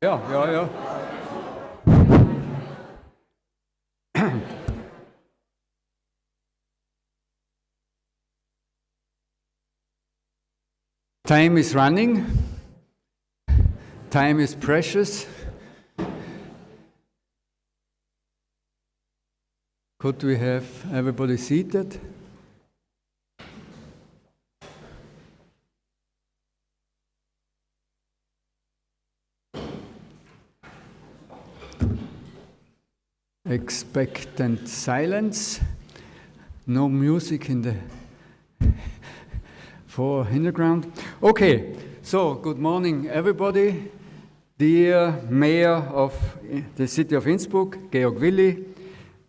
Ja. Time is running. Time is precious. Could we have everybody seated? Expectant silence. No music in the hinterground. Okay, so good morning everybody. Dear Mayor of the City of Innsbruck, Georg Willi,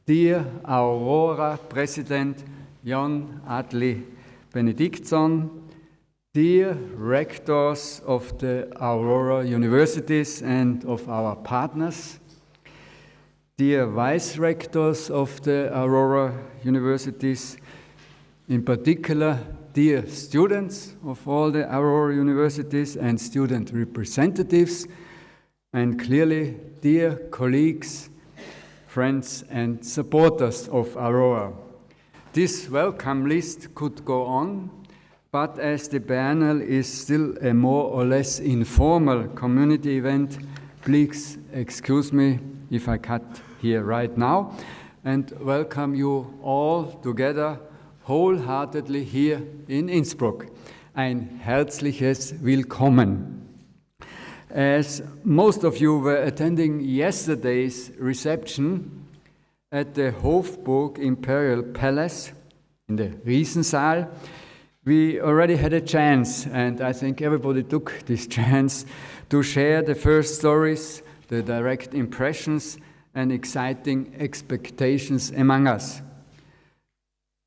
dear Aurora President Jan Adli Benediktsson, dear rectors of the Aurora universities and of our partners, dear vice rectors of the Aurora universities, in particular, dear students of all the Aurora universities and student representatives, and clearly, dear colleagues, friends and supporters of Aurora. This welcome list could go on, but as the Biennial is still a more or less informal community event, please excuse me if I cut here right now and welcome you all together wholeheartedly here in Innsbruck. Ein herzliches Willkommen. As most of you were attending yesterday's reception at the Hofburg Imperial Palace in the Riesensaal, we already had a chance, and I think everybody took this chance to share the first stories, the direct impressions, and exciting expectations among us.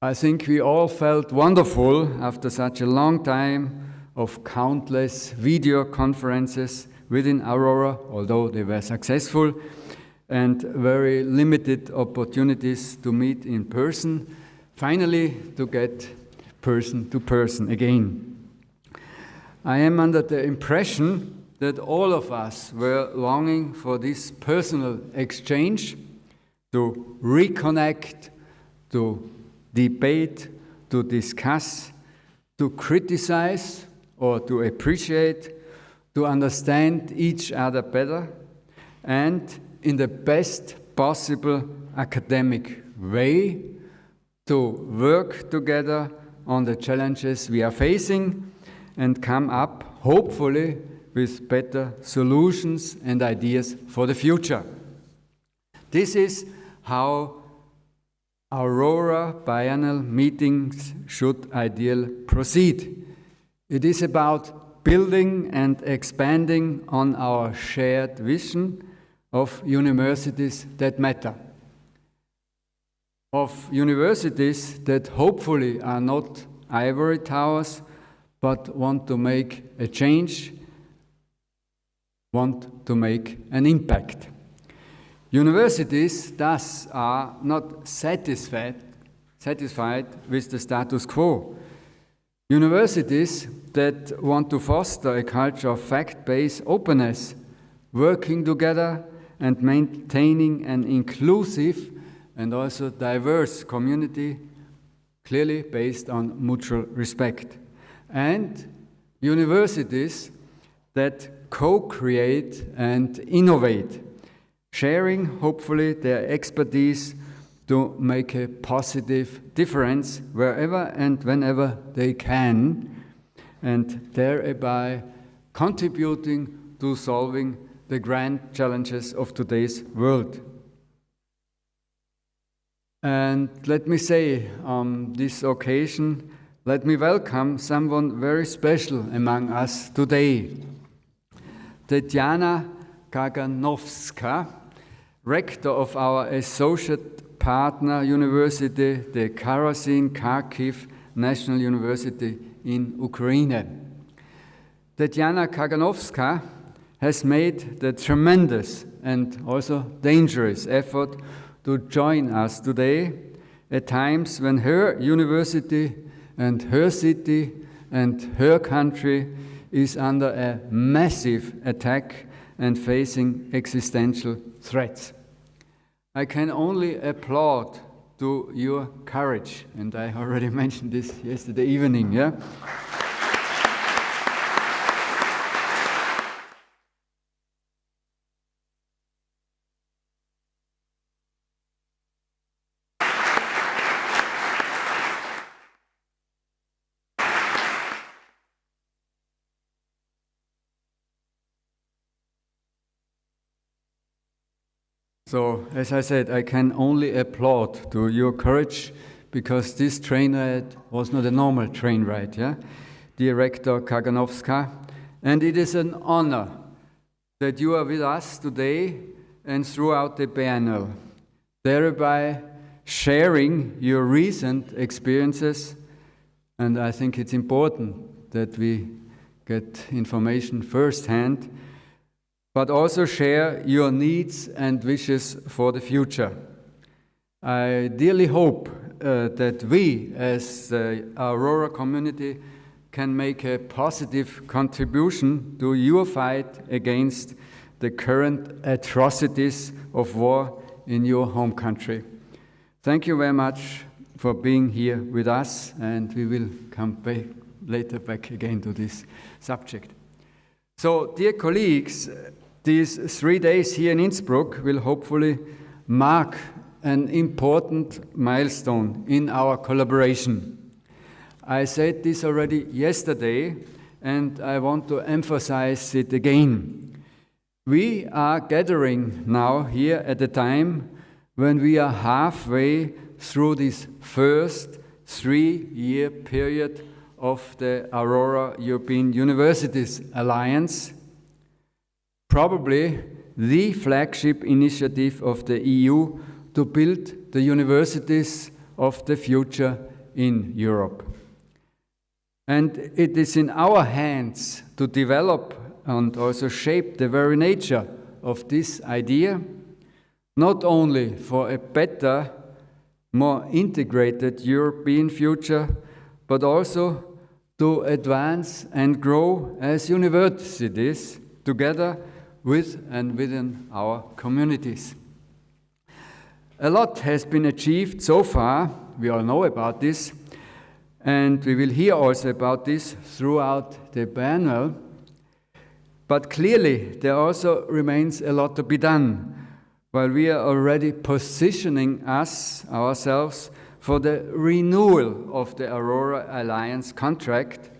I think we all felt wonderful after such a long time of countless video conferences within Aurora, although they were successful, and very limited opportunities to meet in person, finally to get person to person again. I am under the impression that all of us were longing for this personal exchange, to reconnect, to debate, to discuss, to criticize or to appreciate, to understand each other better, and in the best possible academic way, to work together on the challenges we are facing and come up, hopefully, with better solutions and ideas for the future. This is how Aurora Biannual meetings should ideally proceed. It is about building and expanding on our shared vision of universities that matter. Of universities that hopefully are not ivory towers, but want to make a change, want to make an impact. Universities thus are not satisfied with the status quo. Universities that want to foster a culture of fact-based openness, working together and maintaining an inclusive and also diverse community, clearly based on mutual respect. And universities that co-create and innovate, sharing hopefully their expertise to make a positive difference wherever and whenever they can, and thereby contributing to solving the grand challenges of today's world. And let me say, on this occasion, let me welcome someone very special among us today. Tatiana Kaganovska, rector of our associate partner university, the Kharkiv National University in Ukraine. Tatiana Kaganovska has made the tremendous and also dangerous effort to join us today at times when her university and her city and her country is under a massive attack and facing existential threats. I can only applaud to your courage, and I already mentioned this yesterday evening, yeah? So, as I said, I can only applaud to your courage, because this train ride was not a normal train ride, yeah? Director Kaganowska, and it is an honor that you are with us today and throughout the biennial, thereby sharing your recent experiences, and I think it's important that we get information firsthand, but also share your needs and wishes for the future. I dearly hope that we, as the Aurora community, can make a positive contribution to your fight against the current atrocities of war in your home country. Thank you very much for being here with us, and we will come back later again to this subject. So, dear colleagues, these 3 days here in Innsbruck will hopefully mark an important milestone in our collaboration. I said this already yesterday, and I want to emphasize it again. We are gathering now here at a time when we are halfway through this first 3-year period of the Aurora European Universities Alliance, probably the flagship initiative of the EU to build the universities of the future in Europe. And it is in our hands to develop and also shape the very nature of this idea, not only for a better, more integrated European future, but also to advance and grow as universities together with and within our communities. A lot has been achieved so far, we all know about this, and we will hear also about this throughout the biennial. But clearly, there also remains a lot to be done, while we are already positioning ourselves for the renewal of the Aurora Alliance contract,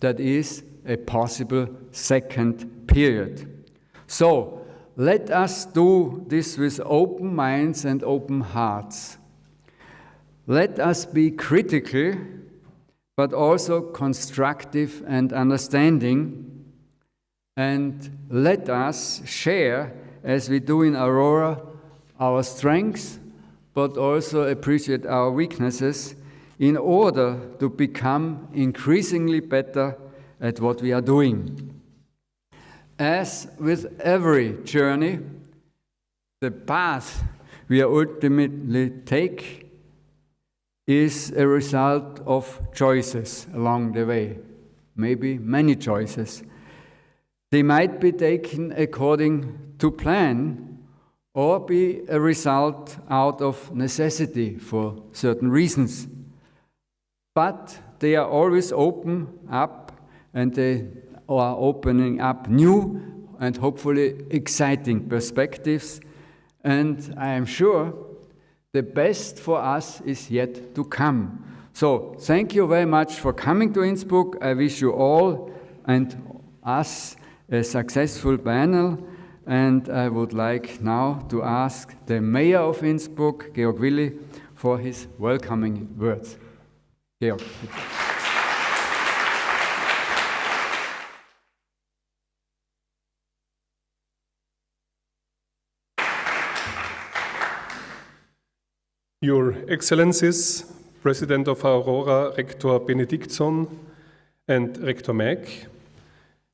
that is a possible second period. So, let us do this with open minds and open hearts. Let us be critical, but also constructive and understanding, and let us share, as we do in Aurora, our strengths, but also appreciate our weaknesses in order to become increasingly better at what we are doing. As with every journey, the path we ultimately take is a result of choices along the way, maybe many choices. They might be taken according to plan or be a result out of necessity for certain reasons. But they are always open up, and they are opening up new and hopefully exciting perspectives. And I am sure the best for us is yet to come. So thank you very much for coming to Innsbruck. I wish you all and us a successful biennial. And I would like now to ask the Mayor of Innsbruck, Georg Willi, for his welcoming words. Georg. Your Excellencies, President of Aurora, Rector Benediktsson and Rector Mack,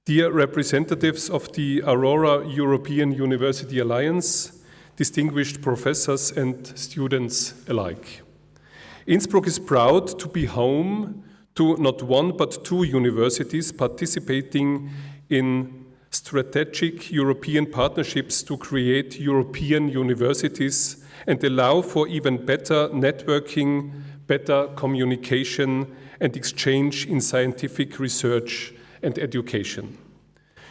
dear representatives of the Aurora European University Alliance, distinguished professors and students alike. Innsbruck is proud to be home to not one but two universities participating in strategic European partnerships to create European universities and allow for even better networking, better communication and exchange in scientific research and education.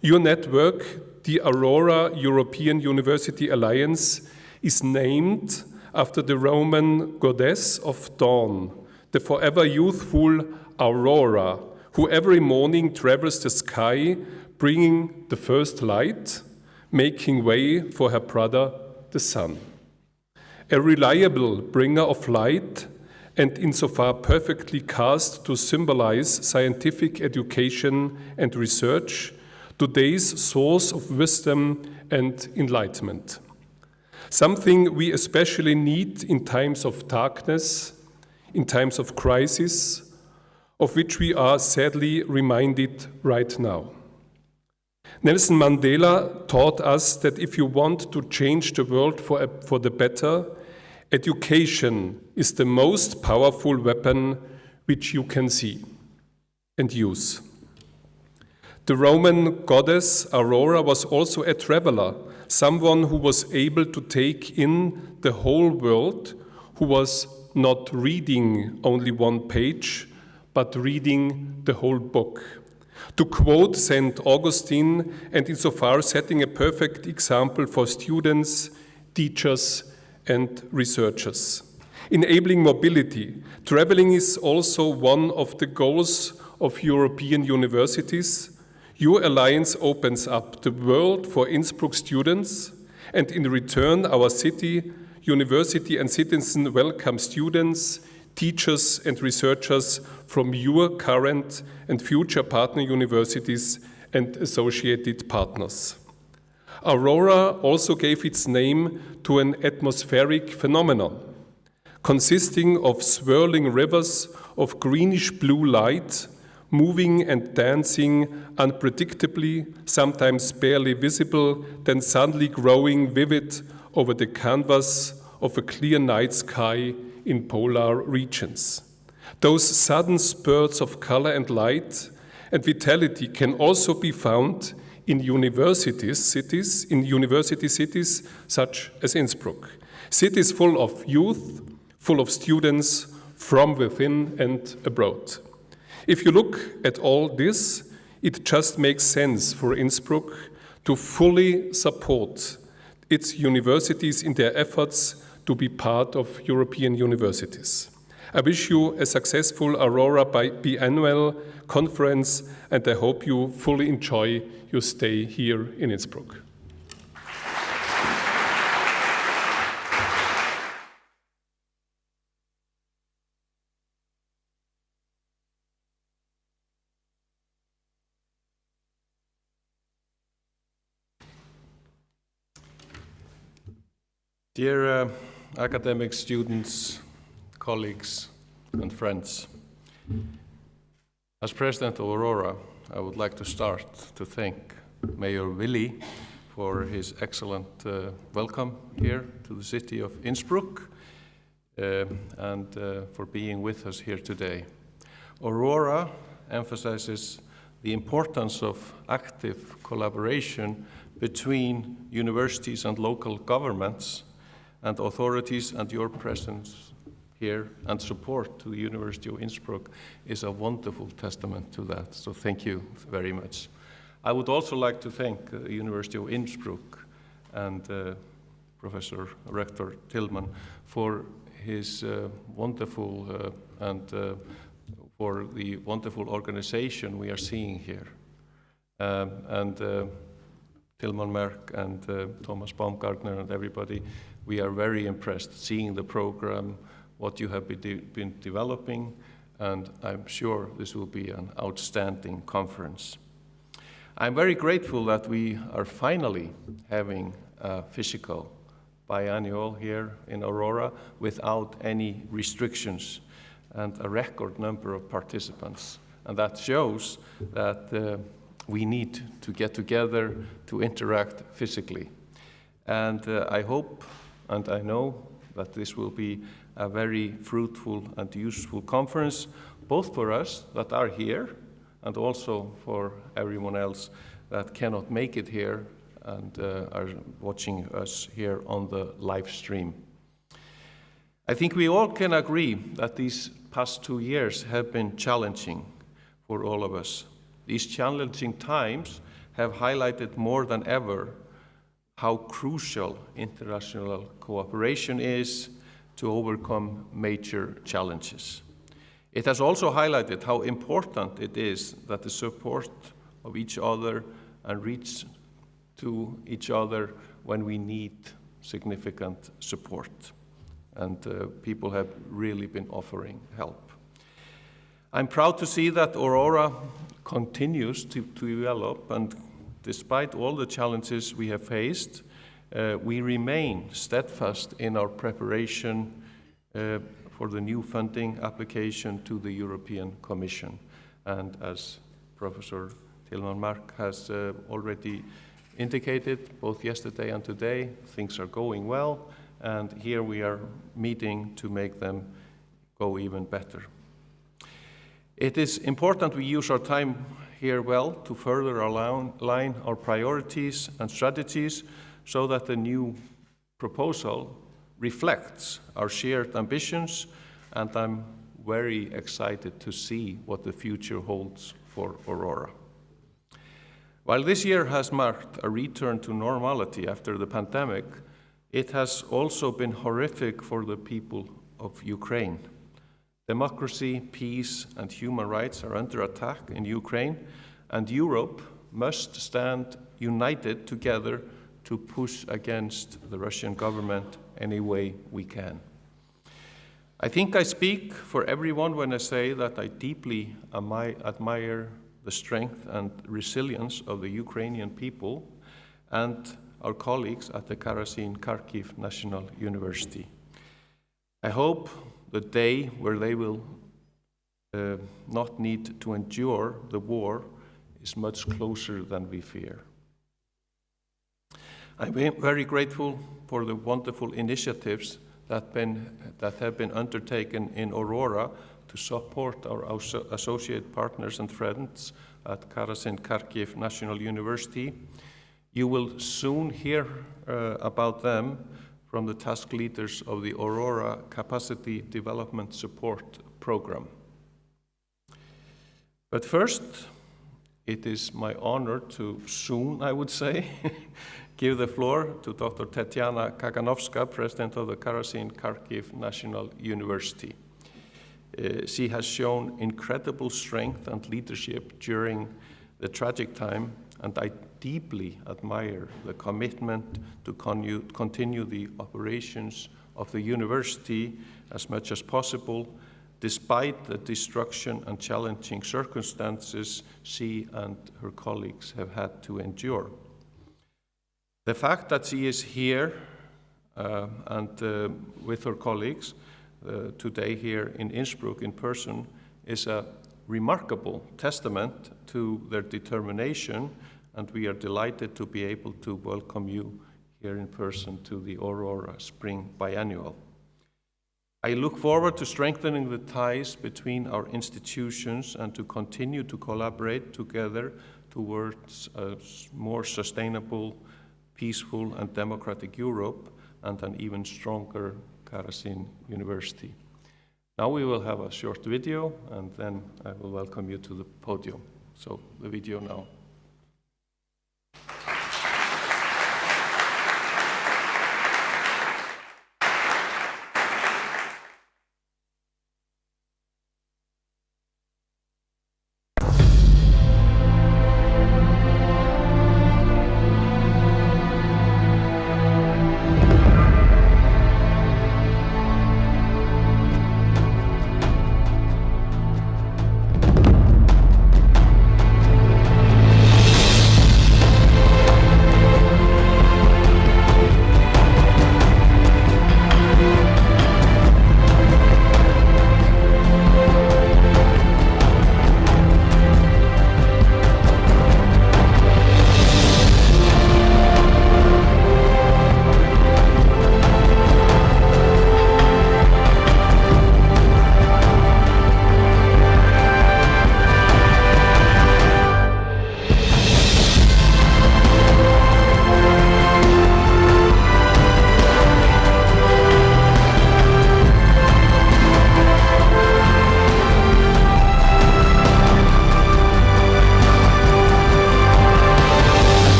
Your network, the Aurora European University Alliance, is named after the Roman goddess of dawn, the forever youthful Aurora, who every morning travels the sky, bringing the first light, making way for her brother, the sun. A reliable bringer of light, and insofar perfectly cast to symbolize scientific education and research, today's source of wisdom and enlightenment. Something we especially need in times of darkness, in times of crisis, of which we are sadly reminded right now. Nelson Mandela taught us that if you want to change the world for the better, education is the most powerful weapon which you can see and use. The Roman goddess Aurora was also a traveler, someone who was able to take in the whole world, who was not reading only one page, but reading the whole book. To quote St. Augustine, and insofar setting a perfect example for students, teachers, and researchers. Enabling mobility. Traveling is also one of the goals of European universities. Your alliance opens up the world for Innsbruck students, and in return, our city, university, and citizens welcome students, teachers, and researchers from your current and future partner universities and associated partners. Aurora also gave its name to an atmospheric phenomenon, consisting of swirling rivers of greenish-blue light, moving and dancing unpredictably, sometimes barely visible, then suddenly growing vivid over the canvas of a clear night sky in polar regions. Those sudden spurts of color and light and vitality can also be found in university cities such as Innsbruck. Cities full of youth, full of students from within and abroad. If you look at all this, it just makes sense for Innsbruck to fully support its universities in their efforts to be part of European universities. I wish you a successful Aurora Biannual conference, and I hope you fully enjoy your stay here in Innsbruck. Dear academic students, colleagues, and friends, as President of Aurora, I would like to start to thank Mayor Willy for his excellent welcome here to the city of Innsbruck and for being with us here today. Aurora emphasizes the importance of active collaboration between universities and local governments and authorities, and your presence here and support to the University of Innsbruck is a wonderful testament to that. So thank you very much. I would also like to thank the University of Innsbruck and Professor Rector Tillman for his wonderful and for the wonderful organization we are seeing here. Tilman Merck and Thomas Baumgartner and everybody, we are very impressed seeing the program, what you have been developing, and I'm sure this will be an outstanding conference. I'm very grateful that we are finally having a physical biannual here in Aurora without any restrictions and a record number of participants. And that shows that we need to get together to interact physically. And I hope and I know that this will be a very fruitful and useful conference, both for us that are here and also for everyone else that cannot make it here and are watching us here on the live stream. I think we all can agree that these past 2 years have been challenging for all of us. These challenging times have highlighted more than ever how crucial international cooperation is to overcome major challenges. It has also highlighted how important it is that the support of each other and reach to each other when we need significant support. And people have really been offering help. I'm proud to see that Aurora continues to develop, and despite all the challenges we have faced, we remain steadfast in our preparation for the new funding application to the European Commission. And as Professor Tilman Mark has already indicated, both yesterday and today, things are going well, and here we are meeting to make them go even better. It is important we use our time here well to further align our priorities and strategies so that the new proposal reflects our shared ambitions, and I'm very excited to see what the future holds for Aurora. While this year has marked a return to normality after the pandemic, it has also been horrific for the people of Ukraine. Democracy, peace, and human rights are under attack in Ukraine, and Europe must stand united together to push against the Russian government any way we can. I think I speak for everyone when I say that I deeply admire the strength and resilience of the Ukrainian people and our colleagues at the Kharkiv National University. I hope the day where they will not need to endure the war is much closer than we fear. I'm very grateful for the wonderful initiatives that have been undertaken in Aurora to support our associate partners and friends at Kharkiv National University. You will soon hear about them from the task leaders of the Aurora Capacity Development Support Program. But first, it is my honor to soon, I would say, give the floor to Dr. Tetiana Kaganovska, President of the Kharkiv National University. She has shown incredible strength and leadership during the tragic time, and I deeply admire the commitment to continue the operations of the university as much as possible, despite the destruction and challenging circumstances she and her colleagues have had to endure. The fact that she is here and with her colleagues today here in Innsbruck in person is a remarkable testament to their determination, and we are delighted to be able to welcome you here in person to the Aurora Spring Biannual. I look forward to strengthening the ties between our institutions and to continue to collaborate together towards a more sustainable, peaceful and democratic Europe and an even stronger Kharkiv University. Now we will have a short video and then I will welcome you to the podium. So the video now.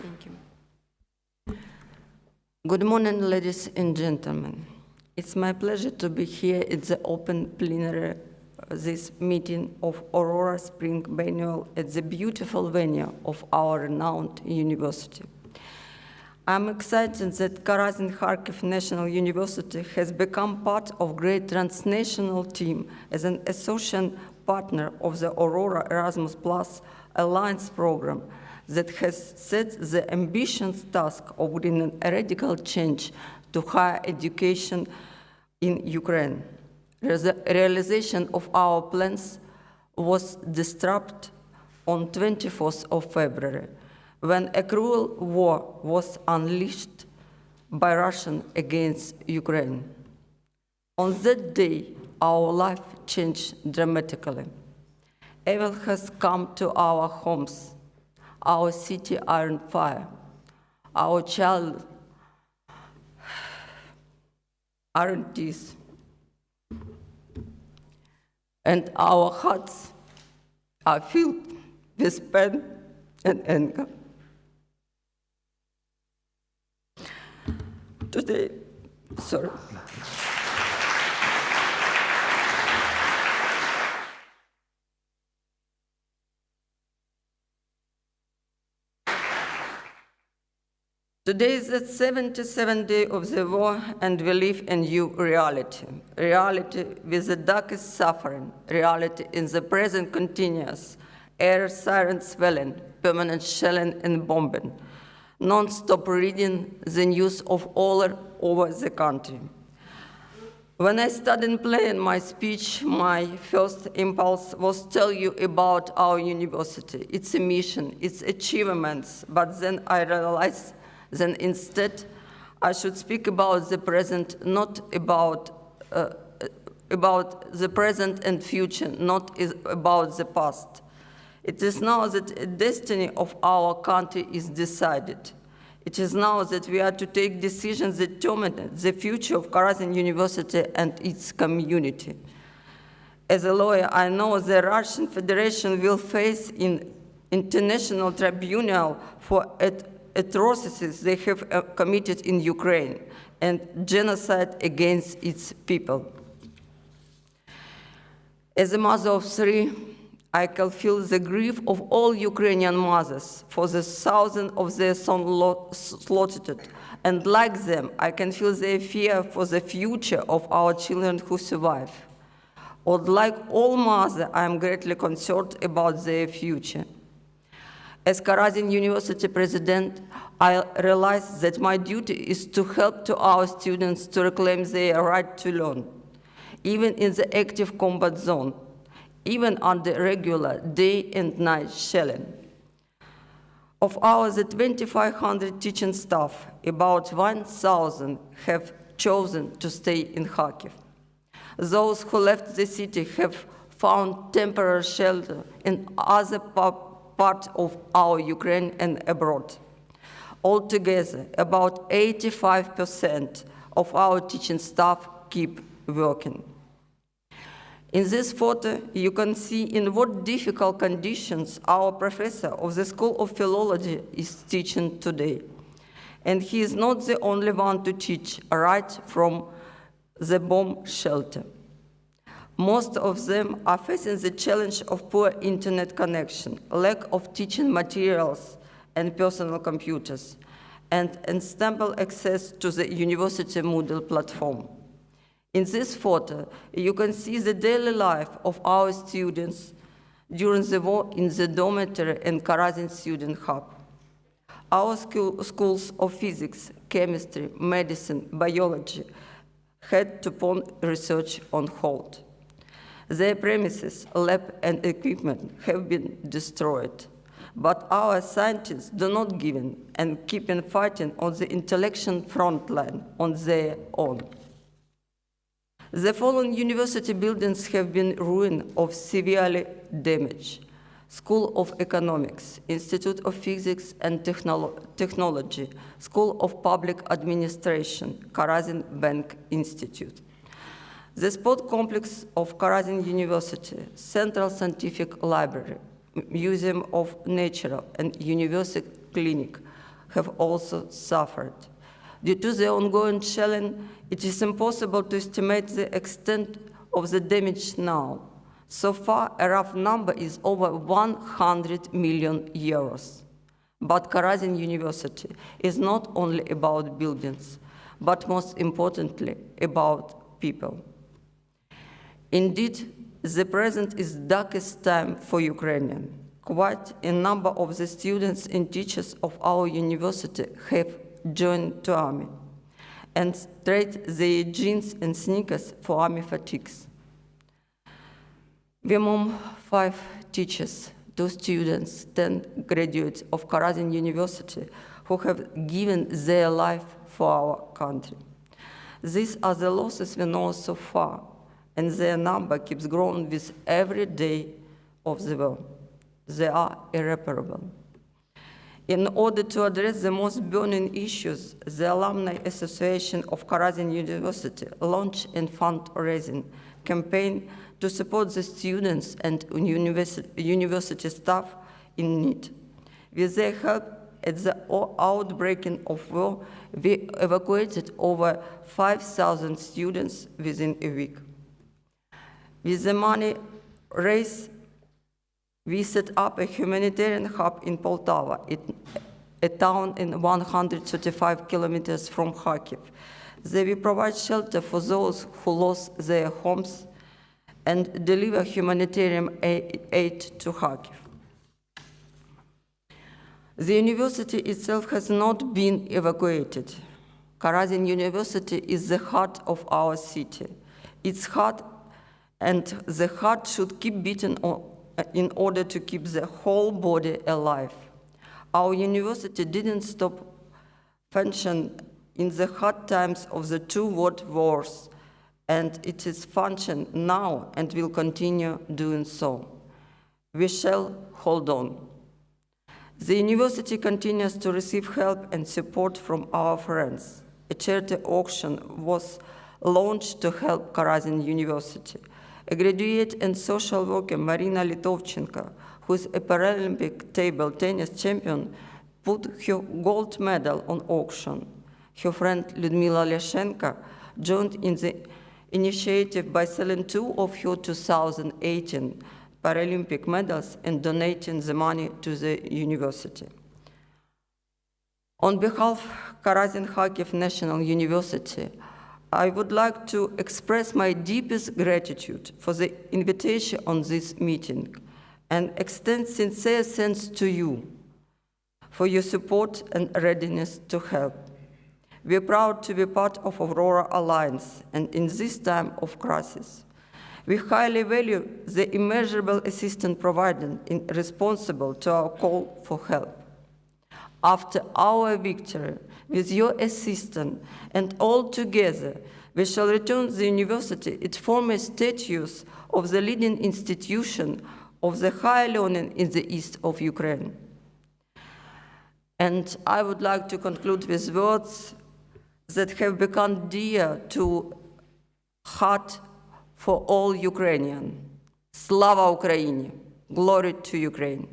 Thank you. Good morning, ladies and gentlemen. It's my pleasure to be here at the open plenary, this meeting of Aurora Spring Biannual at the beautiful venue of our renowned university. I'm excited that Karazin-Kharkiv National University has become part of great transnational team as an associate partner of the Aurora Erasmus Alliance program that has set the ambitious task of bringing a radical change to higher education in Ukraine. The realization of our plans was disrupted on 24th of February, when a cruel war was unleashed by Russia against Ukraine. On that day, our life changed dramatically. Evil has come to our homes. Our city are on fire. Our child are in tears. And our hearts are filled with pain and anger. Today, sorry. Today is the 77th day of the war, and we live in new reality. Reality with the darkest suffering, reality in the present continuous, air sirens swelling, permanent shelling and bombing, non-stop reading the news of all over the country. When I started playing my speech, my first impulse was to tell you about our university, its mission, its achievements, but then I realized then instead, I should speak about the present, not about the present and future, not about the past. It is now that the destiny of our country is decided. It is now that we are to take decisions that determine the future of Karazin University and its community. As a lawyer, I know the Russian Federation will face an international tribunal for atrocities they have committed in Ukraine and genocide against its people. As a mother of three, I can feel the grief of all Ukrainian mothers for the thousands of their sons slaughtered, and like them, I can feel their fear for the future of our children who survive. Or like all mothers, I am greatly concerned about their future. As Karazin University president, I realize that my duty is to help to our students to reclaim their right to learn, even in the active combat zone, even under regular day and night shelling. Of our 2,500 teaching staff, about 1,000 have chosen to stay in Kharkiv. Those who left the city have found temporary shelter in other part of our Ukraine and abroad. Altogether, about 85% of our teaching staff keep working. In this photo, you can see in what difficult conditions our professor of the School of Philology is teaching today. And he is not the only one to teach right from the bomb shelter. Most of them are facing the challenge of poor internet connection, lack of teaching materials and personal computers, and unstable access to the university Moodle platform. In this photo, you can see the daily life of our students during the war in the dormitory and Karazin Student Hub. Our schools of physics, chemistry, medicine, biology had to put research on hold. Their premises, lab, and equipment have been destroyed. But our scientists do not give in and keep on fighting on the intellectual front line on their own. The fallen university buildings have been ruined or severely damaged. School of Economics, Institute of Physics and Technology, School of Public Administration, Karazin Bank Institute. The sport complex of Karazin University, Central Scientific Library, Museum of Nature and University Clinic have also suffered. Due to the ongoing challenge, it is impossible to estimate the extent of the damage now. So far, a rough number is over 100 million euros. But Karazin University is not only about buildings, but most importantly, about people. Indeed, the present is the darkest time for Ukrainians. Quite a number of the students and teachers of our university have joined the army and trade their jeans and sneakers for army fatigues. We among 5 teachers, 2 students, 10 graduates of Karazin University who have given their life for our country. These are the losses we know so far, and their number keeps growing with every day of the war. They are irreparable. In order to address the most burning issues, the Alumni Association of Karazin University launched a fundraising campaign to support the students and university staff in need. With their help, at the outbreaking of war, we evacuated over 5,000 students within a week. With the money raised, we set up a humanitarian hub in Poltava, a town in 135 kilometers from Kharkiv. There we provide shelter for those who lost their homes and deliver humanitarian aid to Kharkiv. The university itself has not been evacuated. Karazin University is the heart of our city. Its heart and the heart should keep beating in order to keep the whole body alive. Our university didn't stop functioning in the hard times of the 2 world wars, and it is functioning now and will continue doing so. We shall hold on. The university continues to receive help and support from our friends. A charity auction was launched to help Karazin University. A graduate and social worker, Marina Litovchenko, who is a Paralympic table tennis champion, put her gold medal on auction. Her friend Lyudmila Leshenko joined in the initiative by selling 2 of her 2018 Paralympic medals and donating the money to the university. On behalf of Karazin Kharkiv National University, I would like to express my deepest gratitude for the invitation on this meeting and extend sincere thanks to you for your support and readiness to help. We are proud to be part of Aurora Alliance, and in this time of crisis, we highly value the immeasurable assistance provided in responsible to our call for help. After our victory, with your assistance and all together, we shall return the university its former status of the leading institution of the higher learning in the east of Ukraine. And I would like to conclude with words that have become dear to heart for all Ukrainians. Slava Ukraini! Glory to Ukraine!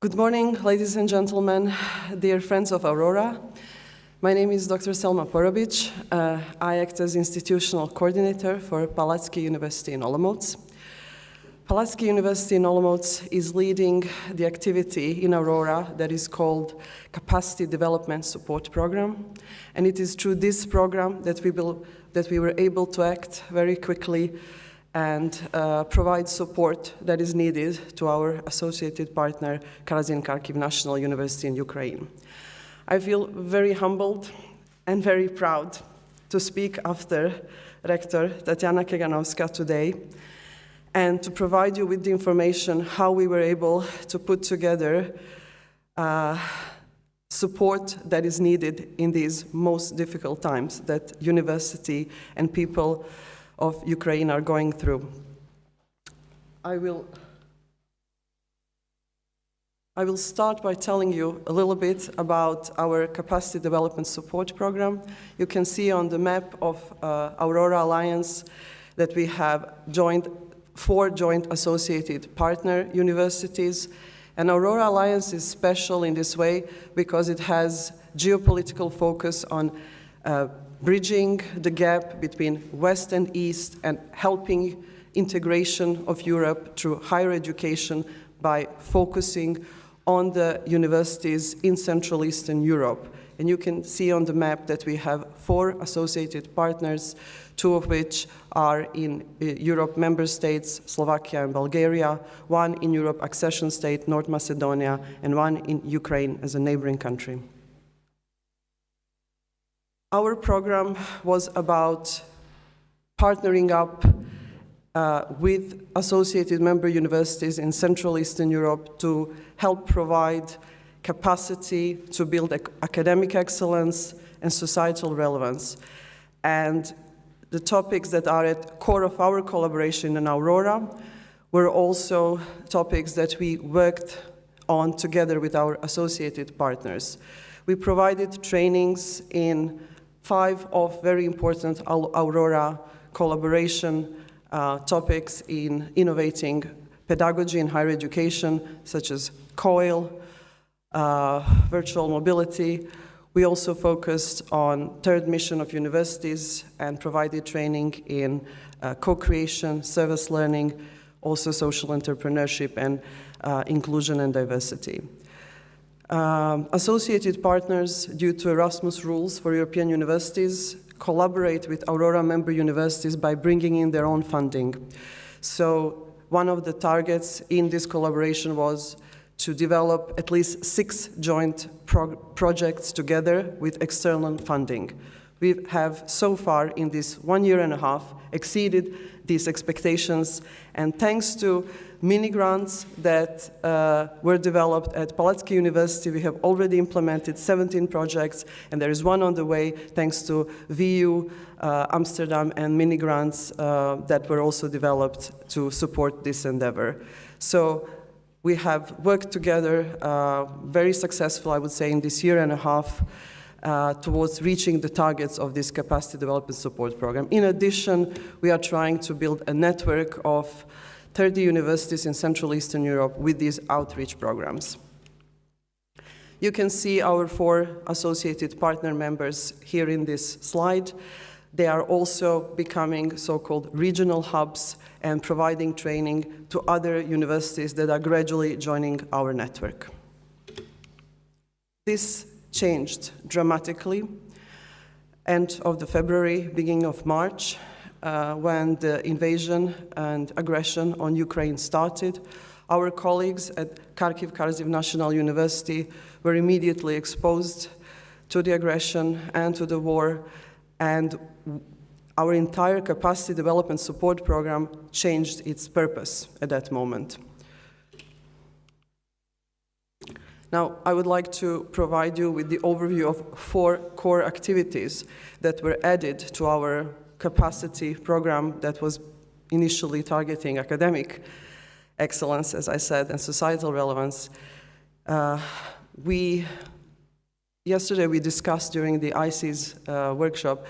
Good morning, ladies and gentlemen, dear friends of Aurora. My name is Dr. Selma Porobic. I act as institutional coordinator for Palatsky University in Olomouc. Palacký University in Olomouc is leading the activity in Aurora that is called Capacity Development Support Program. And it is through this program that we were able to act very quickly and provide support that is needed to our associated partner, Karasin-Kharkiv National University in Ukraine. I feel very humbled and very proud to speak after Rector Tatiana Keganovska today and to provide you with the information how we were able to put together support that is needed in these most difficult times that university and people of Ukraine are going through. I will start by telling you a little bit about our capacity development support program. You can see on the map of Aurora Alliance that we have joined 4 joint associated partner universities. And Aurora Alliance is special in this way because it has geopolitical focus on bridging the gap between West and East and helping integration of Europe through higher education by focusing on the universities in Central Eastern Europe. And you can see on the map that we have 4 associated partners, 2 of which are in Europe member states, Slovakia and Bulgaria, 1 in Europe accession state, North Macedonia, and 1 in Ukraine as a neighboring country. Our program was about partnering up with associated member universities in Central Eastern Europe to help provide capacity to build academic excellence and societal relevance. And the topics that are at core of our collaboration in Aurora were also topics that we worked on together with our associated partners. We provided trainings in 5 of very important Aurora collaboration topics in innovating pedagogy in higher education, such as COIL, virtual mobility. We also focused on third mission of universities and provided training in co-creation, service learning, also social entrepreneurship and inclusion and diversity. Associated partners, due to Erasmus rules for European universities, collaborate with Aurora member universities by bringing in their own funding. So one of the targets in this collaboration was to develop at least 6 joint projects together with external funding. We have so far in this 1.5 years exceeded these expectations, and thanks to mini grants that were developed at Palacký University, we have already implemented 17 projects, and there is 1 on the way thanks to VU Amsterdam and mini grants that were also developed to support this endeavor. So we have worked together very successful, I would say, in this 1.5 years towards reaching the targets of this capacity development support program. In addition, we are trying to build a network of 30 universities in Central Eastern Europe with these outreach programs. You can see our 4 associated partner members here in this slide. They are also becoming so-called regional hubs and providing training to other universities that are gradually joining our network. This changed dramatically end of the February, beginning of March, when the invasion and aggression on Ukraine started. Our colleagues at Kharkiv National University were immediately exposed to the aggression and to the war, and our entire capacity development support program changed its purpose at that moment. Now, I would like to provide you with the overview of 4 core activities that were added to our capacity program that was initially targeting academic excellence, as I said, and societal relevance. Yesterday we discussed during the ICES workshop,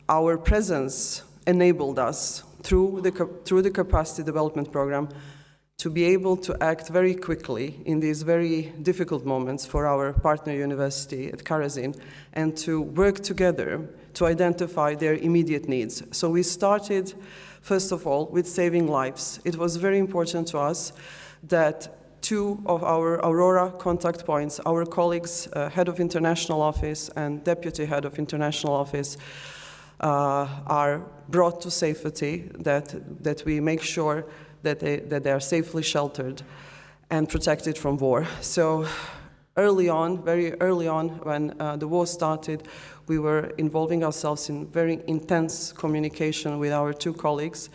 our presence enabled us through the capacity development program to be able to act very quickly in these very difficult moments for our partner university at Karazin and to work together to identify their immediate needs. So we started, first of all, with saving lives. It was very important to us that two of our Aurora contact points, our colleagues, head of international office and deputy head of international office, are brought to safety, that we make sure that they are safely sheltered and protected from war. So early on, very early on, when the war started, we were involving ourselves in very intense communication with our two colleagues.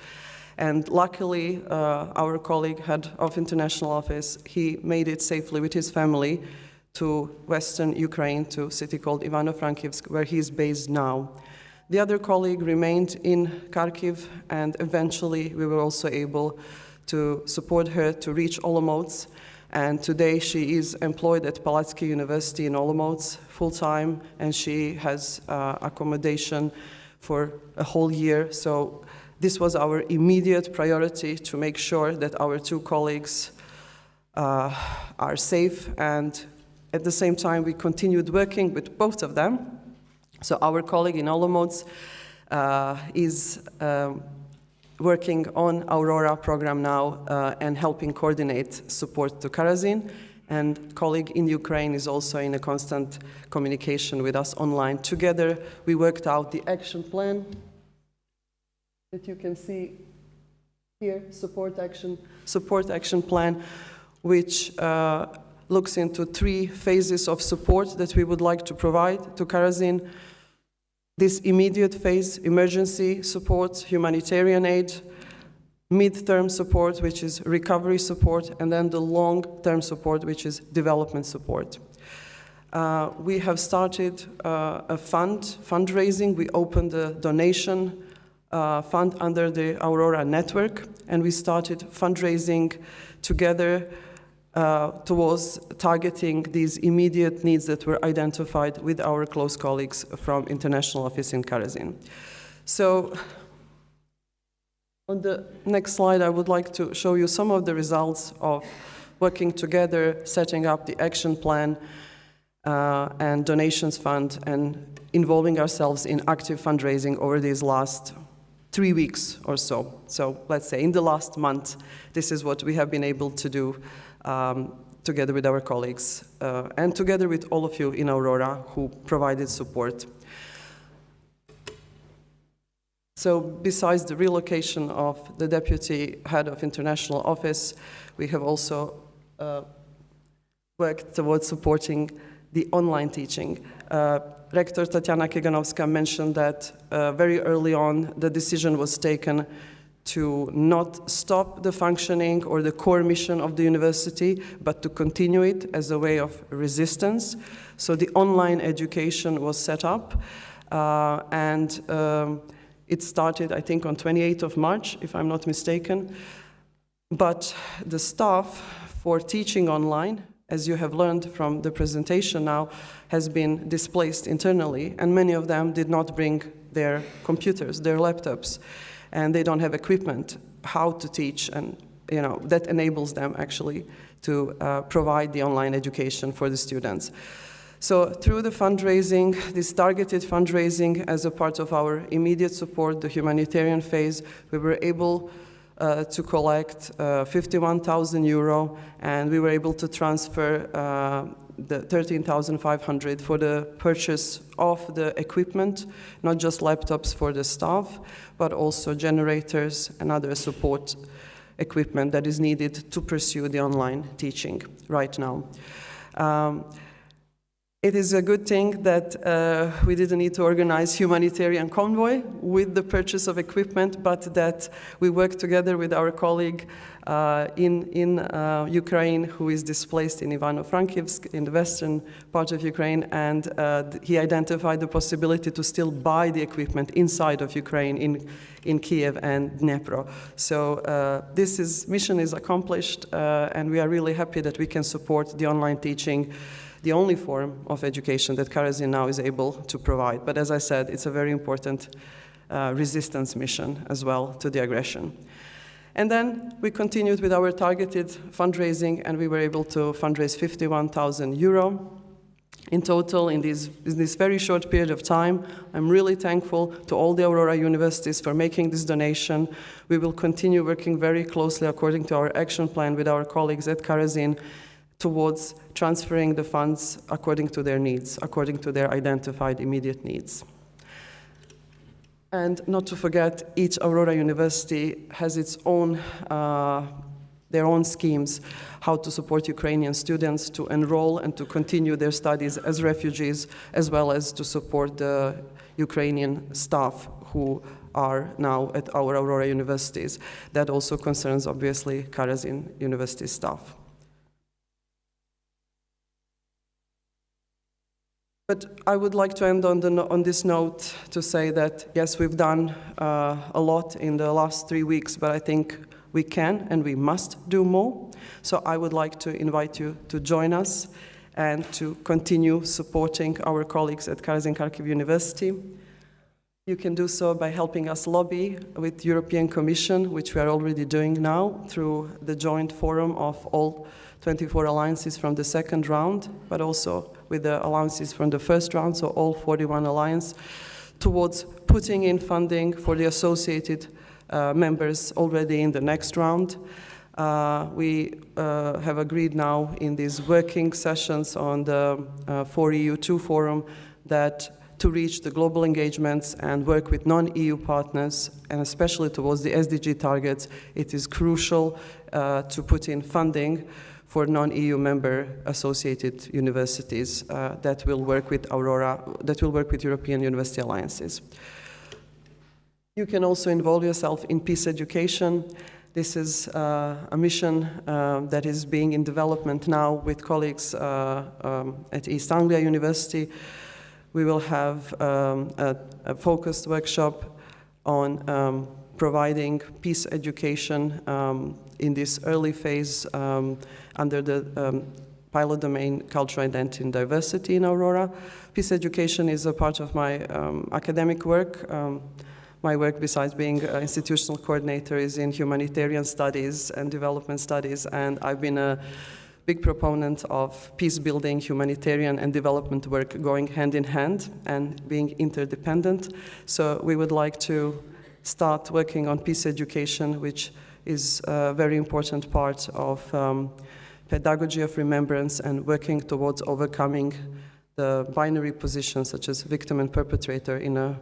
And luckily, our colleague, head of international office, he made it safely with his family to Western Ukraine, to a city called Ivano-Frankivsk, where he is based now. The other colleague remained in Kharkiv, and eventually we were also able to support her to reach Olomouc. And today she is employed at Palatsky University in Olomouc full-time, and she has accommodation for a whole year. So this was our immediate priority, to make sure that our two colleagues are safe, and at the same time we continued working with both of them. So our colleague in Olomouc is working on Aurora program now and helping coordinate support to Karazin. And colleague in Ukraine is also in a constant communication with us online. Together, we worked out the action plan that you can see here, support action plan, which looks into 3 phases of support that we would like to provide to Karazin. This immediate phase, emergency support, humanitarian aid, mid-term support, which is recovery support, and then the long-term support, which is development support. We have started a fundraising. We opened a donation fund under the Aurora network, and we started fundraising together towards targeting these immediate needs that were identified with our close colleagues from International Office in Karazin. So on the next slide, I would like to show you some of the results of working together, setting up the action plan and donations fund, and involving ourselves in active fundraising over these last 3 weeks or so. So let's say in the last month, this is what we have been able to do together with our colleagues and together with all of you in Aurora who provided support. So besides the relocation of the deputy head of international office, we have also worked towards supporting the online teaching. Rector Tatiana Keganovska mentioned that very early on the decision was taken to not stop the functioning or the core mission of the university, but to continue it as a way of resistance. So the online education was set up, and it started, I think, on 28th of March, if I'm not mistaken. But the staff for teaching online, as you have learned from the presentation now, has been displaced internally, and many of them did not bring their computers, their laptops, and they don't have equipment how to teach, and that enables them actually to provide the online education for the students. So through the fundraising, this targeted fundraising as a part of our immediate support, the humanitarian phase, we were able to collect 51,000 euro, and we were able to transfer the 13,500 for the purchase of the equipment, not just laptops for the staff, but also generators and other support equipment that is needed to pursue the online teaching right now. It is a good thing that we didn't need to organize humanitarian convoy with the purchase of equipment, but that we worked together with our colleague in Ukraine, who is displaced in Ivano-Frankivsk, in the western part of Ukraine, and he identified the possibility to still buy the equipment inside of Ukraine, in Kiev and Dnipro. So this mission is accomplished, and we are really happy that we can support the online teaching, the only form of education that Karazin now is able to provide. But as I said, it's a very important resistance mission as well to the aggression. And then we continued with our targeted fundraising, and we were able to fundraise 51,000 euro. In total, in this very short period of time, I'm really thankful to all the Aurora universities for making this donation. We will continue working very closely according to our action plan with our colleagues at Karazin towards transferring the funds according to their needs, according to their identified immediate needs. And not to forget, each Aurora University has its own, their own schemes how to support Ukrainian students to enroll and to continue their studies as refugees, as well as to support the Ukrainian staff who are now at our Aurora universities. That also concerns, obviously, Karazin University staff. But I would like to end on this note to say that, yes, we've done a lot in the last 3 weeks, but I think we can and we must do more. So I would like to invite you to join us and to continue supporting our colleagues at Karazin Kharkiv University. You can do so by helping us lobby with European Commission, which we are already doing now through the joint forum of all 24 alliances from the second round, but also with the alliances from the first round, so all 41 alliances, towards putting in funding for the associated members already in the next round. We have agreed now in these working sessions on the 4EU2 forum that to reach the global engagements and work with non-EU partners, and especially towards the SDG targets, it is crucial to put in funding for non-EU member associated universities that will work with Aurora, that will work with European University Alliances. You can also involve yourself in peace education. This is a mission that is being in development now with colleagues at East Anglia University. We will have a focused workshop on providing peace education in this early phase under the pilot domain Cultural Identity and Diversity in Aurora. Peace education is a part of my academic work. My work, besides being an institutional coordinator, is in humanitarian studies and development studies, and I've been a big proponent of peace building, humanitarian and development work going hand in hand and being interdependent. So we would like to start working on peace education, which is a very important part of pedagogy of remembrance and working towards overcoming the binary positions such as victim and perpetrator in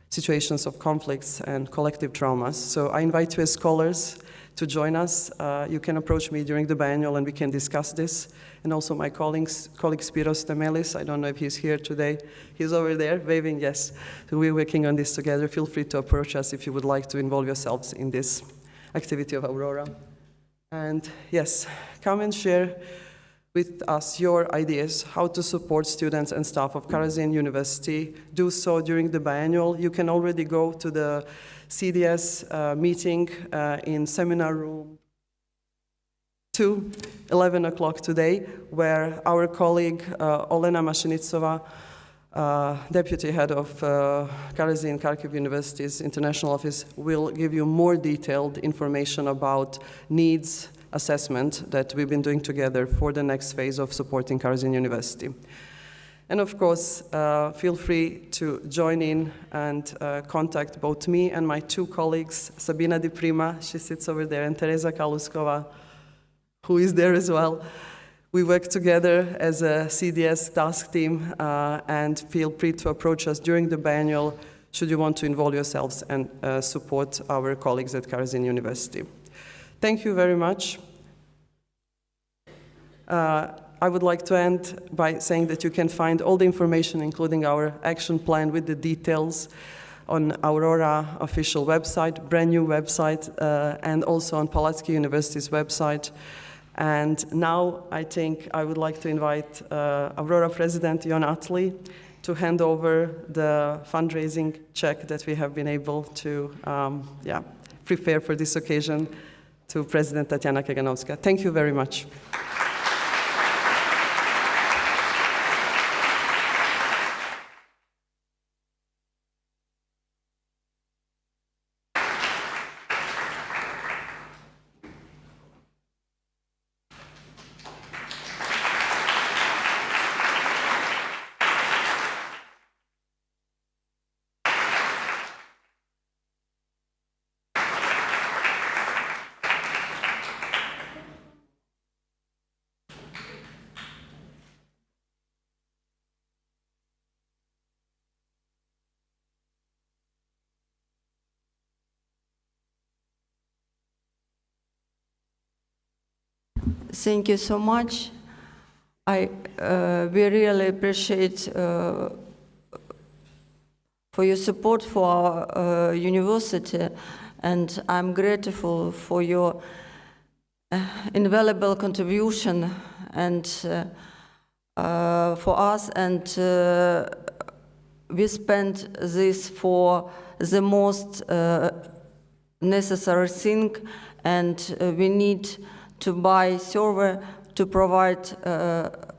situations of conflicts and collective traumas. So I invite you as scholars to join us. You can approach me during the biennial and we can discuss this. And also my colleague Spiros Temelis, I don't know if he's here today. He's over there waving, yes. So we're working on this together. Feel free to approach us if you would like to involve yourselves in this activity of Aurora. And yes, come and share with us your ideas how to support students and staff of Karazin University. Do so during the biennial. You can already go to the CDS meeting in seminar room 2, 11 o'clock today, where our colleague Olena Mashinitsova, deputy head of Karazin Kharkiv University's international office, will give you more detailed information about needs assessment that we've been doing together for the next phase of supporting Karazin University. And of course, feel free to join in and contact both me and my two colleagues, Sabina Di Prima, she sits over there, and Teresa Kaluskova, who is there as well. We work together as a CDS task team, and feel free to approach us during the biennial should you want to involve yourselves and support our colleagues at Karazin University. Thank you very much. I would like to end by saying that you can find all the information, including our action plan with the details, on Aurora official website, brand new website, and also on Palatsky University's website. And now I think I would like to invite Aurora President Jon Atli to hand over the fundraising check that we have been able to prepare for this occasion to President Tatiana Kaganovska. Thank you very much. thank you so much. We really appreciate for your support for our university, and I'm grateful for your invaluable contribution and for us, and we spent this for the most necessary thing, and we need to buy server to provide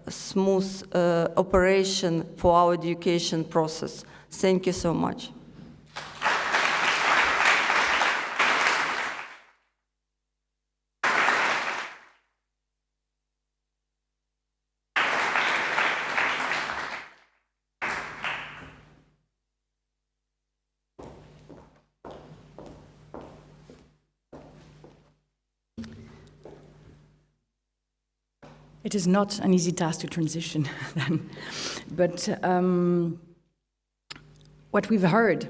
smooth operation for our education process. Thank you so much. It is not an easy task to transition then, but what we've heard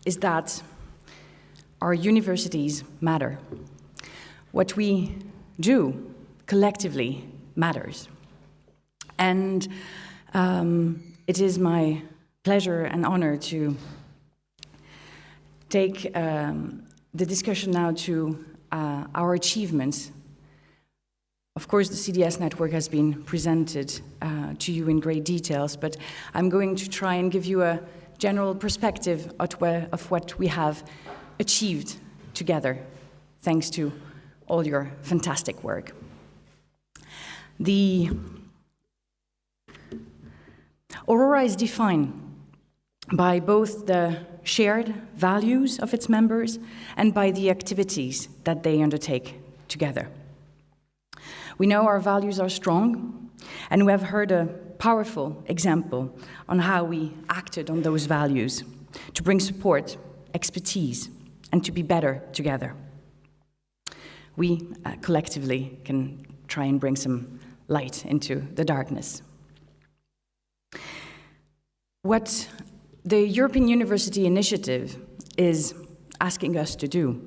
is that our universities matter. What we do collectively matters. And it is my pleasure and honor to take the discussion now to our achievements. Of course, the CDS network has been presented to you in great details, but I'm going to try and give you a general perspective of what we have achieved together, thanks to all your fantastic work. The Aurora is defined by both the shared values of its members and by the activities that they undertake together. We know our values are strong, and we have heard a powerful example on how we acted on those values to bring support, expertise, and to be better together. We collectively can try and bring some light into the darkness. What the European University Initiative is asking us to do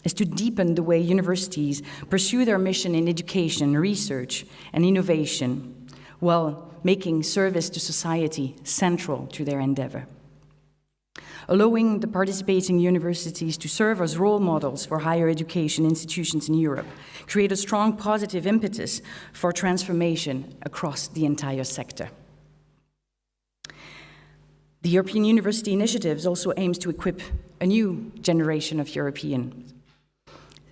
is to deepen the way universities pursue their mission in education, research, and innovation, while making service to society central to their endeavor. Allowing the participating universities to serve as role models for higher education institutions in Europe create a strong positive impetus for transformation across the entire sector. The European University Initiative also aims to equip a new generation of European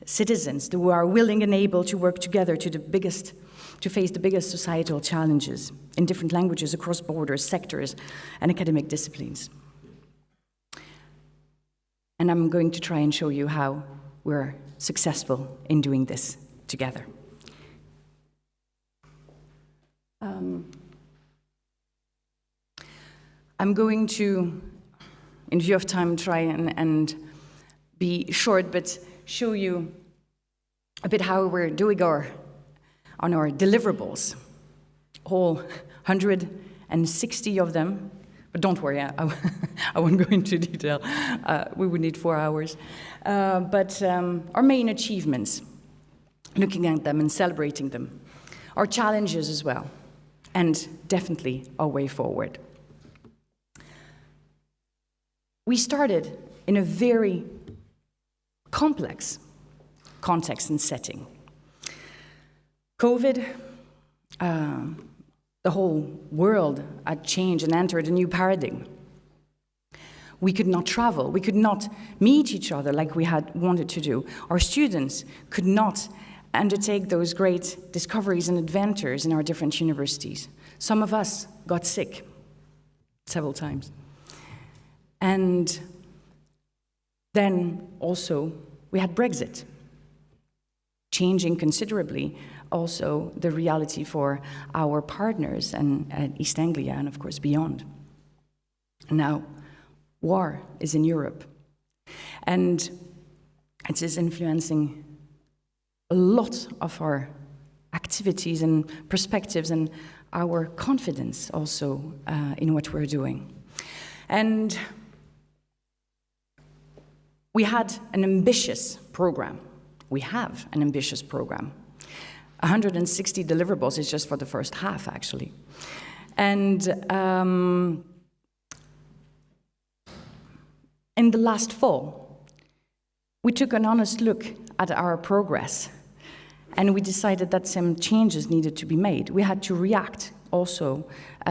citizens who are willing and able to work together to face the biggest societal challenges in different languages across borders, sectors, and academic disciplines. And I'm going to try and show you how we're successful in doing this together. I'm going to, in view of time, try and be short, but show you a bit how we're doing on our deliverables, all 160 of them. But don't worry, I won't go into detail. We would need 4 hours. But our main achievements, looking at them and celebrating them, our challenges as well, and definitely our way forward. We started in a very complex context and setting. COVID, the whole world had changed and entered a new paradigm. We could not travel, we could not meet each other like we had wanted to do. Our students could not undertake those great discoveries and adventures in our different universities. Some of us got sick several times. And then also we had Brexit, changing considerably also the reality for our partners and East Anglia and of course beyond. Now, war is in Europe, and it is influencing a lot of our activities and perspectives and our confidence also in what we're doing. And we had an ambitious program. We have an ambitious program. 160 deliverables is just for the first half, actually. And in the last fall, we took an honest look at our progress, and we decided that some changes needed to be made. We had to react also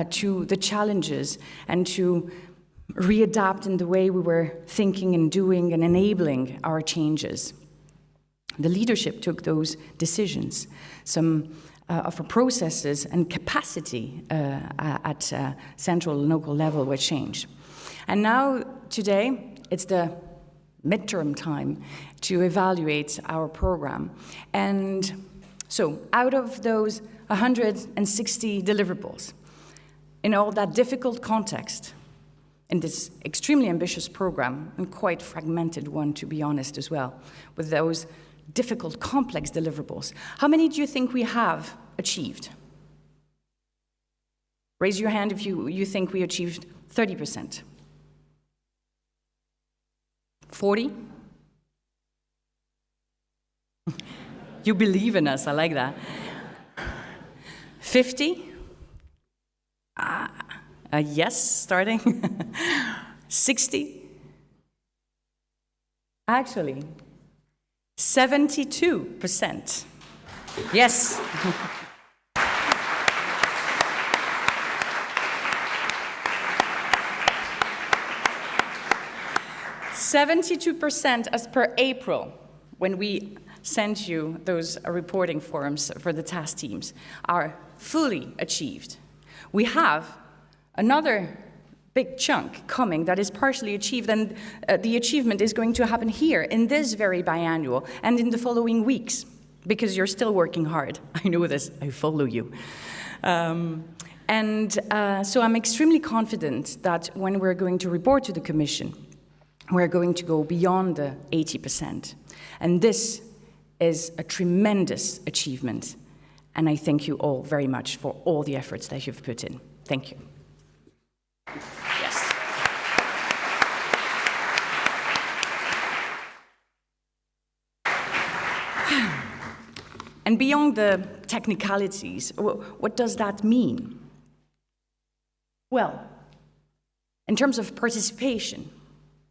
to the challenges and to readapt in the way we were thinking and doing and enabling our changes. The leadership took those decisions. Some of our processes and capacity at central and local level were changed. And now, today, it's the midterm time to evaluate our program. And so, out of those 160 deliverables, in all that difficult context, in this extremely ambitious program, and quite fragmented one, to be honest, as well, with those difficult, complex deliverables, how many do you think we have achieved? Raise your hand if you think we achieved 30%. 40? You believe in us, I like that. 50? Yes, starting. 60? Actually, 72%. Yes. 72% as per April, when we sent you those reporting forms for the task teams, are fully achieved. We have another big chunk coming that is partially achieved, and the achievement is going to happen here in this very biannual and in the following weeks, because you're still working hard. I know this, I follow you. So I'm extremely confident that when we're going to report to the Commission, we're going to go beyond the 80%. And this is a tremendous achievement. And I thank you all very much for all the efforts that you've put in. Thank you. Yes. And beyond the technicalities, what does that mean? Well, in terms of participation,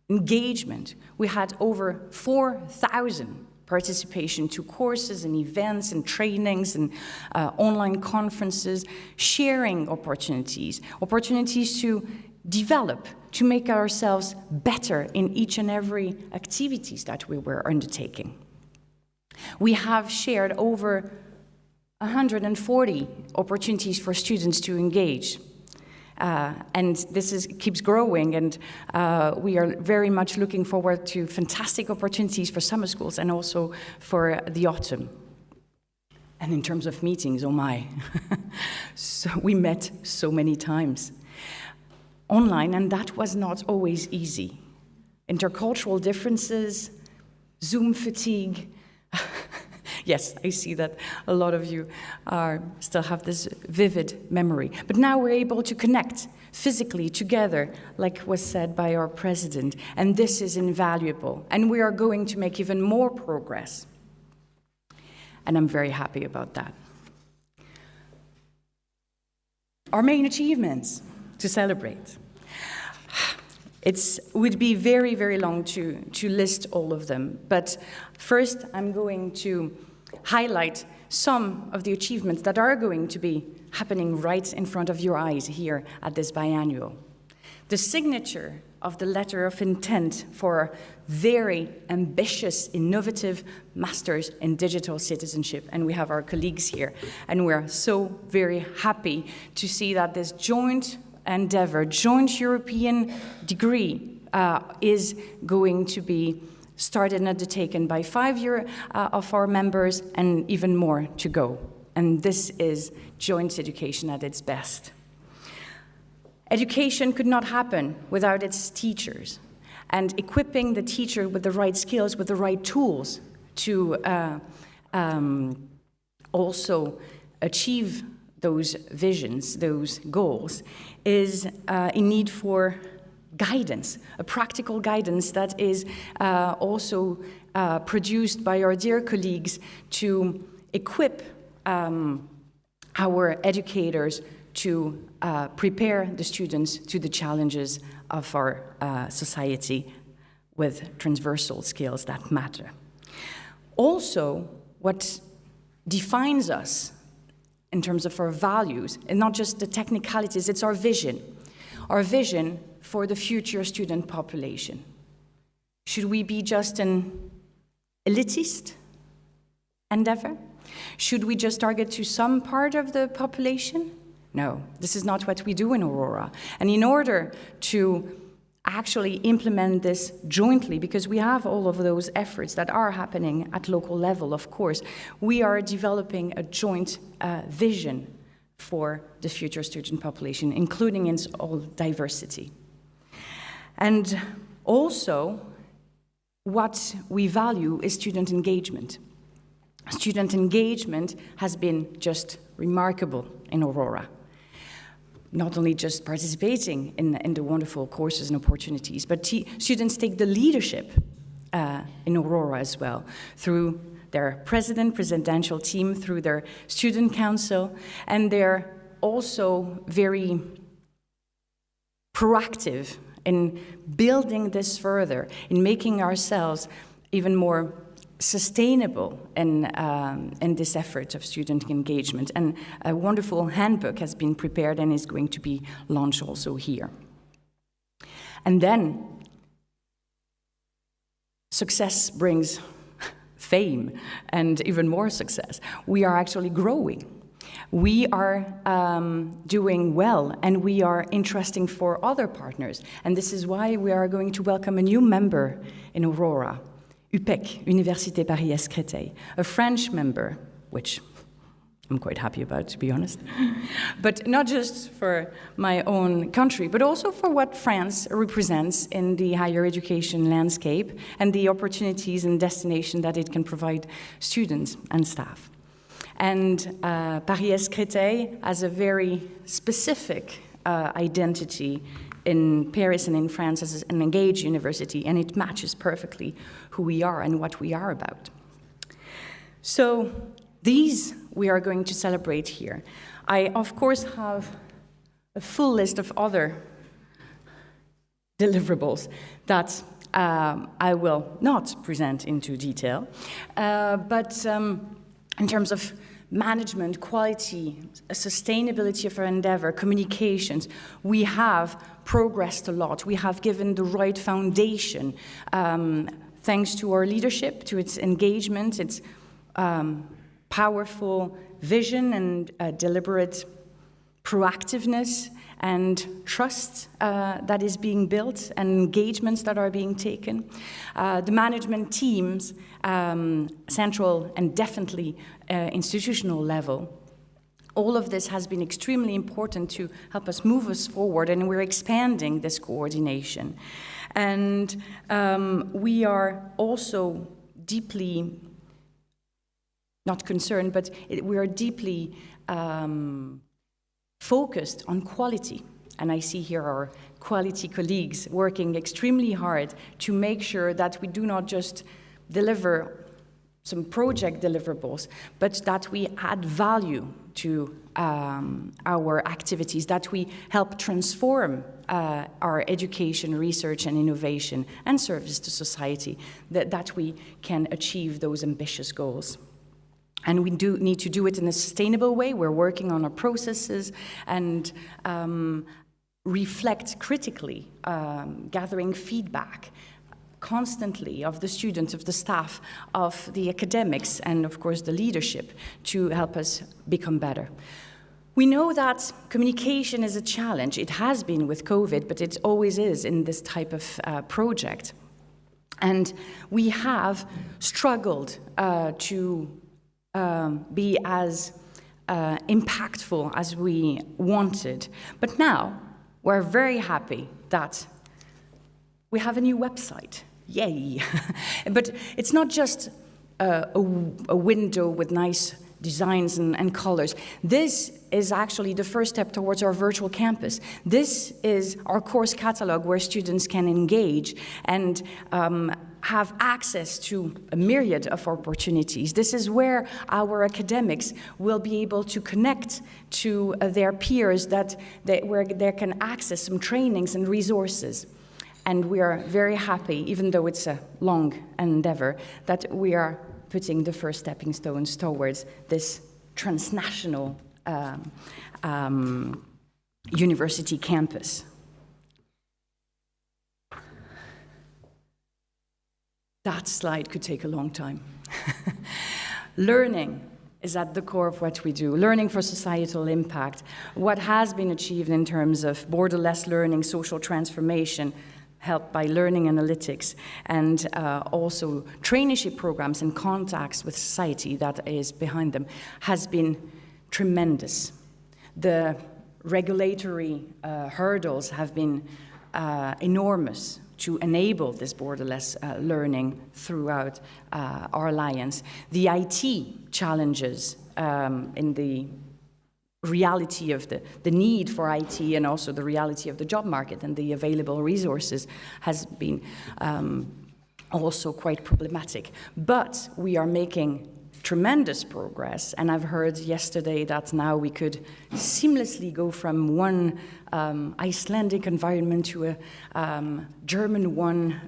engagement, we had over 4,000 participation to courses and events and trainings and online conferences, sharing opportunities to develop, to make ourselves better in each and every activities that we were undertaking. We have shared over 140 opportunities for students to engage. And this keeps growing, and we are very much looking forward to fantastic opportunities for summer schools and also for the autumn. And in terms of meetings, oh my, so we met so many times online, and that was not always easy. Intercultural differences, Zoom fatigue. Yes, I see that a lot of you still have this vivid memory. But now we're able to connect physically together, like was said by our president, and this is invaluable. And we are going to make even more progress. And I'm very happy about that. Our main achievements to celebrate. It would be very, very long to list all of them. But first, I'm going to highlight some of the achievements that are going to be happening right in front of your eyes here at this biannual. The signature of the letter of intent for a very ambitious, innovative Masters in Digital Citizenship. And we have our colleagues here. And we're so very happy to see that this joint endeavor, joint European degree is going to be started and undertaken by 5 of our members and even more to go. And this is joint education at its best. Education could not happen without its teachers, and equipping the teacher with the right skills, with the right tools to also achieve those visions, those goals, is in need for guidance, a practical guidance that is also produced by our dear colleagues to equip our educators to prepare the students to the challenges of our society with transversal skills that matter. Also, what defines us in terms of our values, and not just the technicalities, it's our vision for the future student population. Should we be just an elitist endeavor? Should we just target to some part of the population? No, this is not what we do in Aurora. And in order to actually implement this jointly, because we have all of those efforts that are happening at local level, of course, we are developing a joint vision for the future student population, including in all diversity. And also, what we value is student engagement. Student engagement has been just remarkable in Aurora. Not only just participating in the wonderful courses and opportunities, but students take the leadership in Aurora as well, through their presidential team, through their student council, and they're also very proactive in building this further, in making ourselves even more sustainable in this effort of student engagement. And a wonderful handbook has been prepared and is going to be launched also here. And then success brings fame and even more success. We are actually growing. We are doing well, and we are interesting for other partners. And this is why we are going to welcome a new member in Aurora, UPEC, Université Paris-Créteil, a French member, which I'm quite happy about, to be honest. But not just for my own country, but also for what France represents in the higher education landscape and the opportunities and destination that it can provide students and staff. And Paris-Créteil has a very specific identity in Paris and in France as an engaged university, and it matches perfectly who we are and what we are about. So these we are going to celebrate here. I, of course, have a full list of other deliverables that I will not present into detail, but in terms of management, quality, sustainability of our endeavor, communications, we have progressed a lot. We have given the right foundation, thanks to our leadership, to its engagement, its powerful vision and deliberate proactiveness and trust that is being built and engagements that are being taken. The management teams, central and definitely institutional level, all of this has been extremely important to help us move us forward, and we're expanding this coordination. And we are also deeply, not concerned, but we are deeply focused on quality. And I see here our quality colleagues working extremely hard to make sure that we do not just deliver some project deliverables, but that we add value to our activities, that we help transform our education, research, and innovation and service to society, that we can achieve those ambitious goals. And we do need to do it in a sustainable way. We're working on our processes and reflect critically, gathering feedback constantly of the students, of the staff, of the academics, and of course the leadership to help us become better. We know that communication is a challenge. It has been with COVID, but it always is in this type of project. And we have struggled to be as impactful as we wanted. But now we're very happy that we have a new website. Yay! But it's not just a window with nice designs and colors. This is actually the first step towards our virtual campus. This is our course catalog where students can engage and have access to a myriad of opportunities. This is where our academics will be able to connect to their peers where they can access some trainings and resources. And we are very happy, even though it's a long endeavor, that we are putting the first stepping stones towards this transnational university campus. That slide could take a long time. Learning is at the core of what we do. Learning for societal impact. What has been achieved in terms of borderless learning, social transformation, helped by learning analytics, and also traineeship programs and contacts with society that is behind them, has been tremendous. The regulatory hurdles have been enormous to enable this borderless learning throughout our alliance. The IT challenges in the reality of the need for IT, and also the reality of the job market and the available resources, has been also quite problematic. But we are making tremendous progress, and I've heard yesterday that now we could seamlessly go from one Icelandic environment to a German one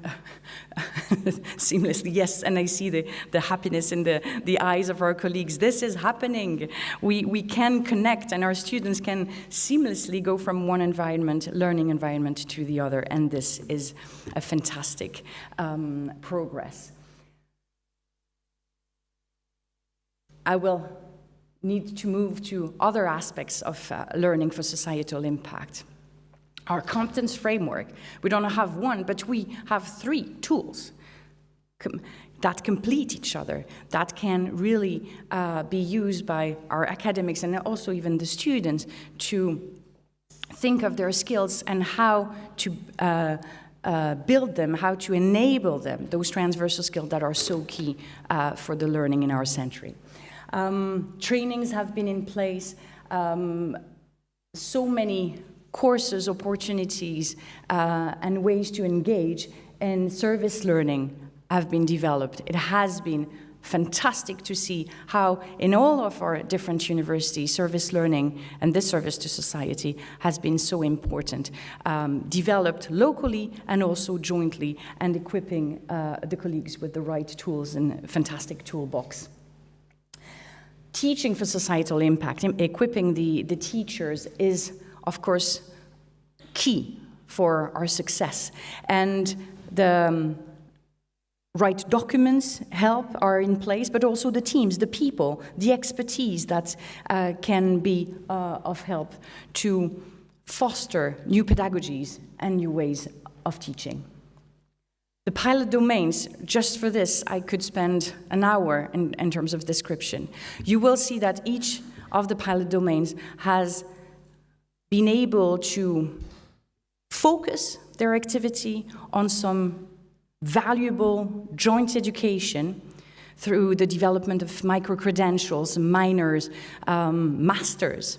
seamlessly. Yes, and I see the happiness in the eyes of our colleagues. This is happening. We can connect, and our students can seamlessly go from one learning environment to the other, and this is a fantastic progress. I will need to move to other aspects of learning for societal impact. Our competence framework, we don't have one, but we have 3 tools that complete each other, that can really be used by our academics and also even the students to think of their skills and how to build them, how to enable them, those transversal skills that are so key for the learning in our century. Trainings have been in place, so many courses, opportunities, and ways to engage in service learning have been developed. It has been fantastic to see how in all of our different universities, service learning and this service to society has been so important, developed locally and also jointly, and equipping the colleagues with the right tools and a fantastic toolbox. Teaching for societal impact, equipping the teachers is, of course, key for our success. And the right documents are in place, but also the teams, the people, the expertise that can be of help to foster new pedagogies and new ways of teaching. The pilot domains, just for this, I could spend an hour in terms of description. You will see that each of the pilot domains has been able to focus their activity on some valuable joint education through the development of micro-credentials, minors, masters,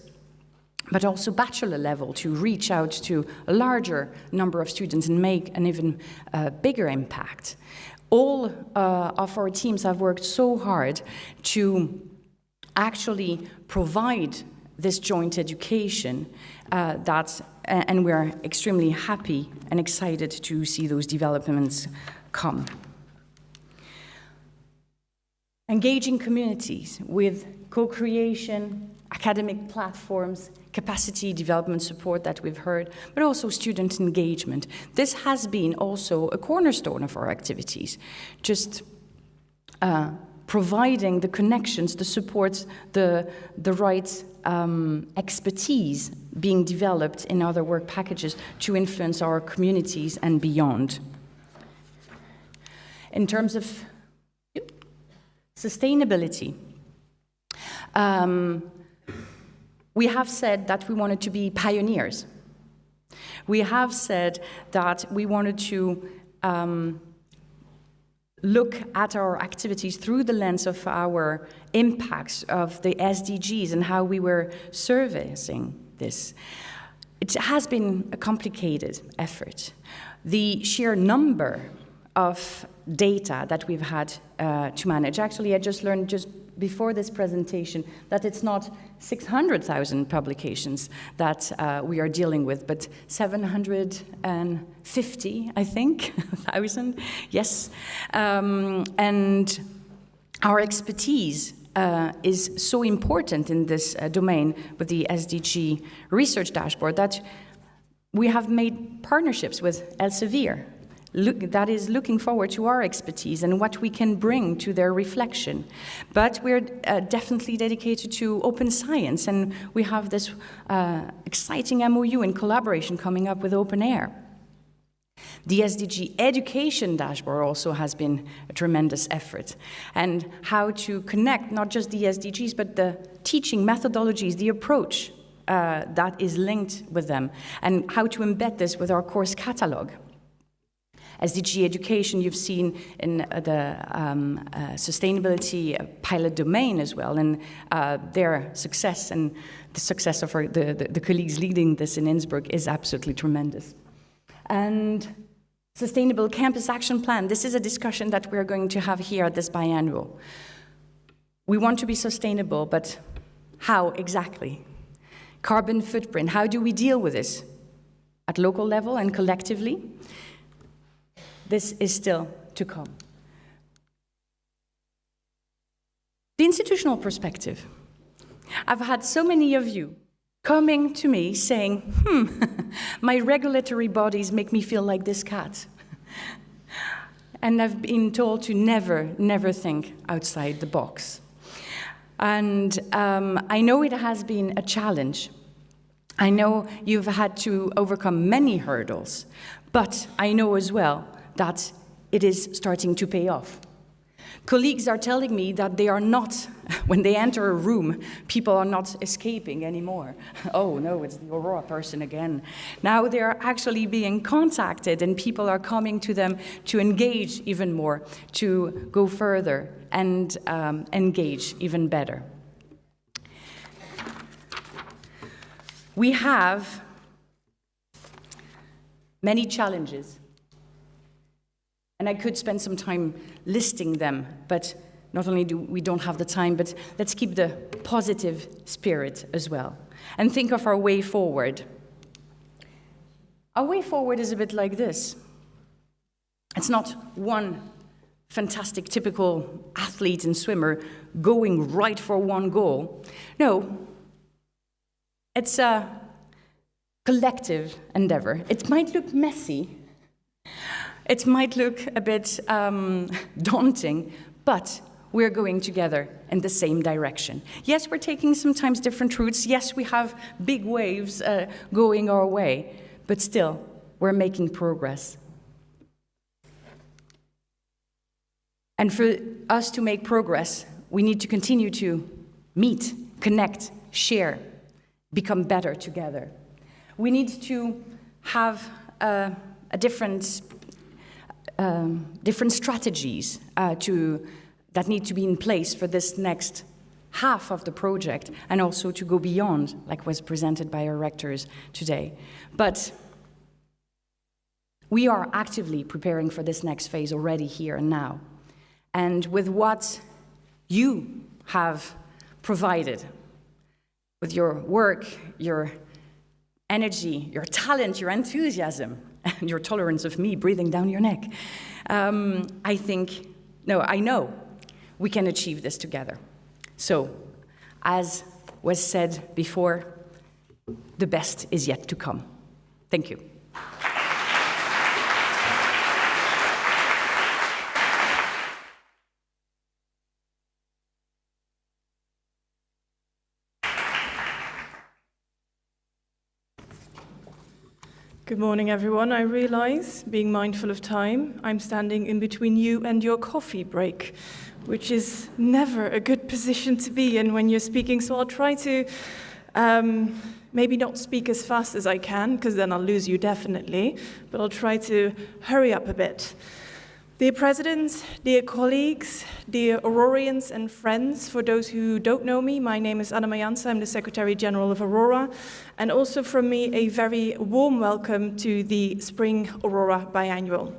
but also bachelor level, to reach out to a larger number of students and make an even bigger impact. All of our teams have worked so hard to actually provide this joint education and we're extremely happy and excited to see those developments come. Engaging communities with co-creation, academic platforms, capacity development support that we've heard, but also student engagement. This has been also a cornerstone of our activities, just providing the connections, the supports, the right expertise being developed in other work packages to influence our communities and beyond. In terms of sustainability, we have said that we wanted to be pioneers. We have said that we wanted to look at our activities through the lens of our impacts of the SDGs and how we were servicing this. It has been a complicated effort. The sheer number of data that we've had to manage. Actually, I just learned just before this presentation that it's not 600,000 publications that we are dealing with, but 750, I think, 1,000, yes. And our expertise is so important in this domain with the SDG research dashboard that we have made partnerships with Elsevier. That is looking forward to our expertise and what we can bring to their reflection. But we're definitely dedicated to open science, and we have this exciting MOU in collaboration coming up with Open Air. The SDG education dashboard also has been a tremendous effort, and how to connect not just the SDGs, but the teaching methodologies, the approach that is linked with them, and how to embed this with our course catalog. SDG education you've seen in the sustainability pilot domain as well, and their success and the success of the colleagues leading this in Innsbruck is absolutely tremendous. And Sustainable Campus Action Plan, this is a discussion that we're going to have here at this biannual. We want to be sustainable, but how exactly? Carbon footprint, how do we deal with this? At local level and collectively? This is still to come. The institutional perspective. I've had so many of you coming to me saying, my regulatory bodies make me feel like this cat. And I've been told to never think outside the box. And I know it has been a challenge. I know you've had to overcome many hurdles, but I know as well that it is starting to pay off. Colleagues are telling me that they are not, when they enter a room, people are not escaping anymore. Oh no, it's the Aurora person again. Now they are actually being contacted and people are coming to them to engage even more, to go further and engage even better. We have many challenges. And I could spend some time listing them, but not only do we don't have the time, but let's keep the positive spirit as well. And think of our way forward. Our way forward is a bit like this. It's not one fantastic, typical athlete and swimmer going right for one goal. No, it's a collective endeavor. It might look messy. It might look a bit daunting, but we're going together in the same direction. Yes, we're taking sometimes different routes. Yes, we have big waves going our way, but still, we're making progress. And for us to make progress, we need to continue to meet, connect, share, become better together. We need to have different strategies that need to be in place for this next half of the project, and also to go beyond, like was presented by our rectors today. But we are actively preparing for this next phase already here and now. And with what you have provided, with your work, your energy, your talent, your enthusiasm, and your tolerance of me breathing down your neck, I know we can achieve this together. So, as was said before, the best is yet to come. Thank you. Good morning, everyone. I realize, being mindful of time, I'm standing in between you and your coffee break, which is never a good position to be in when you're speaking, so I'll try to maybe not speak as fast as I can, because then I'll lose you definitely, but I'll try to hurry up a bit. Dear President, dear colleagues, dear Aurorians and friends, for those who don't know me, my name is Anna Majansa, I'm the Secretary General of Aurora, and also from me a very warm welcome to the Spring Aurora Biannual.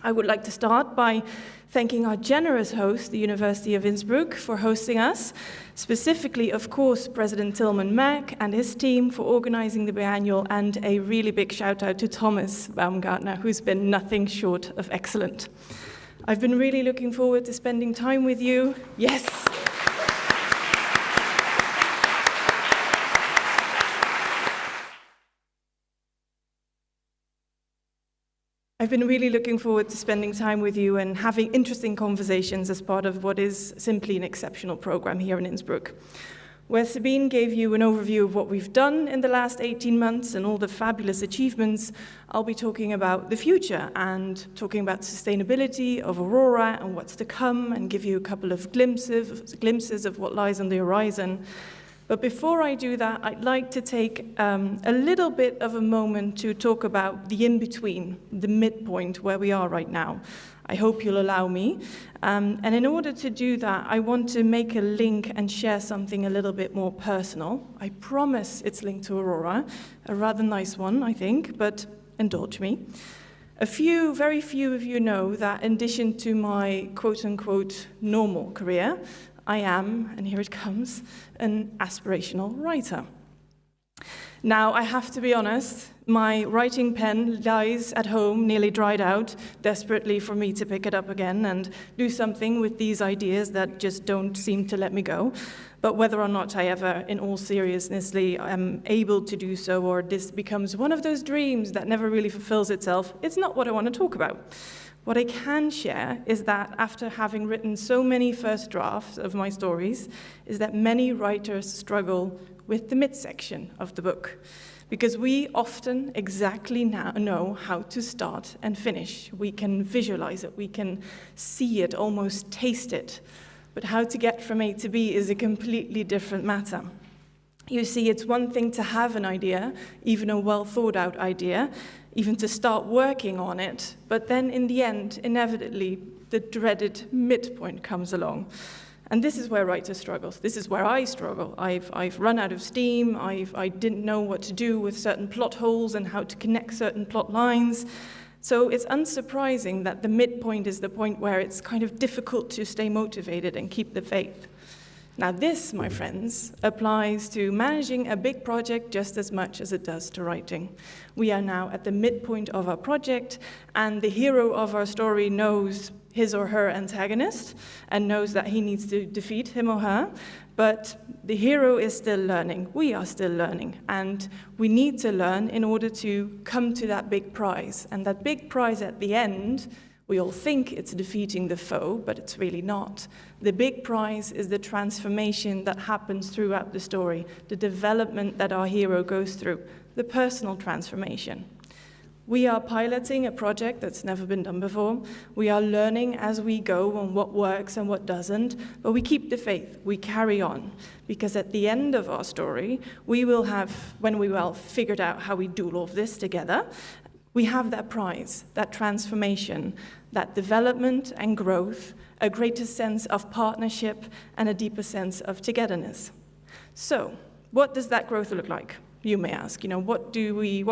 I would like to start by thanking our generous host, the University of Innsbruck, for hosting us. Specifically, of course, President Tilman Mack and his team for organizing the biannual, and a really big shout out to Thomas Baumgartner, who's been nothing short of excellent. I've been really looking forward to spending time with you. Yes. I've been really looking forward to spending time with you and having interesting conversations as part of what is simply an exceptional program here in Innsbruck. Where Sabine gave you an overview of what we've done in the last 18 months and all the fabulous achievements, I'll be talking about the future and talking about sustainability of Aurora and what's to come, and give you a couple of glimpses of what lies on the horizon. But before I do that, I'd like to take a little bit of a moment to talk about the in-between, the midpoint where we are right now. I hope you'll allow me. And in order to do that, I want to make a link and share something a little bit more personal. I promise it's linked to Aurora, a rather nice one, I think, but indulge me. Very few of you know that in addition to my quote-unquote normal career, I am, and here it comes, an aspirational writer. Now, I have to be honest, my writing pen lies at home, nearly dried out, desperately for me to pick it up again and do something with these ideas that just don't seem to let me go. But whether or not I ever, in all seriousness, am able to do so, or this becomes one of those dreams that never really fulfills itself, it's not what I want to talk about. What I can share is that after having written so many first drafts of my stories, is that many writers struggle with the midsection of the book, because we often exactly know how to start and finish. We can visualize it, we can see it, almost taste it. But how to get from A to B is a completely different matter. You see, it's one thing to have an idea, even a well-thought-out idea, even to start working on it, but then in the end, inevitably, the dreaded midpoint comes along. And this is where writers struggle. This is where I struggle. I've run out of steam. I didn't know what to do with certain plot holes and how to connect certain plot lines. So it's unsurprising that the midpoint is the point where it's kind of difficult to stay motivated and keep the faith. Now this, my friends, applies to managing a big project just as much as it does to writing. We are now at the midpoint of our project, and the hero of our story knows his or her antagonist and knows that he needs to defeat him or her, but the hero is still learning. We are still learning, and we need to learn in order to come to that big prize. And that big prize at the end, we all think it's defeating the foe, but it's really not. The big prize is the transformation that happens throughout the story, the development that our hero goes through, the personal transformation. We are piloting a project that's never been done before. We are learning as we go on what works and what doesn't, but we keep the faith, we carry on, because at the end of our story, we will have, when we well figured out how we do all of this together, we have that prize, that transformation, that development and growth, a greater sense of partnership, and a deeper sense of togetherness. So, what does that growth look like? You may ask, what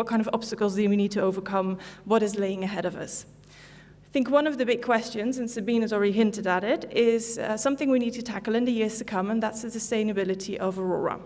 kind of obstacles do we need to overcome? What is laying ahead of us? I think one of the big questions, and Sabine has already hinted at it, is something we need to tackle in the years to come, and that's the sustainability of Aurora.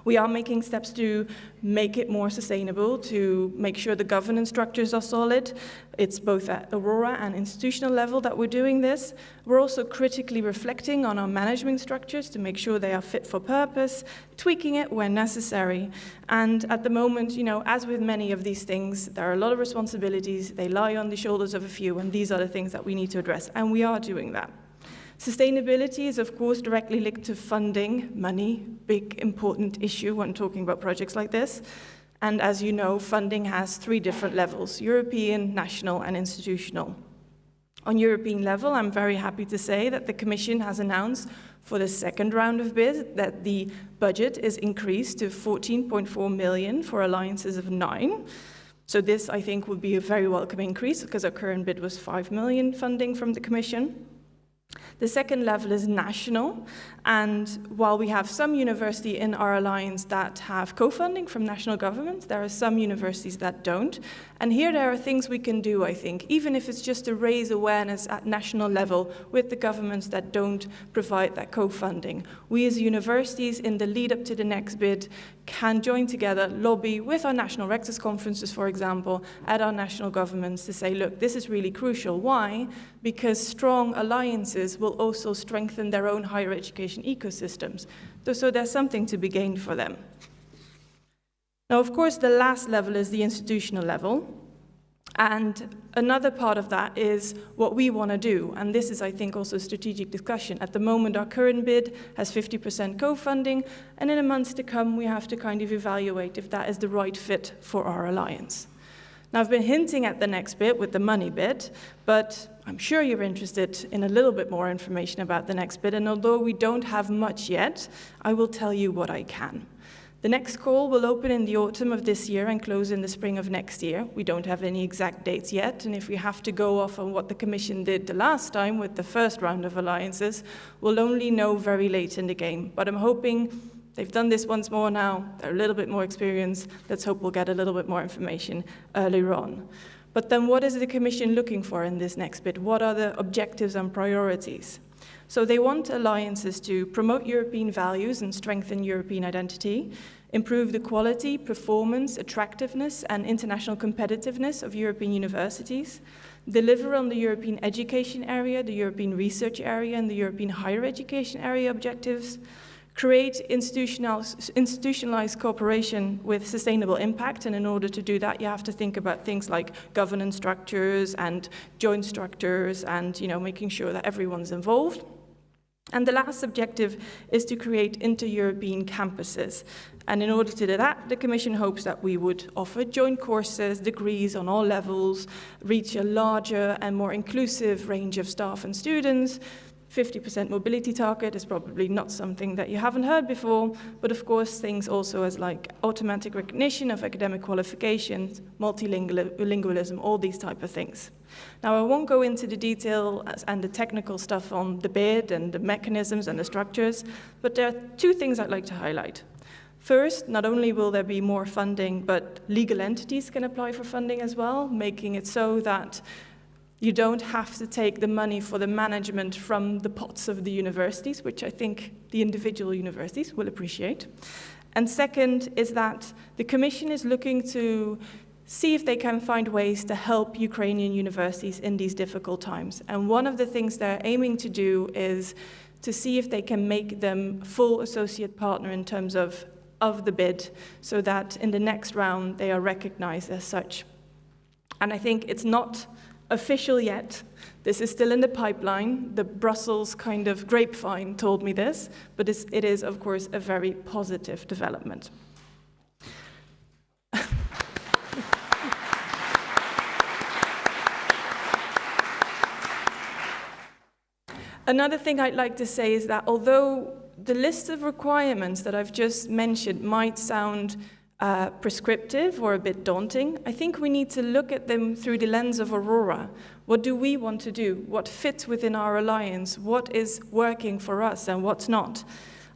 We are making steps to make it more sustainable, to make sure the governance structures are solid. It's both at Aurora and institutional level that we're doing this. We're also critically reflecting on our management structures to make sure they are fit for purpose, tweaking it where necessary. And at the moment, as with many of these things, there are a lot of responsibilities. They lie on the shoulders of a few, and these are the things that we need to address, and we are doing that. Sustainability is, of course, directly linked to funding, money, big, important issue when talking about projects like this. And as you know, funding has 3 different levels: European, national, and institutional. On European level, I'm very happy to say that the Commission has announced for the second round of bid that the budget is increased to 14.4 million for alliances of 9. So this, I think, would be a very welcome increase, because our current bid was 5 million funding from the Commission. The second level is national, And while we have some universities in our alliance that have co-funding from national governments, there are some universities that don't. And here there are things we can do, I think, even if it's just to raise awareness at national level with the governments that don't provide that co-funding. We as universities, in the lead up to the next bid, can join together, lobby with our national rectors conferences, for example, at our national governments to say, look, this is really crucial. Why? Because strong alliances will also strengthen their own higher education ecosystems. So there's something to be gained for them. Now, of course, the last level is the institutional level. And another part of that is what we want to do. And this is, I think, also a strategic discussion. At the moment, our current bid has 50% co-funding. And in the months to come, we have to kind of evaluate if that is the right fit for our alliance. Now, I've been hinting at the next bit with the money bit, but I'm sure you're interested in a little bit more information about the next bit. And although we don't have much yet, I will tell you what I can. The next call will open in the autumn of this year and close in the spring of next year. We don't have any exact dates yet, and if we have to go off on what the Commission did the last time with the first round of alliances, we'll only know very late in the game. But I'm hoping they've done this once more now, they're a little bit more experienced. Let's hope we'll get a little bit more information earlier on. But then what is the Commission looking for in this next bid? What are the objectives and priorities? So they want alliances to promote European values and strengthen European identity, improve the quality, performance, attractiveness, and international competitiveness of European universities, deliver on the European education area, the European research area, and the European higher education area objectives, create institutionalized cooperation with sustainable impact, and in order to do that, you have to think about things like governance structures and joint structures and, making sure that everyone's involved. And the last objective is to create inter-European campuses. And in order to do that, the Commission hopes that we would offer joint courses, degrees on all levels, reach a larger and more inclusive range of staff and students. 50% mobility target is probably not something that you haven't heard before, but of course things also as like automatic recognition of academic qualifications, multilingualism, all these type of things. Now I won't go into the detail and the technical stuff on the bid and the mechanisms and the structures, but there are two things I'd like to highlight. First, not only will there be more funding, but legal entities can apply for funding as well, making it so that you don't have to take the money for the management from the pots of the universities, which I think the individual universities will appreciate. And second is that the Commission is looking to see if they can find ways to help Ukrainian universities in these difficult times. And one of the things they're aiming to do is to see if they can make them full associate partner in terms of the bid, so that in the next round they are recognized as such. And I think it's not official yet. This is still in the pipeline. The Brussels kind of grapevine told me this, but it is, of course, a very positive development. Another thing I'd like to say is that although the list of requirements that I've just mentioned might sound prescriptive or a bit daunting, I think we need to look at them through the lens of Aurora. What do we want to do? What fits within our alliance? What is working for us and what's not?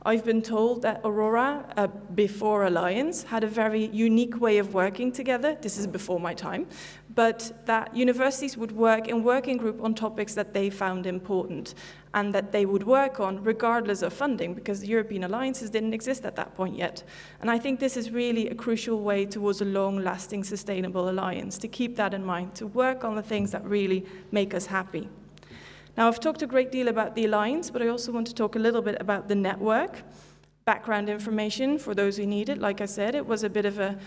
I've been told that Aurora, before Alliance, had a very unique way of working together. This is before my time. But that universities would work in working group on topics that they found important and that they would work on regardless of funding, because the European alliances didn't exist at that point yet. And I think this is really a crucial way towards a long-lasting, sustainable alliance, to keep that in mind, to work on the things that really make us happy. Now, I've talked a great deal about the alliance, but I also want to talk a little bit about the network. Background information for those who need it. Like I said, it was a bit of a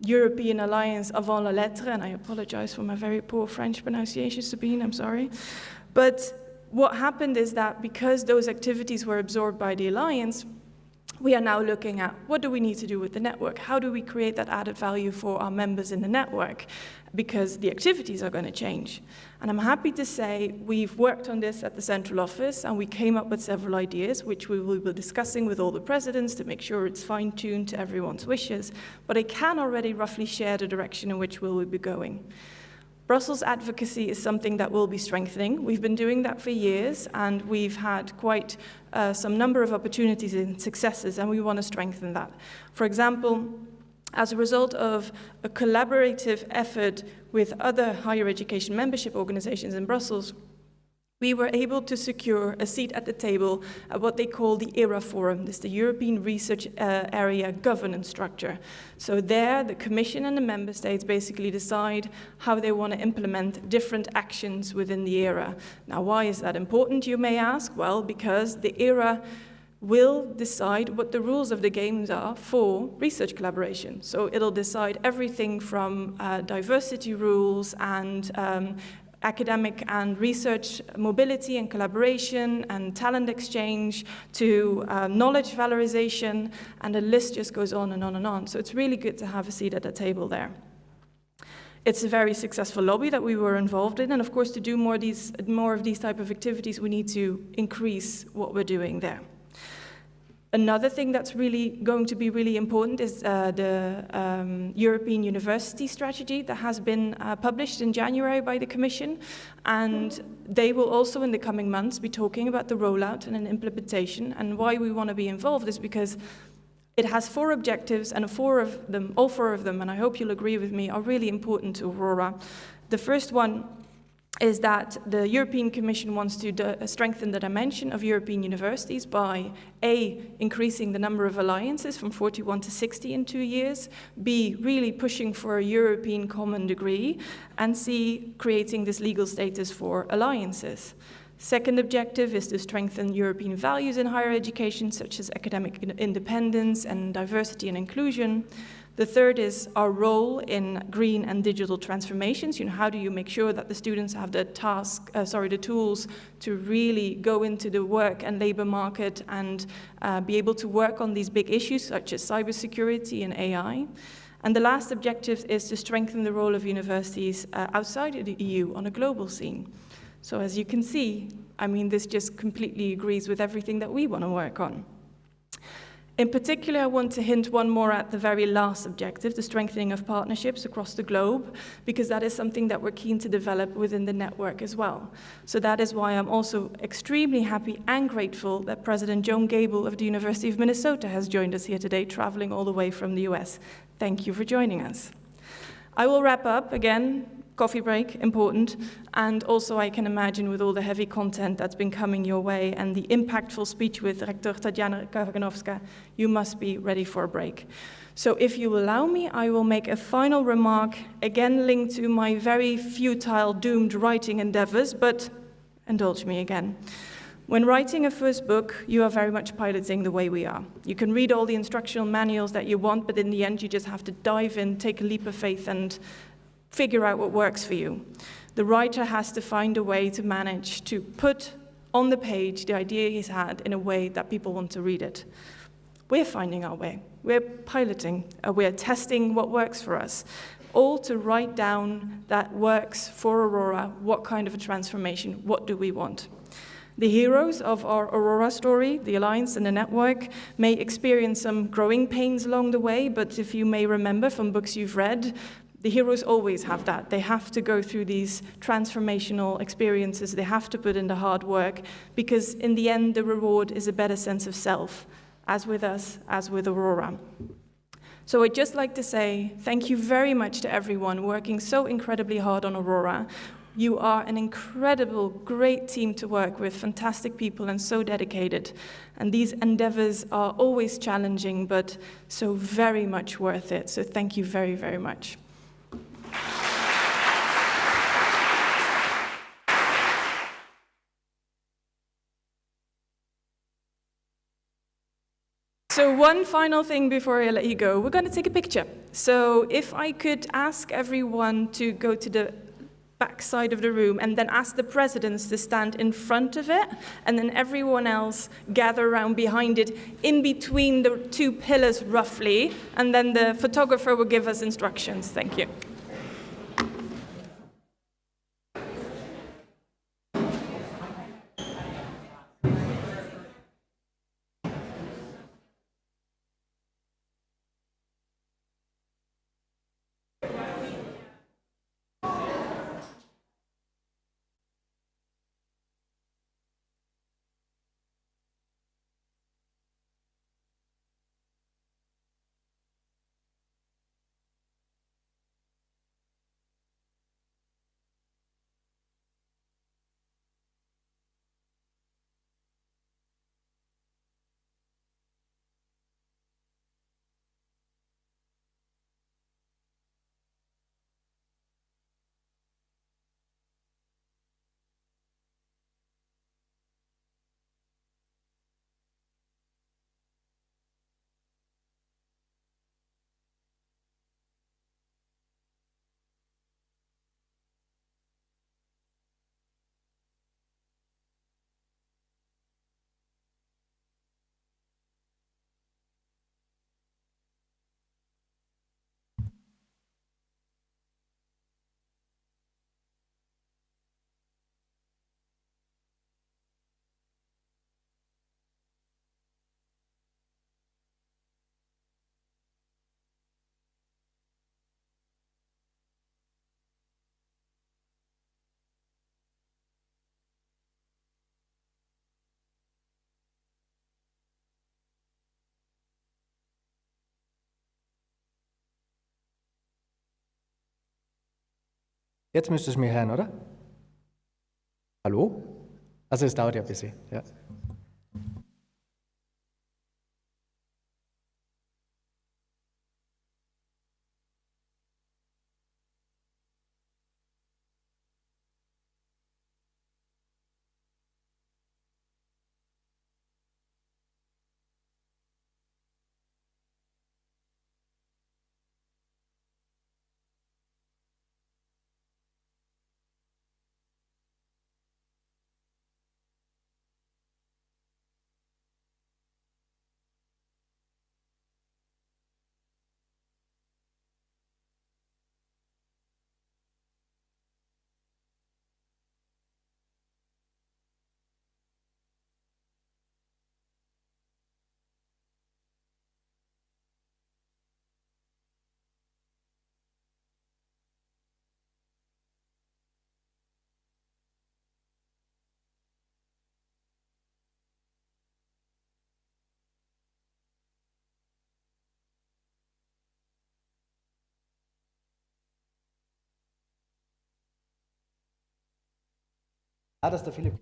European alliance avant la lettre, and I apologize for my very poor French pronunciation, Sabine, I'm sorry. But what happened is that because those activities were absorbed by the alliance, we are now looking at what do we need to do with the network? How do we create that added value for our members in the network? Because the activities are going to change. And I'm happy to say we've worked on this at the central office, and we came up with several ideas, which we will be discussing with all the presidents to make sure it's fine-tuned to everyone's wishes. But I can already roughly share the direction in which we will be going. Brussels advocacy is something that we'll be strengthening. We've been doing that for years, and we've had quite some number of opportunities and successes, and we want to strengthen that. For example, as a result of a collaborative effort with other higher education membership organizations in Brussels, we were able to secure a seat at the table at what they call the ERA Forum. This is the European Research Area Governance Structure. So there, the Commission and the Member States basically decide how they want to implement different actions within the ERA. Now, why is that important, you may ask? Well, because the ERA will decide what the rules of the games are for research collaboration. So it'll decide everything from diversity rules and academic and research mobility and collaboration and talent exchange to knowledge valorization, and the list just goes on and on and on. So it's really good to have a seat at the table there. It's a very successful lobby that we were involved in, and of course to do more of these type of activities, we need to increase what we're doing there. Another thing that's really going to be really important is the European University Strategy that has been published in January by the Commission, and they will also in the coming months be talking about the rollout and an implementation. And why we want to be involved is because it has 4 objectives, and all four of them, and I hope you'll agree with me, are really important to Aurora. The first one is that the European Commission wants to strengthen the dimension of European universities by A, increasing the number of alliances from 41 to 60 in 2 years, B, really pushing for a European common degree, and C, creating this legal status for alliances. Second objective is to strengthen European values in higher education, such as academic independence and diversity and inclusion. The third is our role in green and digital transformations. How do you make sure that the students have the tools to really go into the work and labor market and be able to work on these big issues such as cybersecurity and AI. And the last objective is to strengthen the role of universities outside of the EU on a global scene. So as you can see, this just completely agrees with everything that we want to work on. In particular, I want to hint one more at the very last objective, the strengthening of partnerships across the globe, because that is something that we're keen to develop within the network as well. So that is why I'm also extremely happy and grateful that President Joan Gable of the University of Minnesota has joined us here today, traveling all the way from the US. Thank you for joining us. I will wrap up again. Coffee break, important, and also I can imagine with all the heavy content that's been coming your way and the impactful speech with Rector Tatiana Kavanovska, you must be ready for a break. So if you allow me, I will make a final remark, again linked to my very futile, doomed writing endeavors, but indulge me again. When writing a first book, you are very much piloting the way we are. You can read all the instructional manuals that you want, but in the end you just have to dive in, take a leap of faith, and figure out what works for you. The writer has to find a way to manage to put on the page the idea he's had in a way that people want to read it. We're finding our way. We're piloting. We're testing what works for us, all to write down that works for Aurora. What kind of a transformation? What do we want? The heroes of our Aurora story, the Alliance and the network, may experience some growing pains along the way, but if you may remember from books you've read, the heroes always have that. They have to go through these transformational experiences. They have to put in the hard work because in the end, the reward is a better sense of self, as with us, as with Aurora. So I'd just like to say thank you very much to everyone working so incredibly hard on Aurora. You are an incredible, great team to work with, fantastic people and so dedicated. And these endeavors are always challenging, but so very much worth it. So thank you very, very much. So one final thing before I let you go, we're going to take a picture. So if I could ask everyone to go to the back side of the room and then ask the presidents to stand in front of it, and then everyone else gather around behind it, in between the 2 pillars roughly, and then the photographer will give us instructions. Thank you. Jetzt müsstest du mich hören, oder? Hallo? Also es dauert ja ein bisschen. Ja. Ah, das ist der Philipp.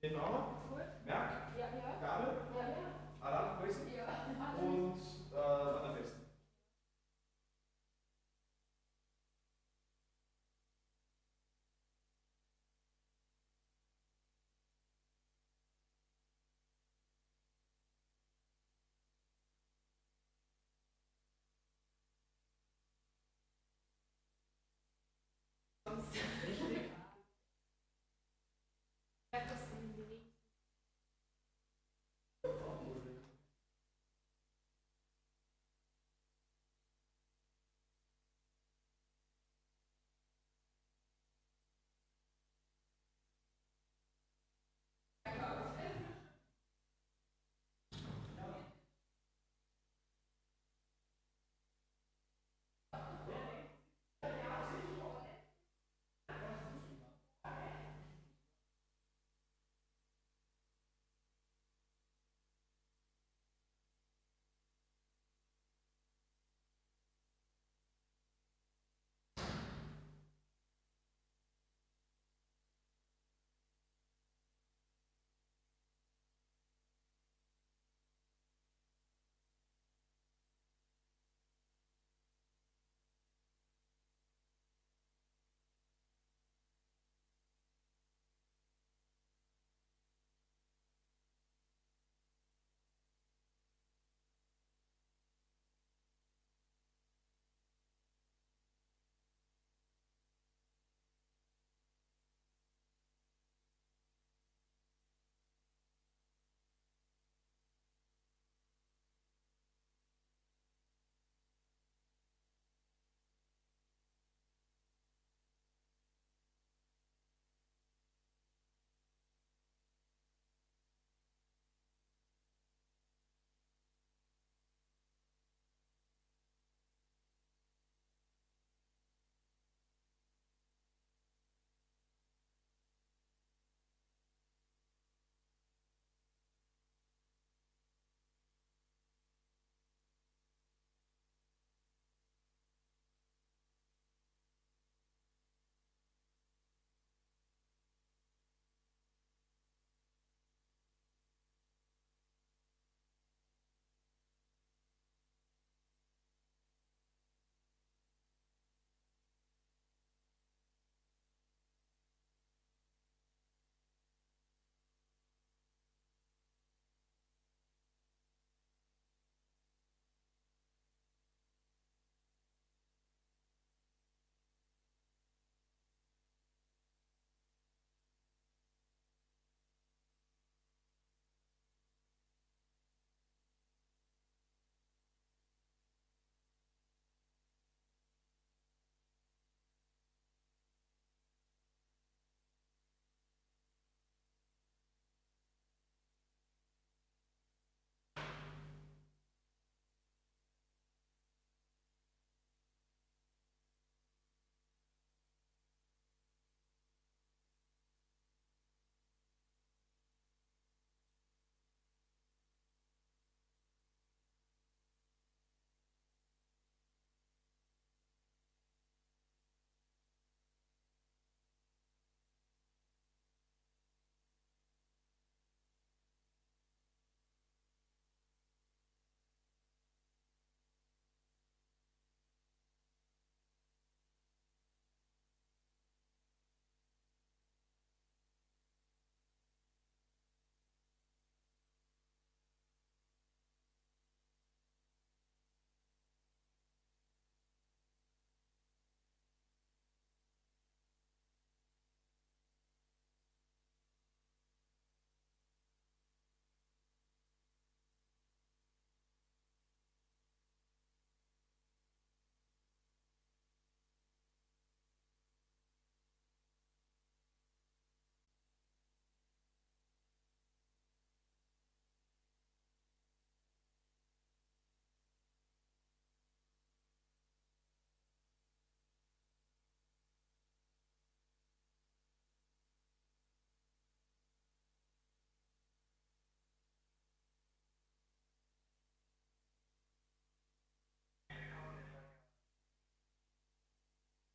Den Namen? Merk? Ja. Gabel? Ja. Alarm, Größe? Ja. Und Manifest.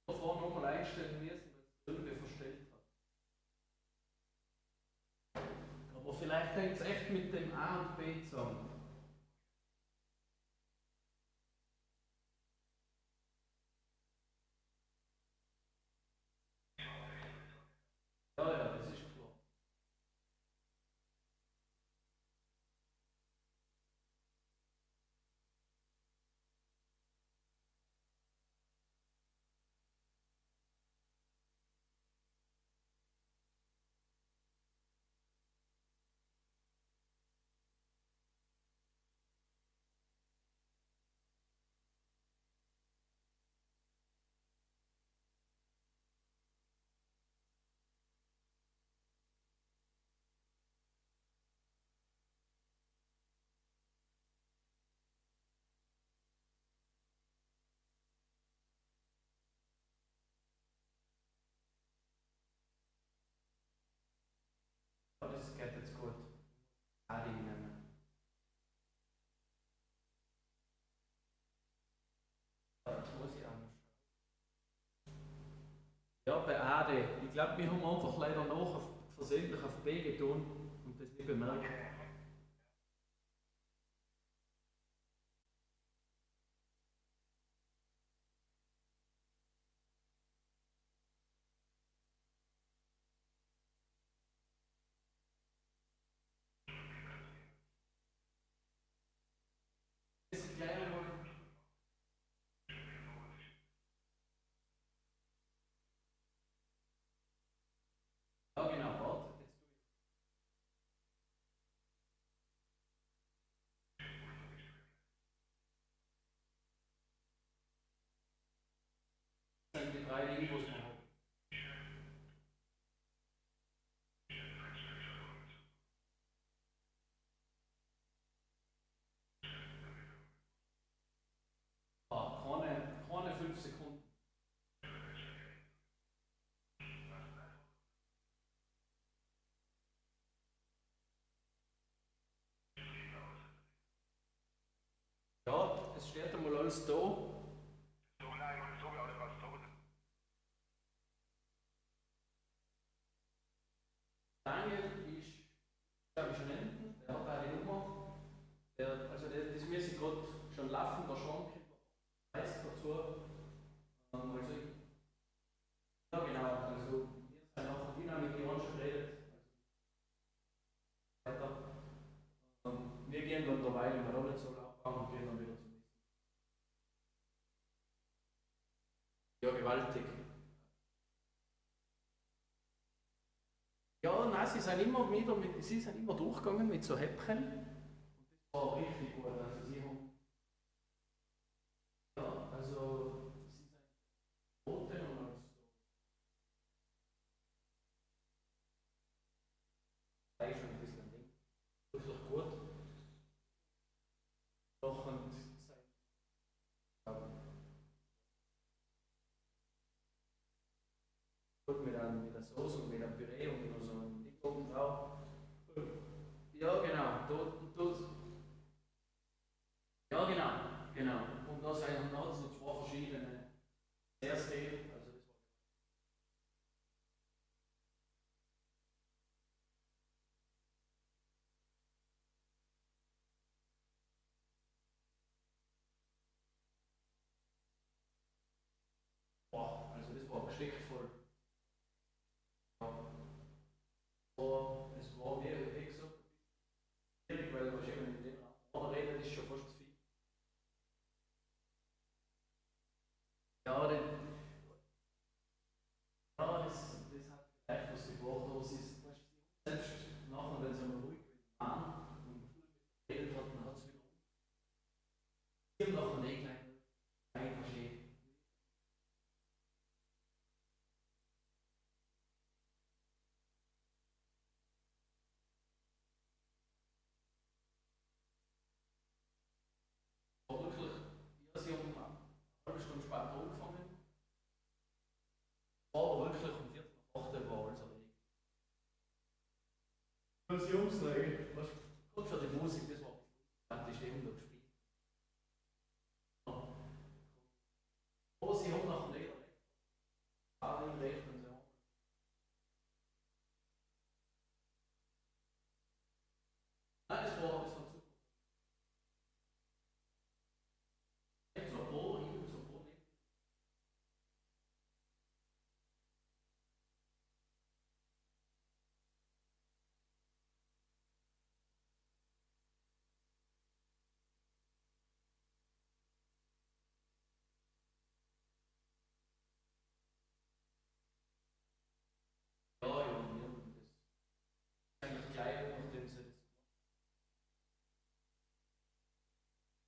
Davor nochmal einstellen müssen, weil es irgendwie verstellt hat. könnte es echt mit dem A und B zusammen. Ja, ja, das ist klar. Das geht jetzt gut. Adi nehmen. Das muss ich auch noch schauen. Ja, bei AD. Ich glaube, wir haben einfach leider nachher versehentlich auf B getan und das nicht bemerkt. Ja, genau, warte. Das sind die 3 Infos, die wir haben. Keine 5 Sekunden. Ja, es steht einmal alles da. Daniel ist, glaube ich, schon enden, der hat eine Nummer. Das müsste gerade schon laufen, der Schrank heißt dazu. Also, ja genau, also wir sind nachher Dynamik, die schon redet. Weiter. Wir gehen dann dabei in der Rolle so lang und gehen dann wieder zum nächsten. Ja, gewaltig. Ja, nein, sie sind immer durchgegangen mit so Häppchen. Und das war richtig gut. Also sie haben. Ja, also sie sind rote und alles so. Da ist schon ein bisschen ein Ding. Wirklich gut. Doch und gut mit der Soße und mit dem Püree und noch so ein Ding oben drauf. Ja, genau. Ja, genau. Und da sind noch so 2 verschiedene Desserts. Also das war gesteckt voll. Es war wie gesagt, schwierig, weil wahrscheinlich mit dem reden ist schon fast zu viel. Ja, das hat vielleicht was gebracht, aber es ist selbst nachher, wenn sie mal ruhig waren und geredet hatten, hat es wieder sie haben nachher nicht gleich verstehen. Wirklich, ja, sie haben eine halbe Stunde später angefangen. Aber wirklich um 7:45 war alles erledigt. Was sie umsagen, was gut für die Musik, das war die Stimme da gespielt. Aber sie haben nachher nicht erledigt. Alle im Recht und so.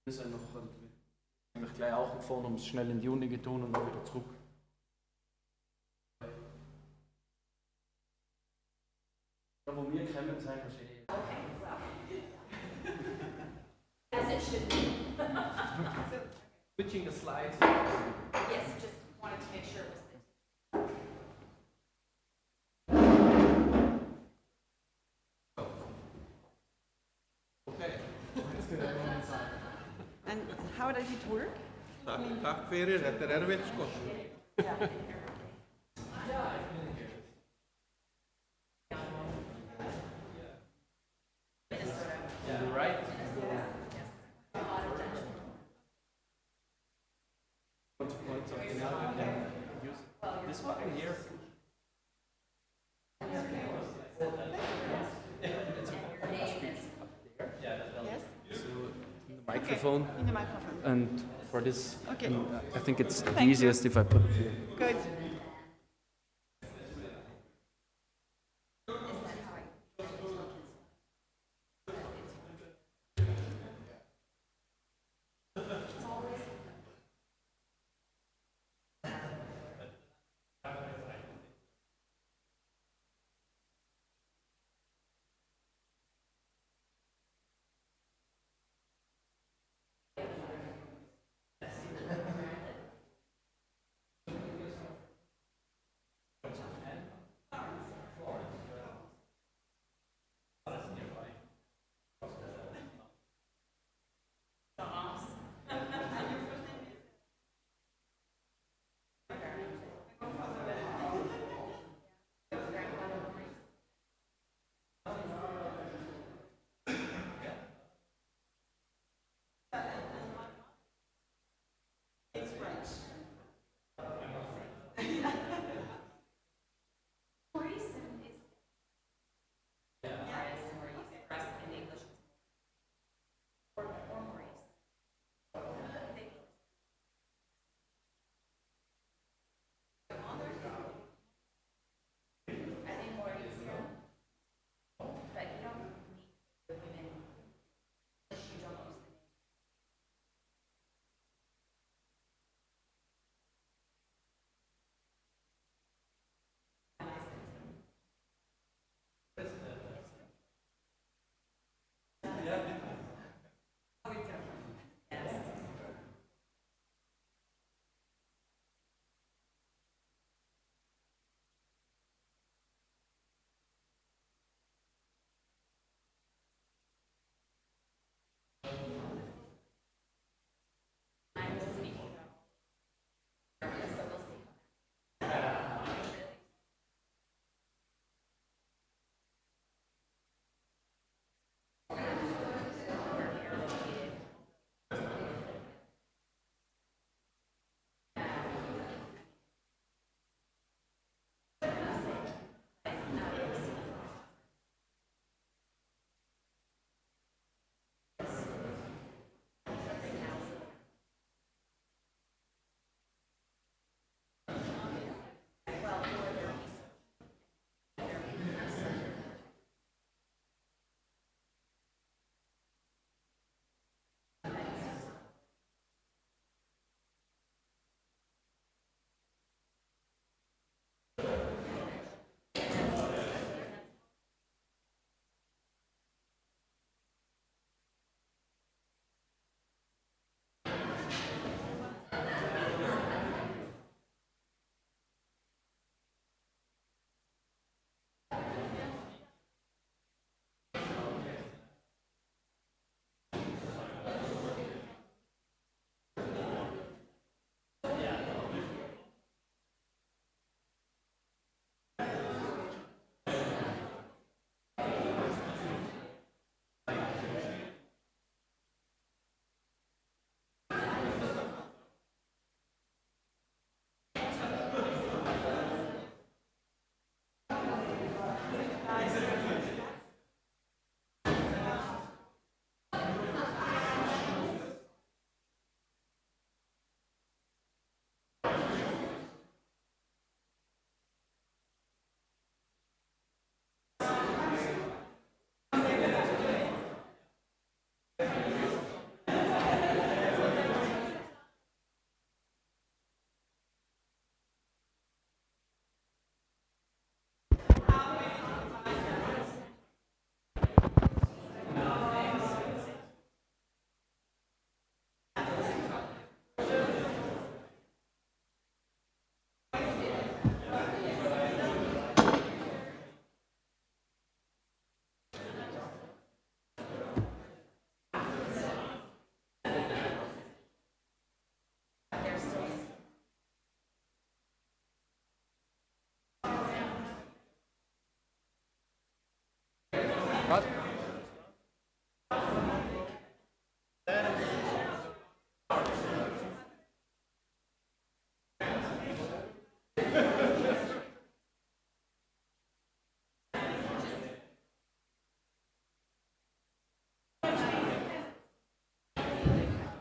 Wir sind eigentlich gleich auch gefahren, um es schnell in die Uni getan und dann wieder zurück. Da wo wir kommen, sind wir schön. As it should be. Switching the slides. Yes, just wanted to make sure it was the And how does it work? Takk fyrir, þetta erfitt sko. Right? This button here. Yes? Microphone. In the microphone. And for this, Okay. I think it's the Thank you. easiest if I put it here. Good.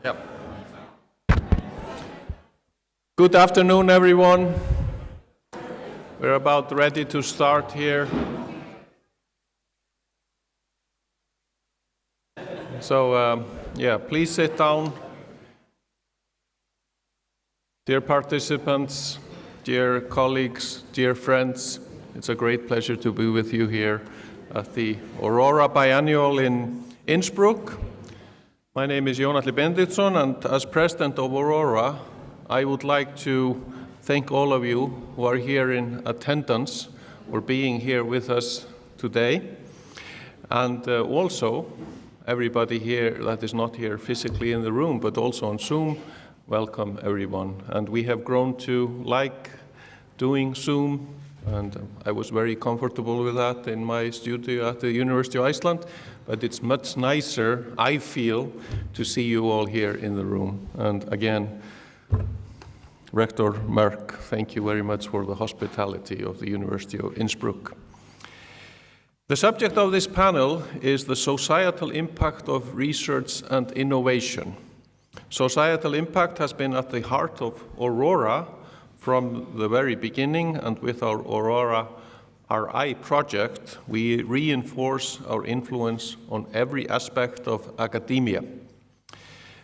Yep. Good afternoon, everyone. We're about ready to start here. So, please sit down. Dear participants, dear colleagues, dear friends, it's a great pleasure to be with you here at the Aurora Biannual in Innsbruck. My name is Jónas Benediktsson, and as president of Aurora, I would like to thank all of you who are here in attendance for being here with us today, and also everybody here that is not here physically in the room, but also on Zoom. Welcome, everyone. And we have grown to like doing Zoom, and I was very comfortable with that in my studio at the University of Iceland, but it's much nicer, I feel, to see you all here in the room. And again, Rector Merck, thank you very much for the hospitality of the University of Innsbruck. The subject of this panel is the societal impact of research and innovation. Societal impact has been at the heart of Aurora from the very beginning, and with our Aurora RI project, we reinforce our influence on every aspect of academia.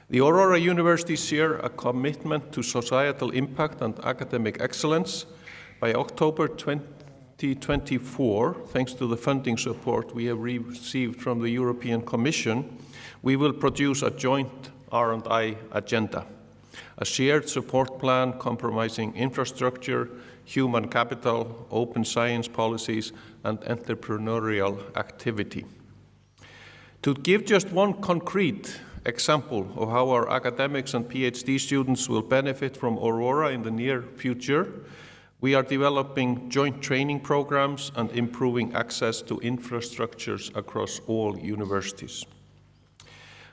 The Aurora universities share a commitment to societal impact and academic excellence. By October 2024, thanks to the funding support we have received from the European Commission, we will produce a joint R&I agenda, a shared support plan comprising infrastructure, human capital, open science policies, and entrepreneurial activity. To give just one concrete example of how our academics and PhD students will benefit from Aurora in the near future, we are developing joint training programs and improving access to infrastructures across all universities.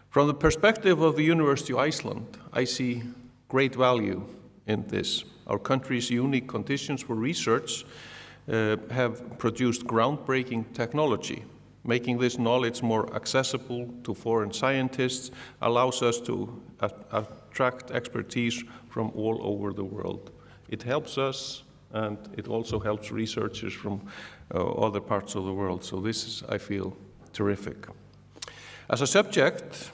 From the perspective of the University of Iceland, I see great value in this. Our country's unique conditions for research have produced groundbreaking technology. Making this knowledge more accessible to foreign scientists allows us to attract expertise from all over the world. It helps us, and it also helps researchers from other parts of the world. So this is, I feel, terrific. As a subject,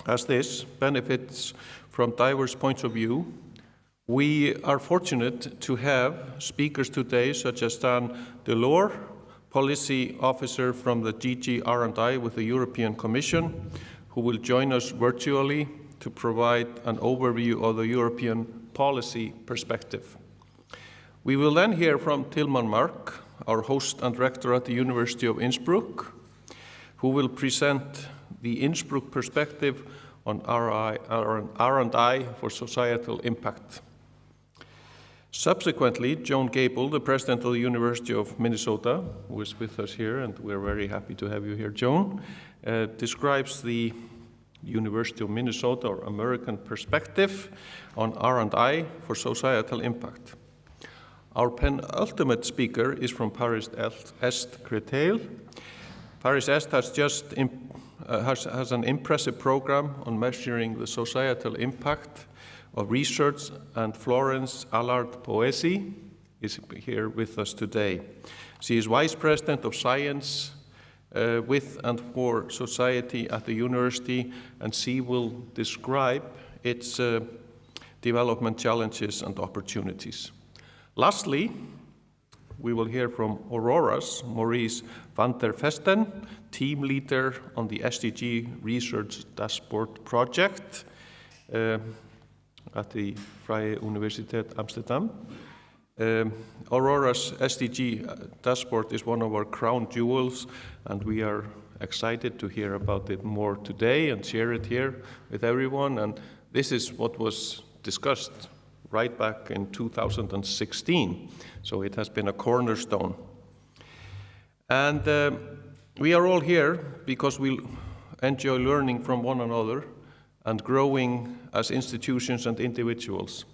as this benefits from diverse points of view, we are fortunate to have speakers today such as Dan Delors, Policy Officer from the DG R&I with the European Commission, who will join us virtually to provide an overview of the European policy perspective. We will then hear from Tilman Mark, our host and rector at the University of Innsbruck, who will present the Innsbruck perspective on R&I for societal impact. Subsequently, Joan Gable, the president of the University of Minnesota, who is with us here, and we're very happy to have you here, Joan, describes the University of Minnesota, or American perspective, on R&I for societal impact. Our penultimate speaker is from Paris Est Créteil. Paris Est has an impressive program on measuring the societal impact of research, and Florence Allard-Poesi is here with us today. She is Vice President of Science with and for Society at the university, and she will describe its development challenges and opportunities. Lastly, we will hear from Aurora's Maurice van der Vesten, team leader on the SDG Research Dashboard project at the Vrije Universiteit Amsterdam. Aurora's SDG dashboard is one of our crown jewels, and we are excited to hear about it more today and share it here with everyone. And this is what was discussed right back in 2016, so it has been a cornerstone. And we are all here because we enjoy learning from one another and growing as institutions and individuals.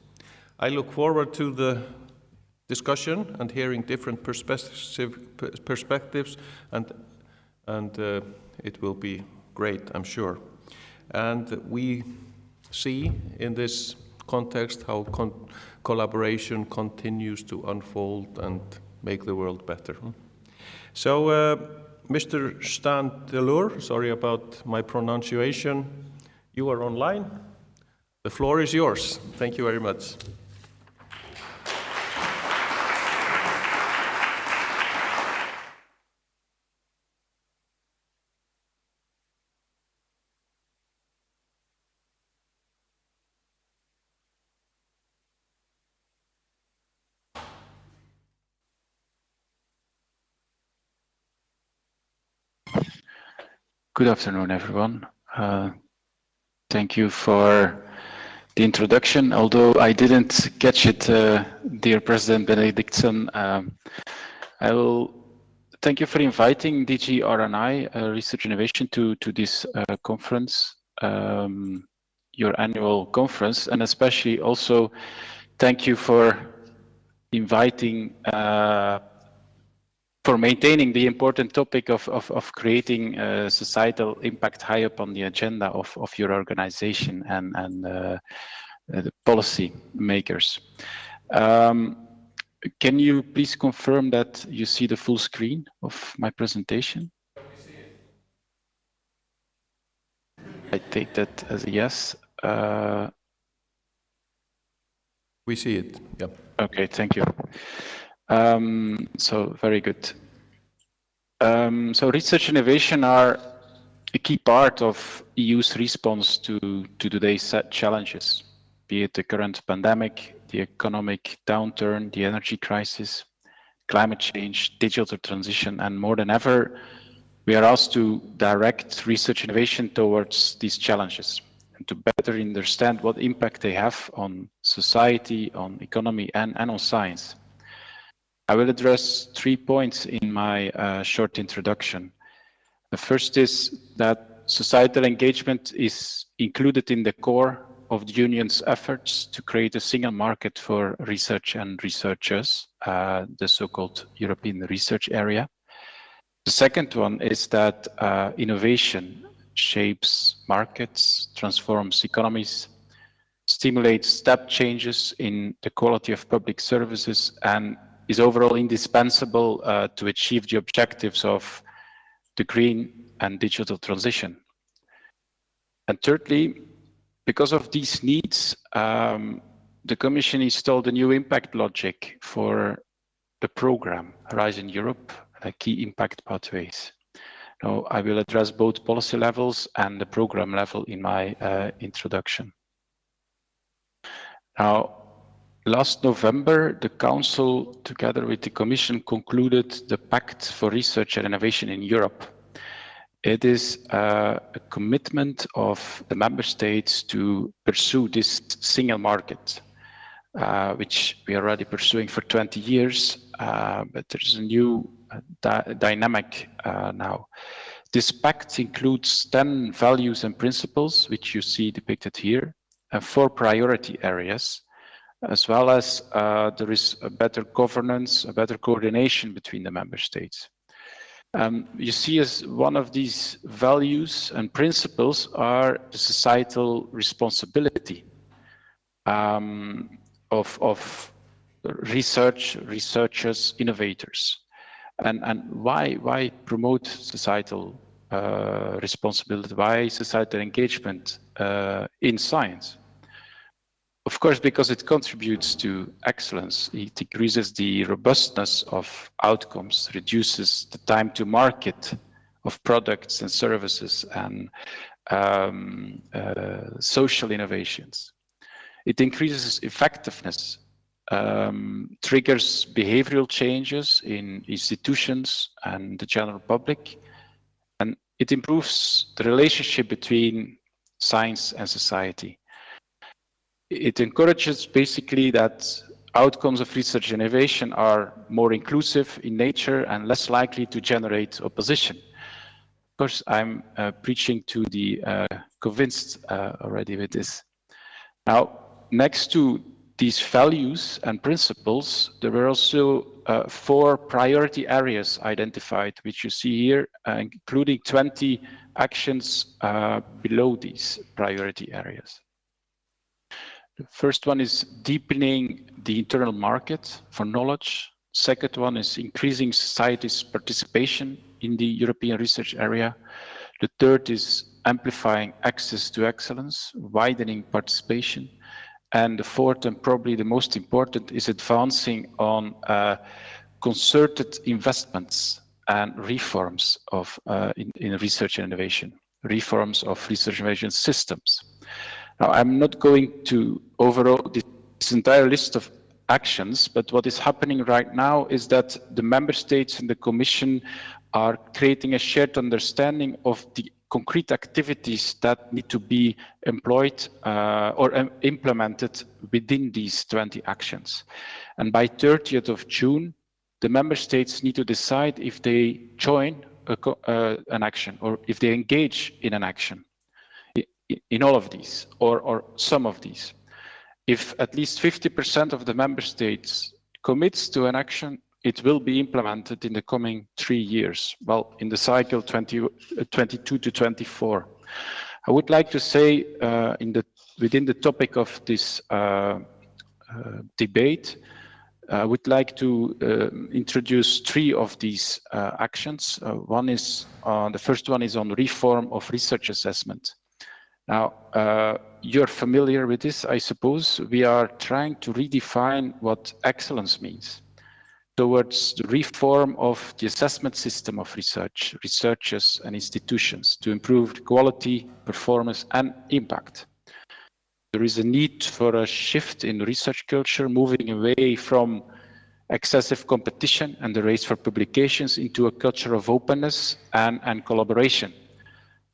I look forward to the discussion and hearing different perspectives, and it will be great, I'm sure. And we see in this context how collaboration continues to unfold and make the world better. So, Mr. Standelur, sorry about my pronunciation, you are online. The floor is yours. Thank you very much. Good afternoon, everyone. Thank you for the introduction. Although I didn't catch it, dear President Benedictson, I will thank you for inviting DG R&I Research Innovation to this conference, your annual conference, and especially also thank you for inviting for maintaining the important topic of creating societal impact high up on the agenda of your organization and the policy makers. Can you please confirm that you see the full screen of my presentation? I take that as a yes. We see it, yeah. Okay, thank you. So very good. So research and innovation are a key part of EU's response to today's challenges, be it the current pandemic, the economic downturn, the energy crisis, climate change, digital transition, and more than ever, we are asked to direct research innovation towards these challenges and to better understand what impact they have on society, on economy, and on science. I will address 3 points in my short introduction. The first is that societal engagement is included in the core of the Union's efforts to create a single market for research and researchers, the so-called European Research Area. The second one is that innovation shapes markets, transforms economies, stimulates step changes in the quality of public services, and is overall indispensable to achieve the objectives of the green and digital transition. And thirdly, because of these needs, the Commission installed a new impact logic for the program Horizon Europe, key impact pathways. Now, I will address both policy levels and the program level in my introduction. Now, last November, the Council, together with the Commission, concluded the Pact for Research and Innovation in Europe. It is a commitment of the Member States to pursue this single market, which we are already pursuing for 20 years, but there's a new dynamic now. This pact includes 10 values and principles, which you see depicted here, and 4 priority areas, as well as there is a better governance, a better coordination between the member states. You see as one of these values and principles are the societal responsibility of researchers, innovators. And why promote societal responsibility? Why societal engagement in science? Of course, because it contributes to excellence. It increases the robustness of outcomes, reduces the time to market of products and services, and social innovations. It increases effectiveness, triggers behavioral changes in institutions and the general public, and it improves the relationship between science and society. It encourages basically that outcomes of research and innovation are more inclusive in nature and less likely to generate opposition. Of course, I'm preaching to the convinced already with this. Now, next to these values and principles, there were also 4 priority areas identified, which you see here, including 20 actions below these priority areas. The first one is deepening the internal market for knowledge. Second one is increasing society's participation in the European research area. The third is amplifying access to excellence, widening participation. And the fourth, and probably the most important, is advancing on concerted investments and reforms of in research and innovation, reforms of research and innovation systems. Now, I'm not going to overall this entire list of actions, but what is happening right now is that the member states and the Commission are creating a shared understanding of the concrete activities that need to be employed or implemented within these 20 actions. And by 30th of June, the member states need to decide if they join an action or if they engage in an action in all of these or some of these. If at least 50% of the member states commits to an action, it will be implemented in the coming 3 years, well, in the cycle 22 to 24. I would like to say within the topic of this debate, I would like to introduce 3 of these actions. The first one is on reform of research assessment. Now, you're familiar with this, I suppose. We are trying to redefine what excellence means towards the reform of the assessment system of researchers and institutions to improve the quality, performance, and impact. There is a need for a shift in research culture, moving away from excessive competition and the race for publications into a culture of openness and collaboration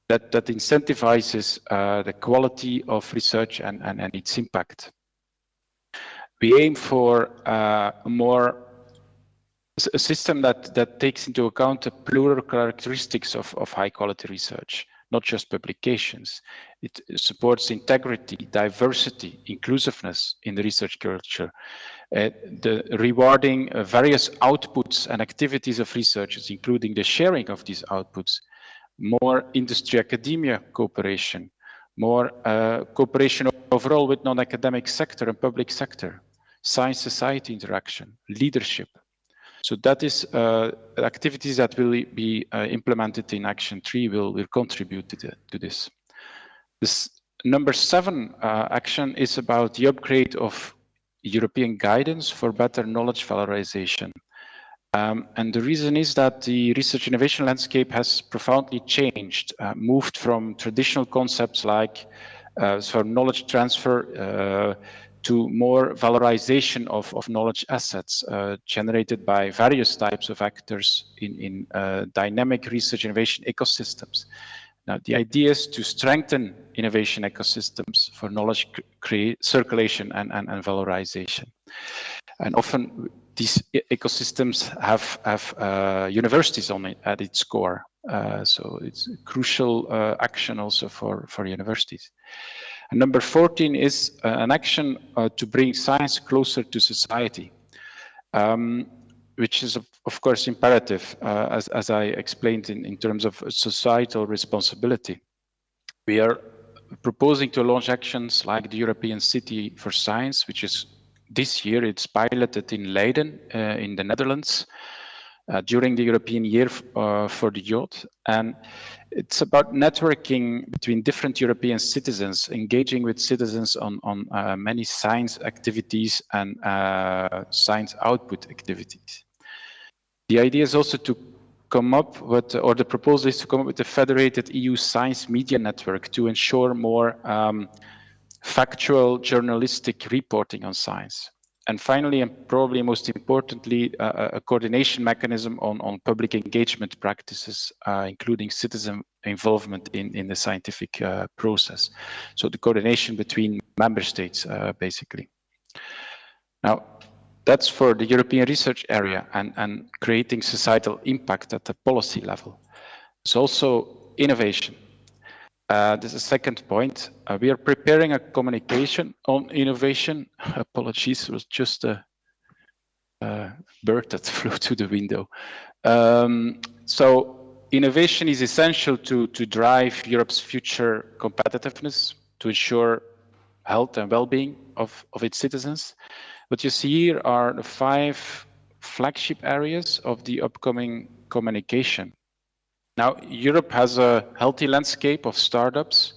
that incentivizes the quality of research and its impact. We aim for a system that takes into account the plural characteristics of high quality research, not just publications. It supports integrity, diversity, inclusiveness in the research culture, the rewarding various outputs and activities of researchers, including the sharing of these outputs, more industry-academia cooperation, more cooperation overall with non-academic sector and public sector, science-society interaction, leadership. So that is activities that will be implemented in Action 3 will contribute to this. This number 7 action is about the upgrade of European guidance for better knowledge valorization. And the reason is that the research innovation landscape has profoundly changed, moved from traditional concepts like knowledge transfer to more valorization of knowledge assets generated by various types of actors in dynamic research innovation ecosystems. Now, the idea is to strengthen innovation ecosystems for knowledge circulation and valorization. And often these ecosystems have universities on it at its core. So it's a crucial action also for universities. And number 14 is an action to bring science closer to society, which is of course imperative, as I explained in terms of societal responsibility. We are proposing to launch actions like the European City for Science, which is this year. It's piloted in Leiden in the Netherlands during the European Year for the Youth. And it's about networking between different European citizens, engaging with citizens on many science activities and science output activities. The idea is also to come up with, or the proposal is to come up with a federated EU science media network to ensure more factual journalistic reporting on science. And finally, and probably most importantly, a coordination mechanism on public engagement practices, including citizen involvement in the scientific process. So the coordination between member states, basically. Now, that's for the European research area and creating societal impact at the policy level. It's also innovation. This is the second point. We are preparing a communication on innovation. Apologies, it was just a bird that flew to the window. So innovation is essential to drive Europe's future competitiveness, to ensure health and well-being of its citizens. What you see here are the 5 flagship areas of the upcoming communication. Now, Europe has a healthy landscape of startups,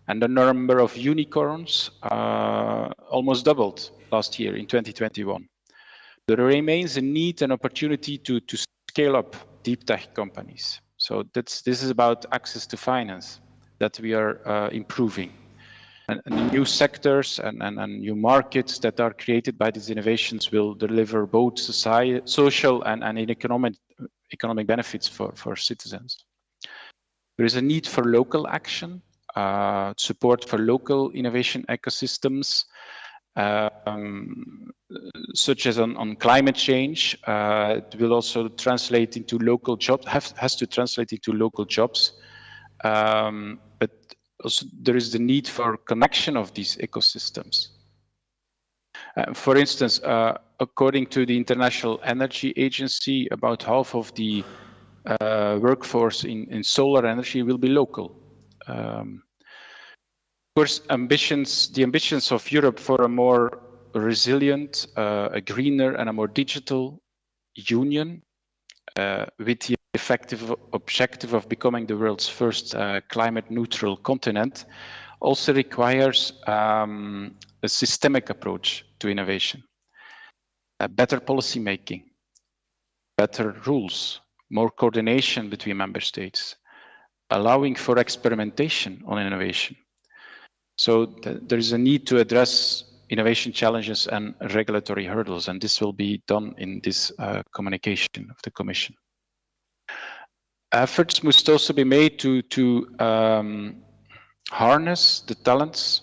and the number of unicorns almost doubled last year in 2021. There remains a need and opportunity to scale up deep tech companies. So this is about access to finance that we are improving. And new sectors and new markets that are created by these innovations will deliver both social and economic benefits for citizens. There is a need for local action, support for local innovation ecosystems, such as on climate change. It will also translate into local jobs, has to translate into local jobs. But also there is the need for connection of these ecosystems. For instance, according to the International Energy Agency, about half of the workforce in solar energy will be local. Of course, the ambitions of Europe for a more resilient, a greener and a more digital union with the effective objective of becoming the world's first climate neutral continent also requires a systemic approach to innovation, better policy making, better rules, more coordination between member states, allowing for experimentation on innovation. So there is a need to address innovation challenges and regulatory hurdles, and this will be done in this communication of the Commission. Efforts must also be made to harness the talents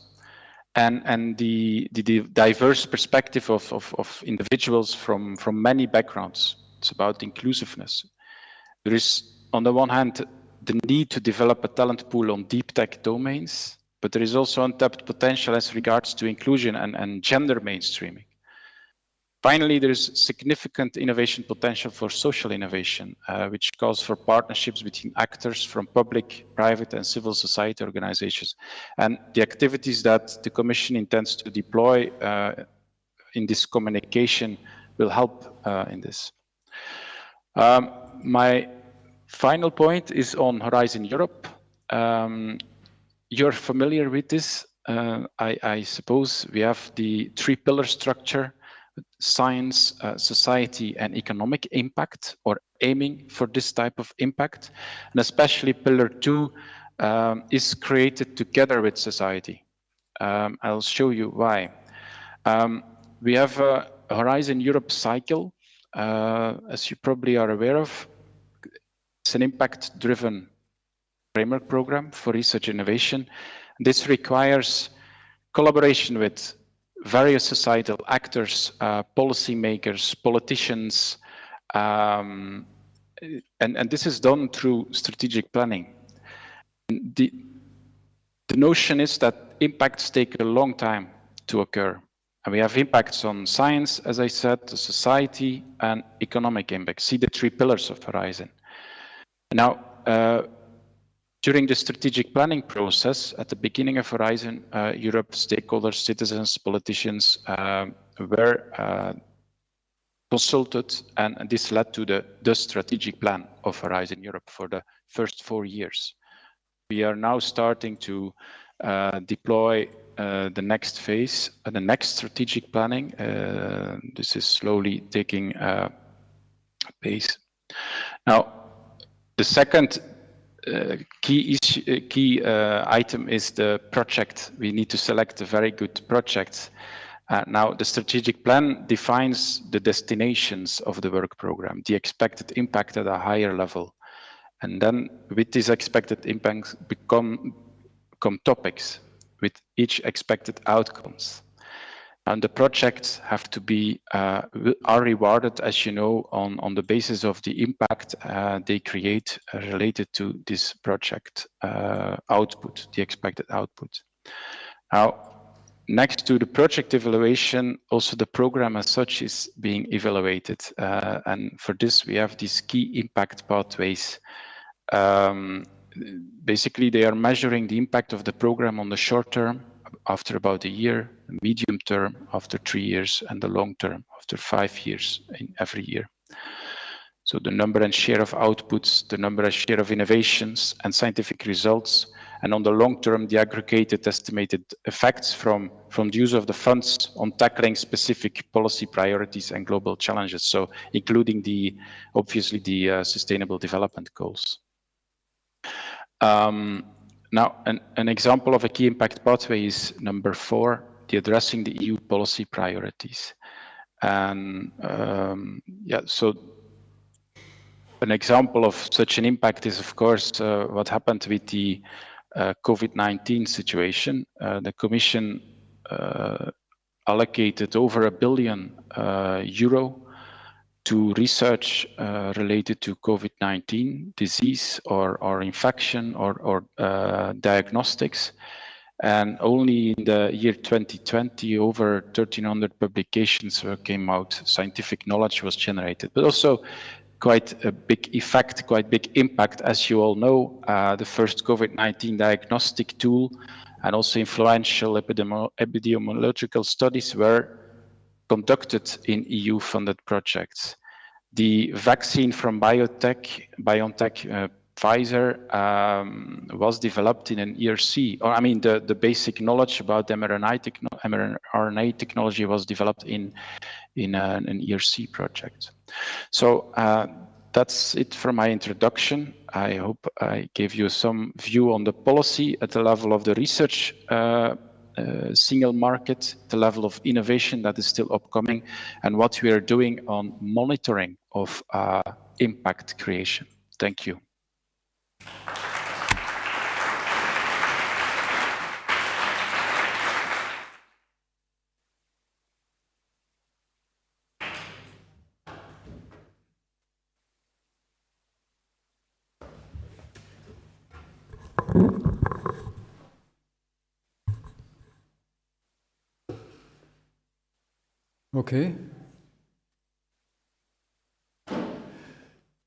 and the diverse perspective of individuals from many backgrounds. It's about inclusiveness. There is, on the one hand, the need to develop a talent pool on deep tech domains, but there is also untapped potential as regards to inclusion and gender mainstreaming. Finally, there is significant innovation potential for social innovation, which calls for partnerships between actors from public, private, and civil society organizations. And the activities that the Commission intends to deploy in this communication will help in this. My final point is on Horizon Europe. You're familiar with this. I suppose we have the 3-pillar structure: science, society, and economic impact, or aiming for this type of impact. And especially Pillar 2 is created together with society. I'll show you why. We have a Horizon Europe cycle, as you probably are aware of. It's an impact-driven framework program for research innovation. This requires collaboration with various societal actors, policymakers, politicians, and this is done through strategic planning. The notion is that impacts take a long time to occur. And we have impacts on science, as I said, society, and economic impact. See the 3 pillars of Horizon. Now, during the strategic planning process, at the beginning of Horizon Europe, stakeholders, citizens, politicians were consulted, and this led to the strategic plan of Horizon Europe for the first 4 years. We are now starting to deploy the next phase, the next strategic planning. This is slowly taking pace. Now, the second key item is the project. We need to select a very good project. Now, the strategic plan defines the destinations of the work program, the expected impact at a higher level. And then with these expected impacts come topics with each expected outcomes. And the projects have to be, are rewarded, as you know, on the basis of the impact they create related to this project output, the expected output. Now, next to the project evaluation, also the program as such is being evaluated. And for this, we have these key impact pathways. Basically, they are measuring the impact of the program on the short term, after about a year, the medium term after 3 years, and the long term after 5 years in every year. So the number and share of outputs, the number and share of innovations and scientific results, and on the long term, the aggregated estimated effects from the use of the funds on tackling specific policy priorities and global challenges. So including obviously the sustainable development goals. Now, an example of a key impact pathway is number 4, the addressing the EU policy priorities. And yeah, so an example of such an impact is, of course, what happened with the COVID-19 situation. The Commission allocated over €1 billion to research related to COVID-19 disease or infection or diagnostics. And only in the year 2020, over 1,300 publications came out, scientific knowledge was generated, but also quite a big effect, quite big impact. As you all know, the first COVID-19 diagnostic tool and also influential epidemiological studies were conducted in EU-funded projects. The vaccine from BioNTech, Pfizer, was developed in an ERC, or I mean, the basic knowledge about mRNA technology was developed in an ERC project. So that's it for my introduction. I hope I gave you some view on the policy at the level of the research single market, the level of innovation that is still upcoming, and what we are doing on monitoring of impact creation. Thank you. Okay.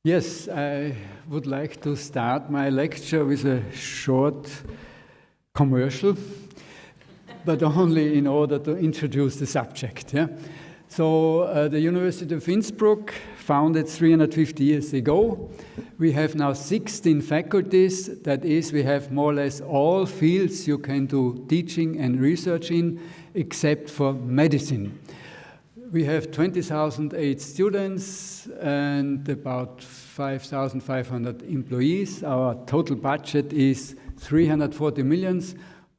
Yes, I would like to start my lecture with a short commercial, but only in order to introduce the subject. Yeah? So the University of Innsbruck, founded 350 years ago. We have now 16 faculties. That is, we have more or less all fields you can do teaching and research in, except for medicine. We have 20,008 students and about 5,500 employees. Our total budget is 340 million.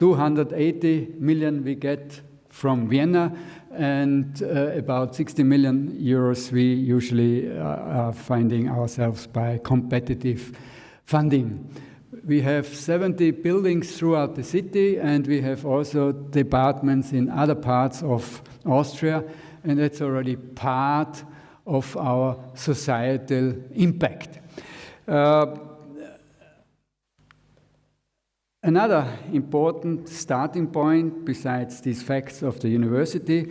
280 million we get from Vienna, and about 60 million euros we usually are finding ourselves by competitive funding. We have 70 buildings throughout the city, and we have also departments in other parts of Austria, and that's already part of our societal impact. Another important starting point, besides these facts of the university,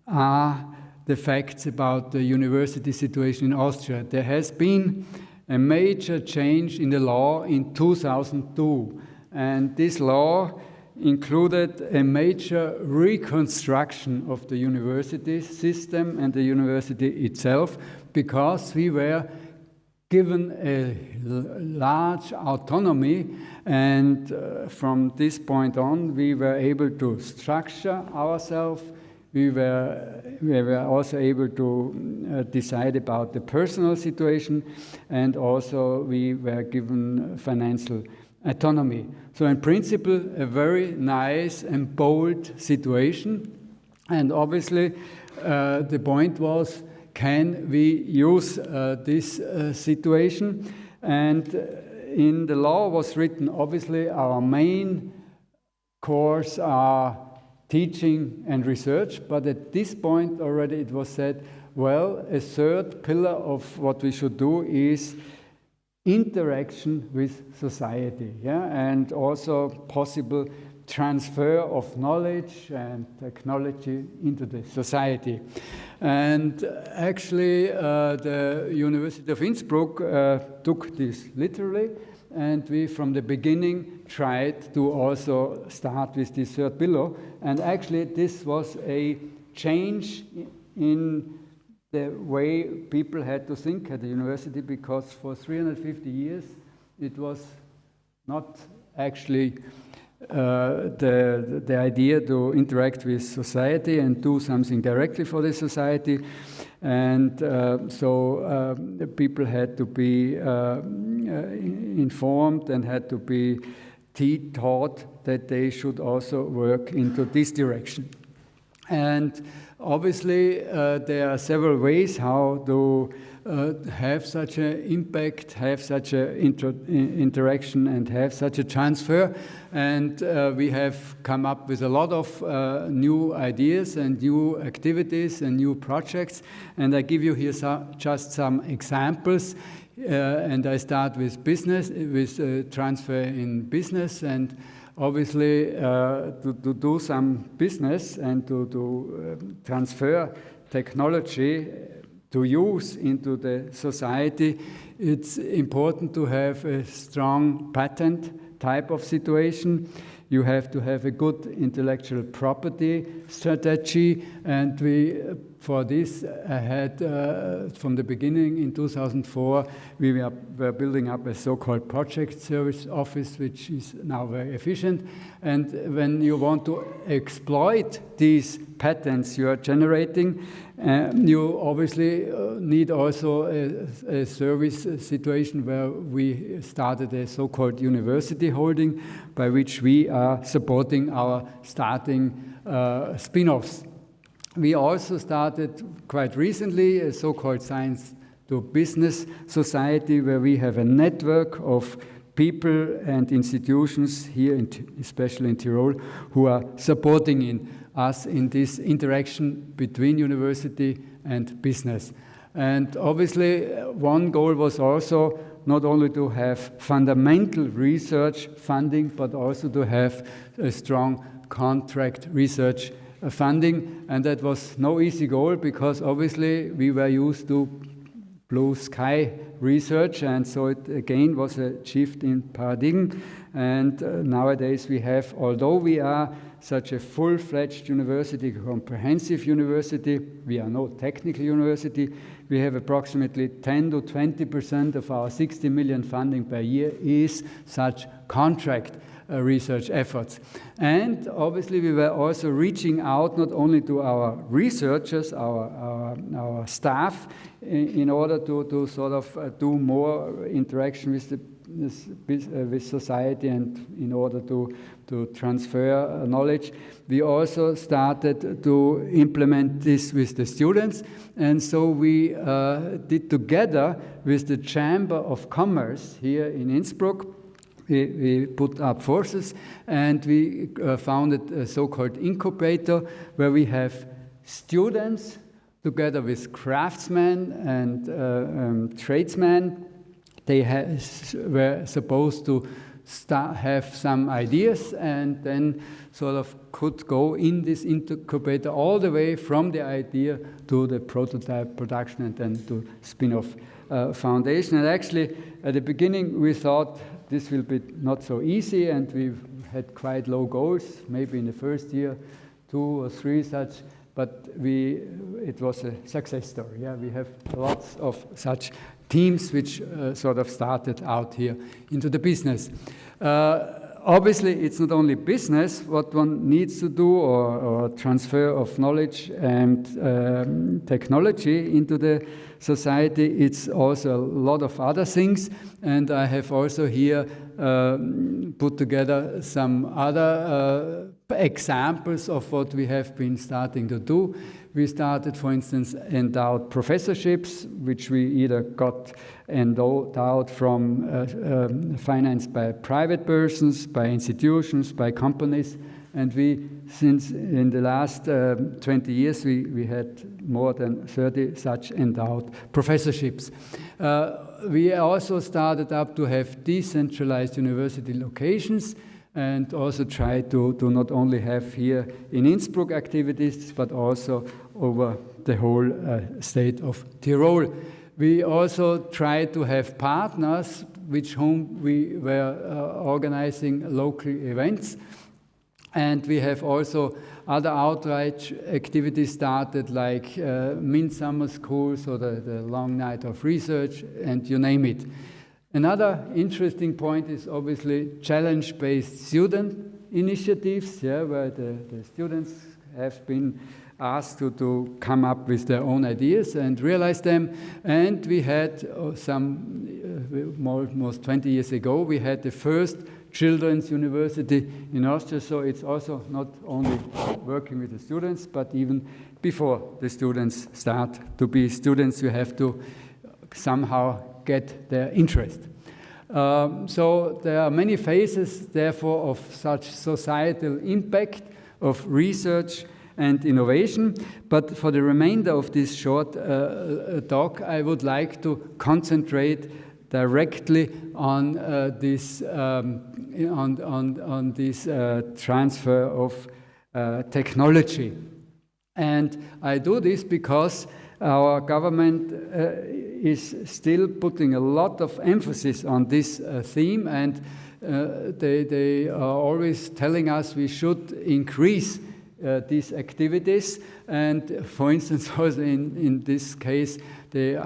are the facts about the university situation in Austria. There has been a major change in the law in 2002, and this law included a major reconstruction of the university system and the university itself, because we were given a large autonomy, and from this point on we were able to structure ourselves. We were also able to decide about the personal situation, and also we were given financial autonomy. So in principle, a very nice and bold situation. And obviously, the point was, can we use this situation? And in the law was written, obviously, our main course are teaching and research, but at this point already it was said, well, a third pillar of what we should do is interaction with society, yeah, and also possible transfer of knowledge and technology into the society. And actually, the University of Innsbruck took this literally, and we, from the beginning, tried to also start with this third pillar. And actually, this was a change in the way people had to think at the university, because for 350 years, it was not actually the idea to interact with society and do something directly for the society. And so people had to be informed and had to be taught that they should also work into this direction. And obviously, there are several ways how to have such an impact, have such an interaction, and have such a transfer. And we have come up with a lot of new ideas and new activities and new projects. And I give you here just some examples. And I start with business, with transfer in business. And obviously, to do some business and to transfer technology to use into the society, it's important to have a strong patent type of situation. You have to have a good intellectual property strategy, and we, for this, had from the beginning in 2004, we were building up a so-called project service office, which is now very efficient. And when you want to exploit these patents you are generating, you obviously need also a service situation where we started a so-called university holding, by which we are supporting our starting spin-offs. We also started quite recently a so-called science to business society, where we have a network of people and institutions here, especially in Tyrol, who are supporting us in this interaction between university and business. And obviously, one goal was also not only to have fundamental research funding, but also to have a strong contract research funding. And that was no easy goal, because obviously we were used to blue sky research, and so it again was a shift in paradigm. And nowadays we have, although we are such a full-fledged university, comprehensive university, we are no technical university, we have approximately 10 to 20% of our 60 million funding per year is such contract research efforts. And obviously we were also reaching out not only to our researchers, our staff, in order to sort of do more interaction with society, and in order to transfer knowledge. We also started to implement this with the students, and so we did together with the Chamber of Commerce here in Innsbruck. We put up forces, and we founded a so-called incubator, where we have students together with craftsmen and tradesmen. They were supposed to have some ideas, and then sort of could go in this incubator all the way from the idea to the prototype production, and then to spin-off foundation. And actually, at the beginning, we thought this will be not so easy, and we had quite low goals, maybe in the first year, 2 or 3 such, but it was a success story. Yeah, we have lots of such teams which sort of started out here into the business. Obviously, it's not only business what one needs to do, or transfer of knowledge and technology into the society. It's also a lot of other things, and I have also here put together some other examples of what we have been starting to do. We started, for instance, endowed professorships, which we either got endowed from financed by private persons, by institutions, by companies. And we, since in the last 20 years, we had more than 30 such endowed professorships. We also started up to have decentralized university locations. and also try to not only have here in Innsbruck activities, but also over the whole state of Tyrol. We also try to have partners with whom we were organizing local events. And we have also other outreach activities started, like Midsummer Schools or the Long Night of Research, and you name it. Another interesting point is obviously challenge-based student initiatives, where the students have been asked to come up with their own ideas and realize them. And we had almost 20 years ago, we had the first Children's University in Austria, so it's also not only working with the students, but even before the students start to be students, you have to somehow get their interest. So there are many phases, therefore, of such societal impact of research and innovation. But for the remainder of this short talk, I would like to concentrate directly on this transfer of technology. And I do this because our government is still putting a lot of emphasis on this theme, and they are always telling us we should increase these activities. And for instance, also in this case, they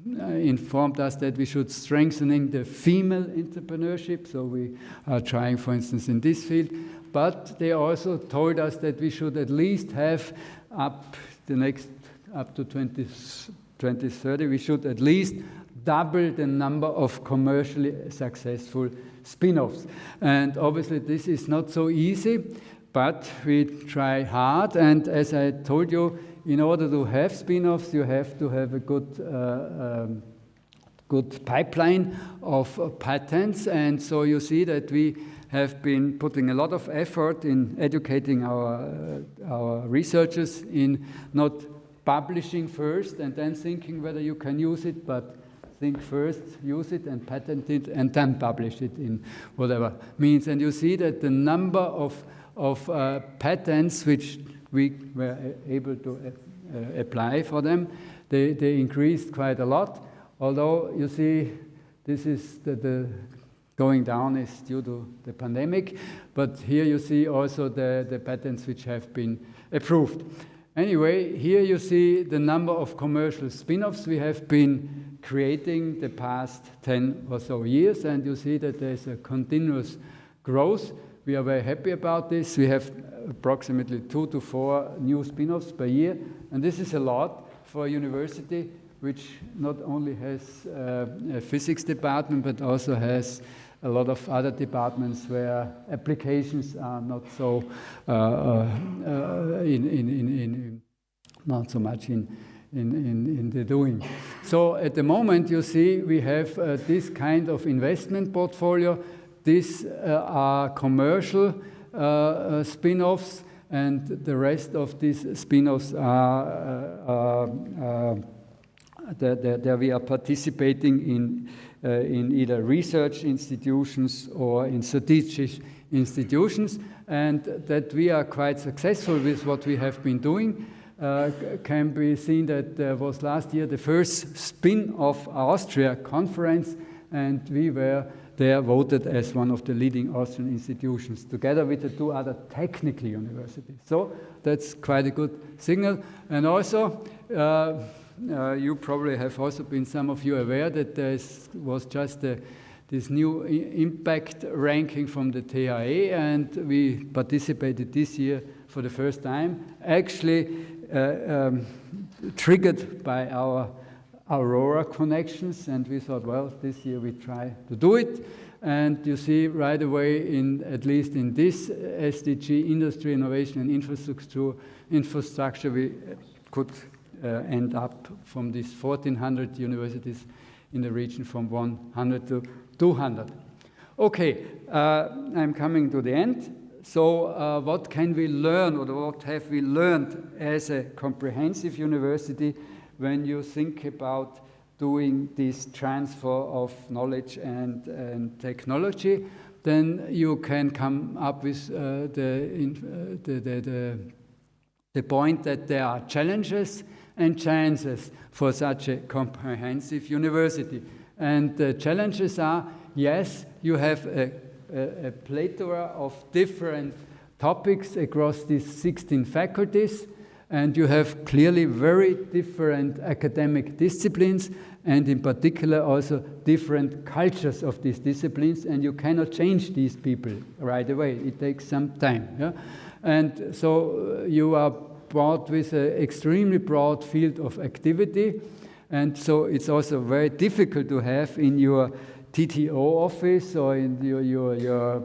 informed us that we should strengthening the female entrepreneurship. So we are trying, for instance, in this field. But they also told us that we should at least have up to 2030, we should at least double the number of commercially successful spin-offs. And obviously this is not so easy, but we try hard. And as I told you, in order to have spin-offs, you have to have a good pipeline of patents. And so you see that we have been putting a lot of effort in educating our researchers in not publishing first and then thinking whether you can use it, but think first, use it and patent it, and then publish it in whatever means. And you see that the number of patents which we were able to apply for them, they increased quite a lot. Although you see, this is the going down is due to the pandemic, but here you see also the patents which have been approved. Anyway, here you see the number of commercial spin-offs we have been creating the past 10 or so years, and you see that there's a continuous growth. We are very happy about this. We have approximately 2 to 4 new spin-offs per year, and this is a lot for a university which not only has a physics department, but also has a lot of other departments where applications are not so not so much in the doing. So at the moment, you see, we have this kind of investment portfolio. These are commercial spin-offs, and the rest of these spin-offs are there we are participating in either research institutions or in strategic institutions, and that we are quite successful with what we have been doing can be seen that there was last year the first spin-off Austria conference, and we were there voted as one of the leading Austrian institutions together with the 2 other technical universities. So that's quite a good signal. And also you probably have also been, some of you, aware that there was just this new impact ranking from the THE, and we participated this year for the first time, actually triggered by our Aurora connections, and we thought, well, this year we try to do it. And you see right away, at least in this SDG, industry, innovation and infrastructure, we could end up from these 1,400 universities in the region from 100 to 200. Okay, I'm coming to the end. So what can we learn, or what have we learned as a comprehensive university when you think about doing this transfer of knowledge and technology? then you can come up with the point that there are challenges and chances for such a comprehensive university. And the challenges are, yes, you have a plethora of different topics across these 16 faculties, and you have clearly very different academic disciplines, and in particular also different cultures of these disciplines, and you cannot change these people right away. It takes some time. Yeah? And so you are brought with an extremely broad field of activity, and so it's also very difficult to have in your TTO office or in your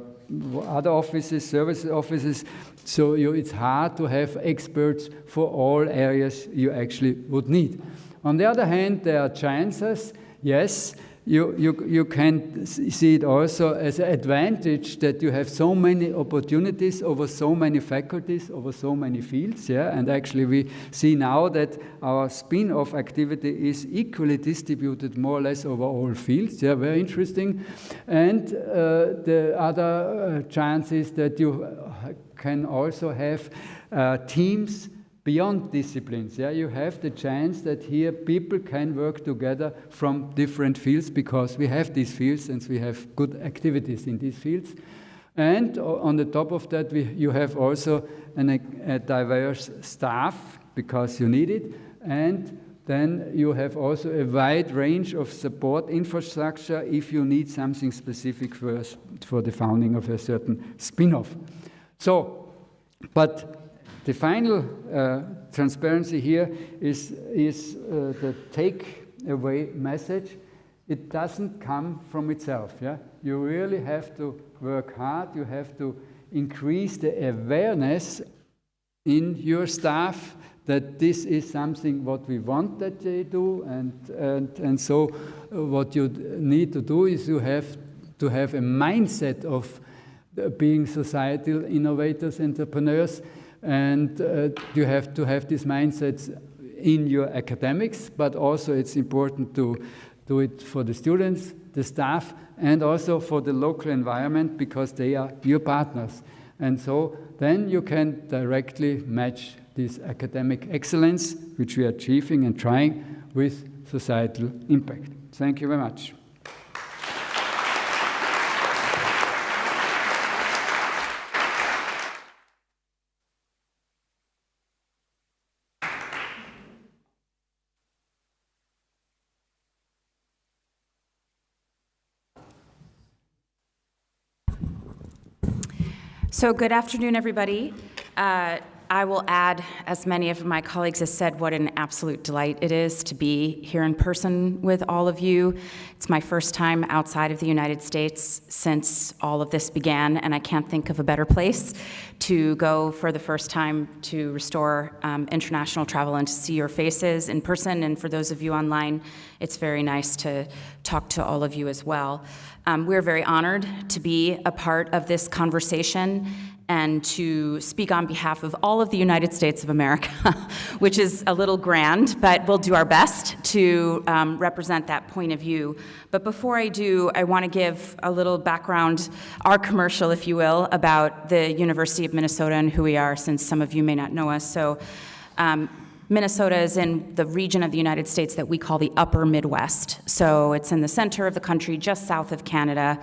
other offices, service offices, so it's hard to have experts for all areas you actually would need. On the other hand, there are chances, yes, you can see it also as an advantage that you have so many opportunities over so many faculties, over so many fields, yeah, and actually we see now that our spin-off activity is equally distributed more or less over all fields, yeah, very interesting. And the other chance is that you can also have teams beyond disciplines. Yeah, you have the chance that here people can work together from different fields because we have these fields and we have good activities in these fields. And on the top of that, you have also a diverse staff because you need it. And then you have also a wide range of support infrastructure if you need something specific for the founding of a certain spin-off. So, but the final transparency here is the take-away message. It doesn't come from itself. Yeah? You really have to work hard. You have to increase the awareness in your staff that this is something what we want that they do. And so what you need to do is you have to have a mindset of being societal innovators, entrepreneurs, and you have to have these mindsets in your academics, but also it's important to do it for the students, the staff, and also for the local environment because they are your partners. And so then you can directly match this academic excellence, which we are achieving and trying, with societal impact. Thank you very much. So good afternoon, everybody. I will add, as many of my colleagues have said, what an absolute delight it is to be here in person with all of you. It's my first time outside of the United States since all of this began, and I can't think of a better place to go for the first time to restore international travel and to see your faces in person. And for those of you online, it's very nice to talk to all of you as well. We're very honored to be a part of this conversation and to speak on behalf of all of the United States of America, which is a little grand, but we'll do our best to represent that point of view. But before I do, I want to give a little background, our commercial, if you will, about the University of Minnesota and who we are, since some of you may not know us. So Minnesota is in the region of the United States that we call the Upper Midwest. So it's in the center of the country, just south of Canada.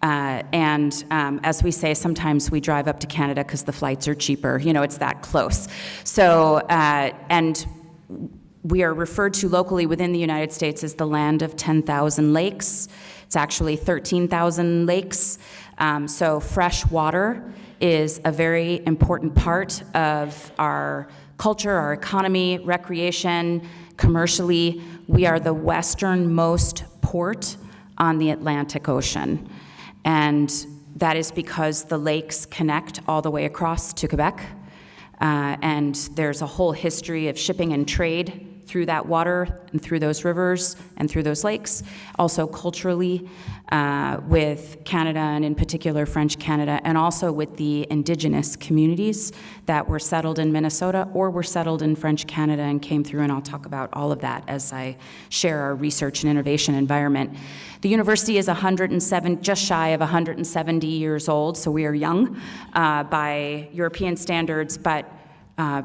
And as we say, sometimes we drive up to Canada because the flights are cheaper. You know, it's that close. So, and we are referred to locally within the United States as the land of 10,000 lakes. It's actually 13,000 lakes. So fresh water is a very important part of our culture, our economy, recreation, commercially. We are the westernmost port on the Atlantic Ocean. And that is because the lakes connect all the way across to Quebec. And there's a whole history of shipping and trade through that water and through those rivers and through those lakes, also culturally with Canada and in particular French Canada, and also with the indigenous communities that were settled in Minnesota or were settled in French Canada and came through, and I'll talk about all of that as I share our research and innovation environment. The university is just shy of 170 years old, so we are young by European standards, but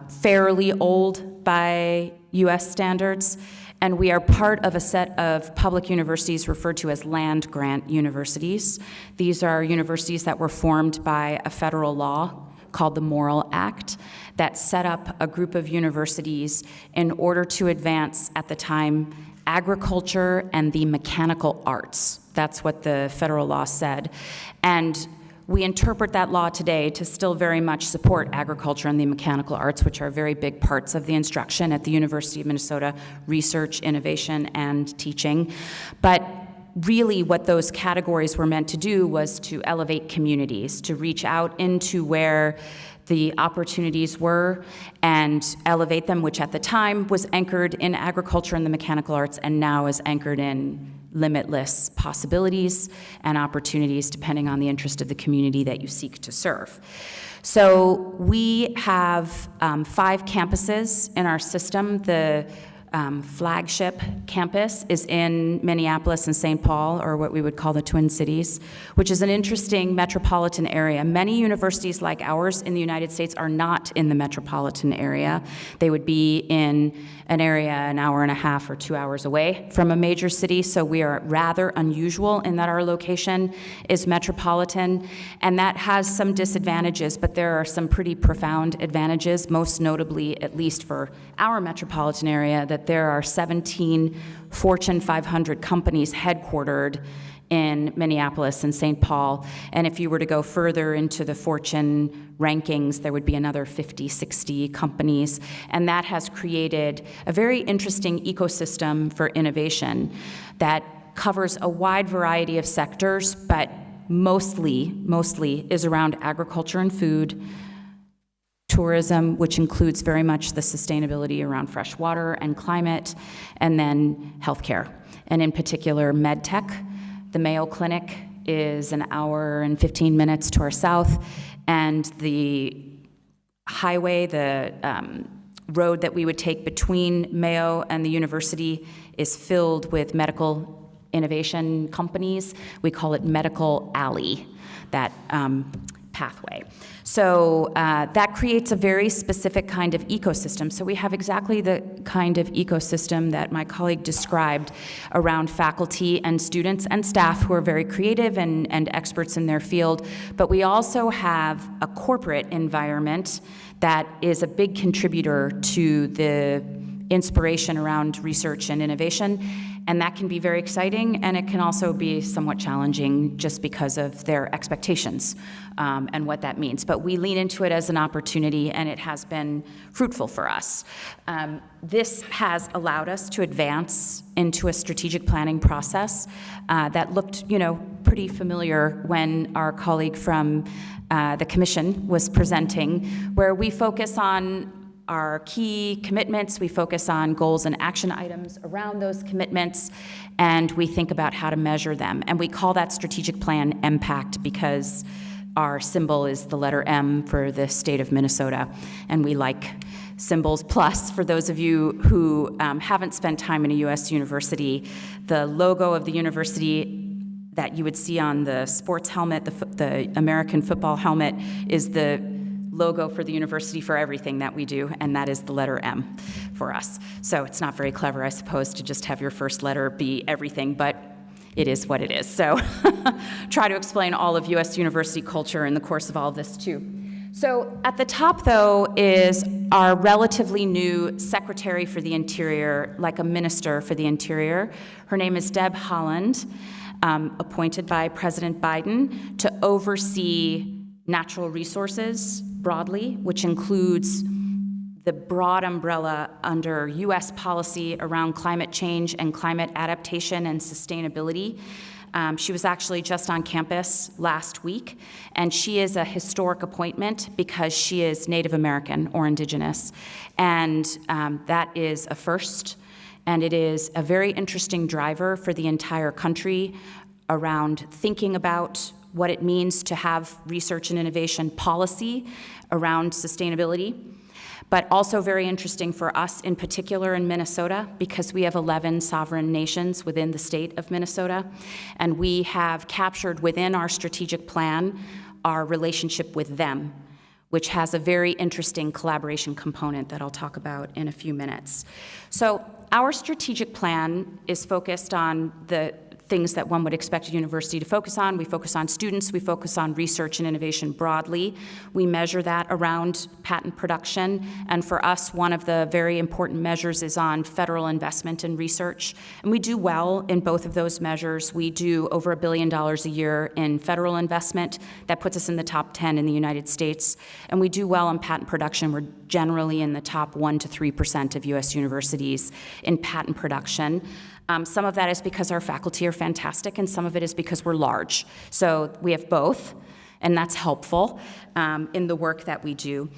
fairly old by US standards. And we are part of a set of public universities referred to as land-grant universities. These are universities that were formed by a federal law called the Morrill Act that set up a group of universities in order to advance, at the time, agriculture and the mechanical arts. That's what the federal law said. And we interpret that law today to still very much support agriculture and the mechanical arts, which are very big parts of the instruction at the University of Minnesota, research, innovation, and teaching. But really what those categories were meant to do was to elevate communities, to reach out into where the opportunities were and elevate them, which at the time was anchored in agriculture and the mechanical arts, and now is anchored in limitless possibilities and opportunities depending on the interest of the community that you seek to serve. So we have 5 campuses in our system. The flagship campus is in Minneapolis and St. Paul, or what we would call the Twin Cities, which is an interesting metropolitan area. Many universities like ours in the United States are not in the metropolitan area. They would be in an area an hour and a half or 2 hours away from a major city, so we are rather unusual in that our location is metropolitan, and that has some disadvantages, but there are some pretty profound advantages, most notably, at least for our metropolitan area, that there are 17 Fortune 500 companies headquartered in Minneapolis and St. Paul. And if you were to go further into the Fortune rankings, there would be another 50, 60 companies. And that has created a very interesting ecosystem for innovation that covers a wide variety of sectors, but mostly is around agriculture and food, tourism, which includes very much the sustainability around fresh water and climate, and then healthcare, and in particular, med tech. The Mayo Clinic is an hour and 15 minutes to our south, and the highway, the road that we would take between Mayo and the university is filled with medical innovation companies. We call it Medical Alley, that pathway. So that creates a very specific kind of ecosystem. So we have exactly the kind of ecosystem that my colleague described around faculty and students and staff who are very creative and experts in their field. But we also have a corporate environment that is a big contributor to the inspiration around research and innovation. And that can be very exciting, and it can also be somewhat challenging just because of their expectations and what that means. But we lean into it as an opportunity, and it has been fruitful for us. This has allowed us to advance into a strategic planning process that looked, pretty familiar when our colleague from the Commission was presenting, where we focus on our key commitments, we focus on goals and action items around those commitments, and we think about how to measure them. And we call that strategic plan MPACT because our symbol is the letter M for the state of Minnesota, and we like symbols. Plus, for those of you who haven't spent time in a U.S. university, the logo of the university that you would see on the sports helmet, the American football helmet, is the logo for the university for everything that we do, and that is the letter M for us. So it's not very clever, I suppose, to just have your first letter be everything, but it is what it is. So try to explain all of U.S. university culture in the course of all of this, too. So at the top, though, is our relatively new Secretary for the Interior, like a minister for the Interior. Her name is Deb Haaland, appointed by President Biden to oversee natural resources broadly, which includes the broad umbrella under U.S. policy around climate change and climate adaptation and sustainability. She was actually just on campus last week, and she is a historic appointment because she is Native American or Indigenous, and that is a first, and it is a very interesting driver for the entire country around thinking about what it means to have research and innovation policy around sustainability, but also very interesting for us in particular in Minnesota because we have 11 sovereign nations within the state of Minnesota, and we have captured within our strategic plan our relationship with them, which has a very interesting collaboration component that I'll talk about in a few minutes. So our strategic plan is focused on the things that one would expect a university to focus on. We focus on students, we focus on research and innovation broadly. We measure that around patent production, and for us, one of the very important measures is on federal investment in research, and we do well in both of those measures. We do over $1 billion a year in federal investment. That puts us in the top 10 in the United States, and we do well in patent production. We're generally in the top 1% to 3% of US universities in patent production. Some of that is because our faculty are fantastic, and some of it is because we're large. So we have both, and that's helpful in the work that we do.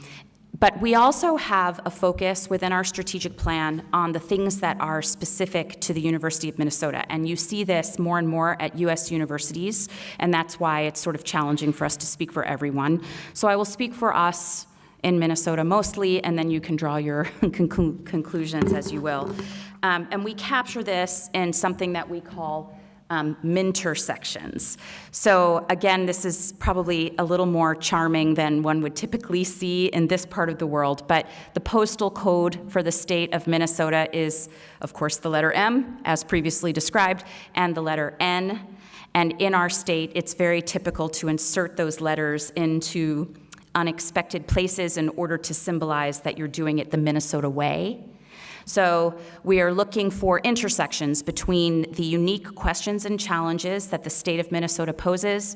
But we also have a focus within our strategic plan on the things that are specific to the University of Minnesota. And you see this more and more at US universities, and that's why it's sort of challenging for us to speak for everyone. So I will speak for us in Minnesota mostly, and then you can draw your conclusions as you will. And we capture this in something that we call mintersections. So again, this is probably a little more charming than one would typically see in this part of the world, but the postal code for the state of Minnesota is, of course, the letter M, as previously described, and the letter N. And in our state, it's very typical to insert those letters into unexpected places in order to symbolize that you're doing it the Minnesota way. So we are looking for intersections between the unique questions and challenges that the state of Minnesota poses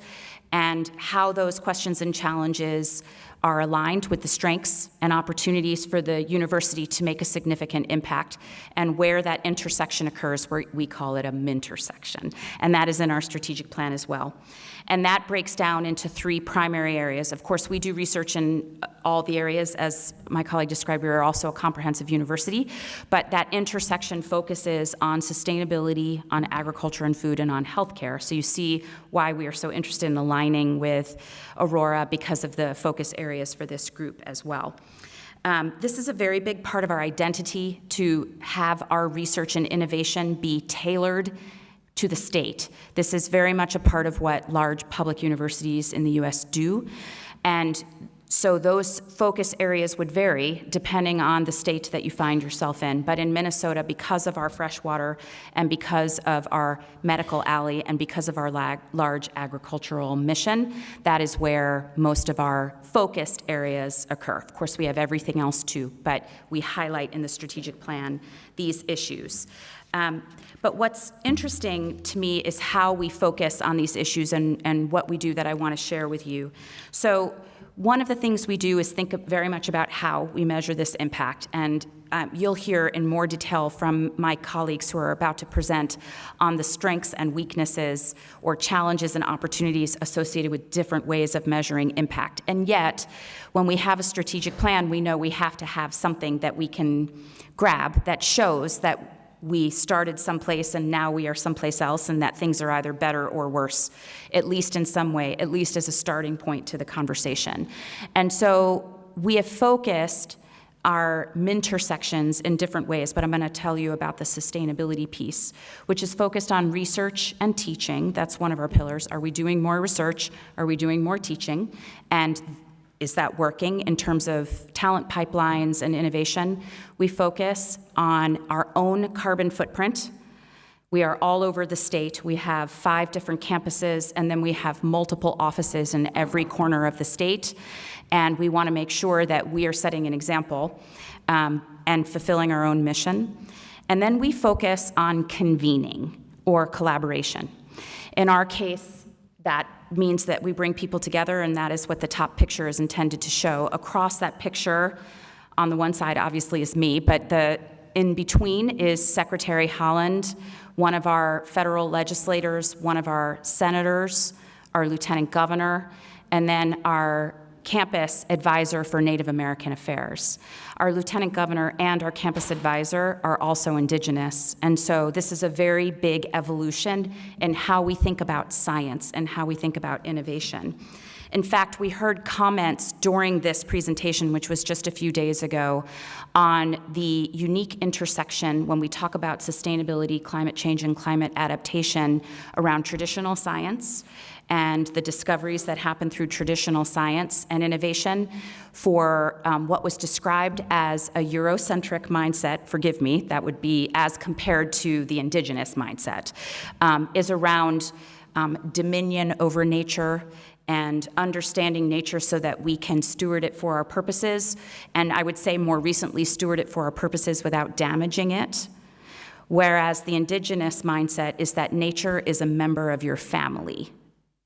and how those questions and challenges are aligned with the strengths and opportunities for the university to make a significant impact, and where that intersection occurs, where we call it a mintersection. And that is in our strategic plan as well. And that breaks down into 3 primary areas. Of course, we do research in all the areas. As my colleague described, we are also a comprehensive university, but that intersection focuses on sustainability, on agriculture and food, and on healthcare. So you see why we are so interested in aligning with Aurora because of the focus areas for this group as well. This is a very big part of our identity, to have our research and innovation be tailored to the state. This is very much a part of what large public universities in the US do. And so those focus areas would vary depending on the state that you find yourself in. But in Minnesota, because of our freshwater and because of our medical alley and because of our large agricultural mission, that is where most of our focused areas occur. Of course, we have everything else too, but we highlight in the strategic plan these issues. But what's interesting to me is how we focus on these issues and what we do that I want to share with you. So one of the things we do is think very much about how we measure this impact, and you'll hear in more detail from my colleagues who are about to present on the strengths and weaknesses or challenges and opportunities associated with different ways of measuring impact. And yet, when we have a strategic plan, we know we have to have something that we can grab that shows that we started someplace and now we are someplace else, and that things are either better or worse, at least in some way, at least as a starting point to the conversation. And so we have focused our mintersections in different ways, but I'm going to tell you about the sustainability piece, which is focused on research and teaching. That's one of our pillars. Are we doing more research? Are we doing more teaching? And is that working in terms of talent pipelines and innovation? We focus on our own carbon footprint. We are all over the state. We have 5 different campuses, and then we have multiple offices in every corner of the state. And we want to make sure that we are setting an example and fulfilling our own mission. And then we focus on convening or collaboration. In our case, that means that we bring people together, and that is what the top picture is intended to show. Across that picture, on the one side obviously is me, but the in between is Secretary Holland, one of our federal legislators, one of our senators, our lieutenant governor, and then our campus advisor for Native American Affairs. Our lieutenant governor and our campus advisor are also Indigenous, and so this is a very big evolution in how we think about science and how we think about innovation. In fact, we heard comments during this presentation, which was just a few days ago, on the unique intersection when we talk about sustainability, climate change, and climate adaptation around traditional science and the discoveries that happen through traditional science and innovation for what was described as a Eurocentric mindset, forgive me, that would be as compared to the Indigenous mindset, is around dominion over nature and understanding nature so that we can steward it for our purposes, and I would say more recently steward it for our purposes without damaging it. Whereas the Indigenous mindset is that nature is a member of your family,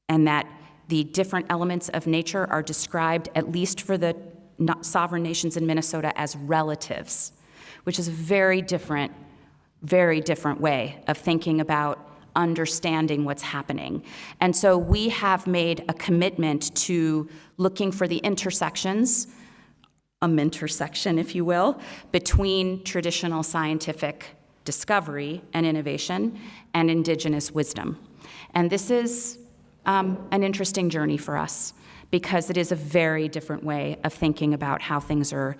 and that the different elements of nature are described, at least for the sovereign nations in Minnesota, as relatives, which is a very different way of thinking about understanding what's happening. And so we have made a commitment to looking for the intersections, intersection, if you will, between traditional scientific discovery and innovation and Indigenous wisdom. And this is an interesting journey for us because it is a very different way of thinking about how things are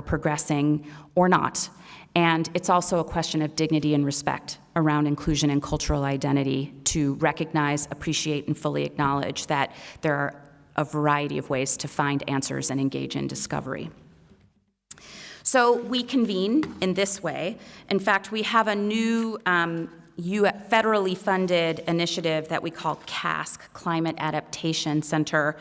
progressing or not. And it's also a question of dignity and respect around inclusion and cultural identity to recognize, appreciate, and fully acknowledge that there are a variety of ways to find answers and engage in discovery. So we convene in this way. In fact, we have a new federally funded initiative that we call CASC, Climate Adaptation Center.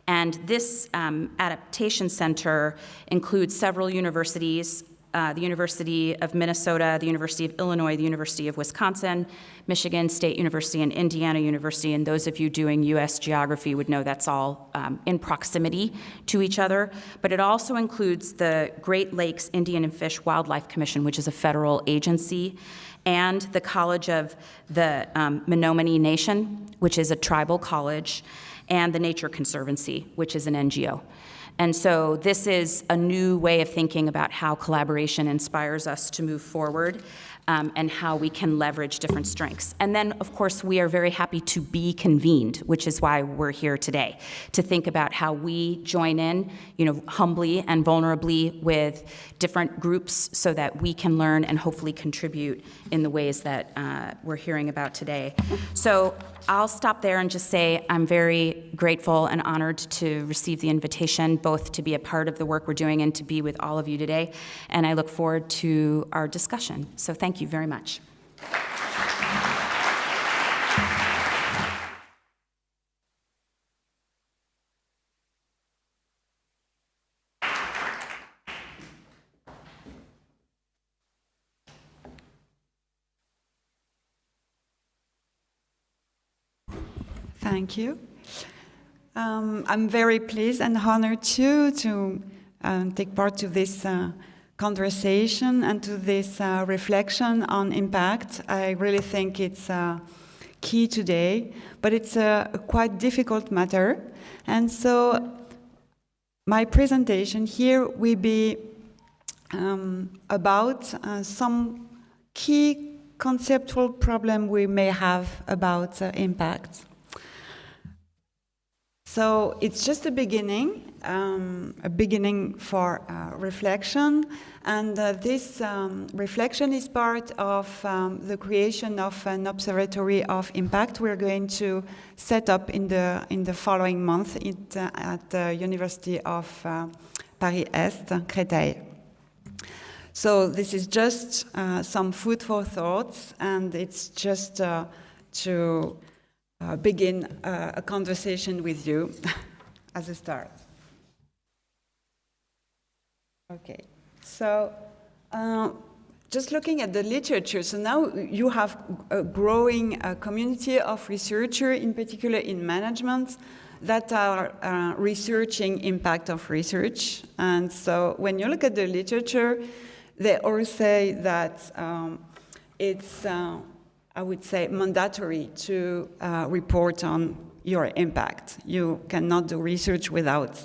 And this adaptation center includes several universities, the University of Minnesota, the University of Illinois, the University of Wisconsin, Michigan State University, and Indiana University. And those of you doing US geography would know that's all in proximity to each other. But it also includes the Great Lakes Indian and Fish Wildlife Commission, which is a federal agency, and the College of the Menominee Nation, which is a tribal college, and the Nature Conservancy, which is an NGO. And so this is a new way of thinking about how collaboration inspires us to move forward and how we can leverage different strengths. And then, of course, we are very happy to be convened, which is why we're here today, to think about how we join in, humbly and vulnerably with different groups so that we can learn and hopefully contribute in the ways that we're hearing about today. So I'll stop there and just say I'm very grateful and honored to receive the invitation, both to be a part of the work we're doing and to be with all of you today. And I look forward to our discussion. So thank you very much. Thank you. I'm very pleased and honored too to take part to this conversation and to this reflection on impact. I really think it's key today, but it's a quite difficult matter. And so my presentation here will be about some key conceptual problem we may have about impact. So it's just a beginning for reflection, and this reflection is part of the creation of an observatory of impact we're going to set up in the following month at the University of Paris-Est, Créteil. So this is just some food for thoughts, and it's just to begin a conversation with you as a start. Okay, so just looking at the literature, so now you have a growing community of researchers, in particular in management, that are researching impact of research. And so when you look at the literature, they all say that it's, I would say, mandatory to report on your impact. You cannot do research without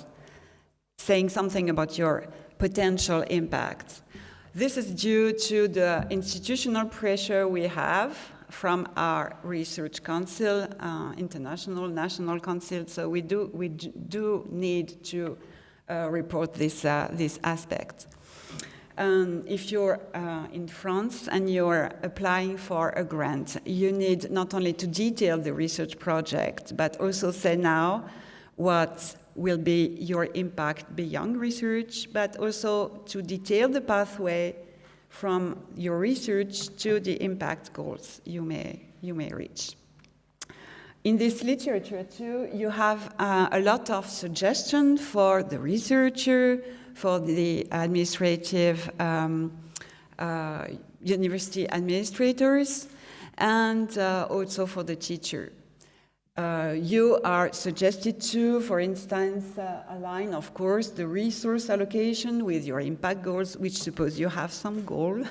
saying something about your potential impact. This is due to the institutional pressure we have from our research council, international, national council. So we do need to report this aspect. If you're in France and you're applying for a grant, you need not only to detail the research project, but also say now what will be your impact beyond research, but also to detail the pathway from your research to the impact goals you may reach. In this literature too, you have a lot of suggestions for the researcher, for the administrative university administrators, and also for the teacher. You are suggested to, for instance, align, of course, the resource allocation with your impact goals, which suppose you have some goal.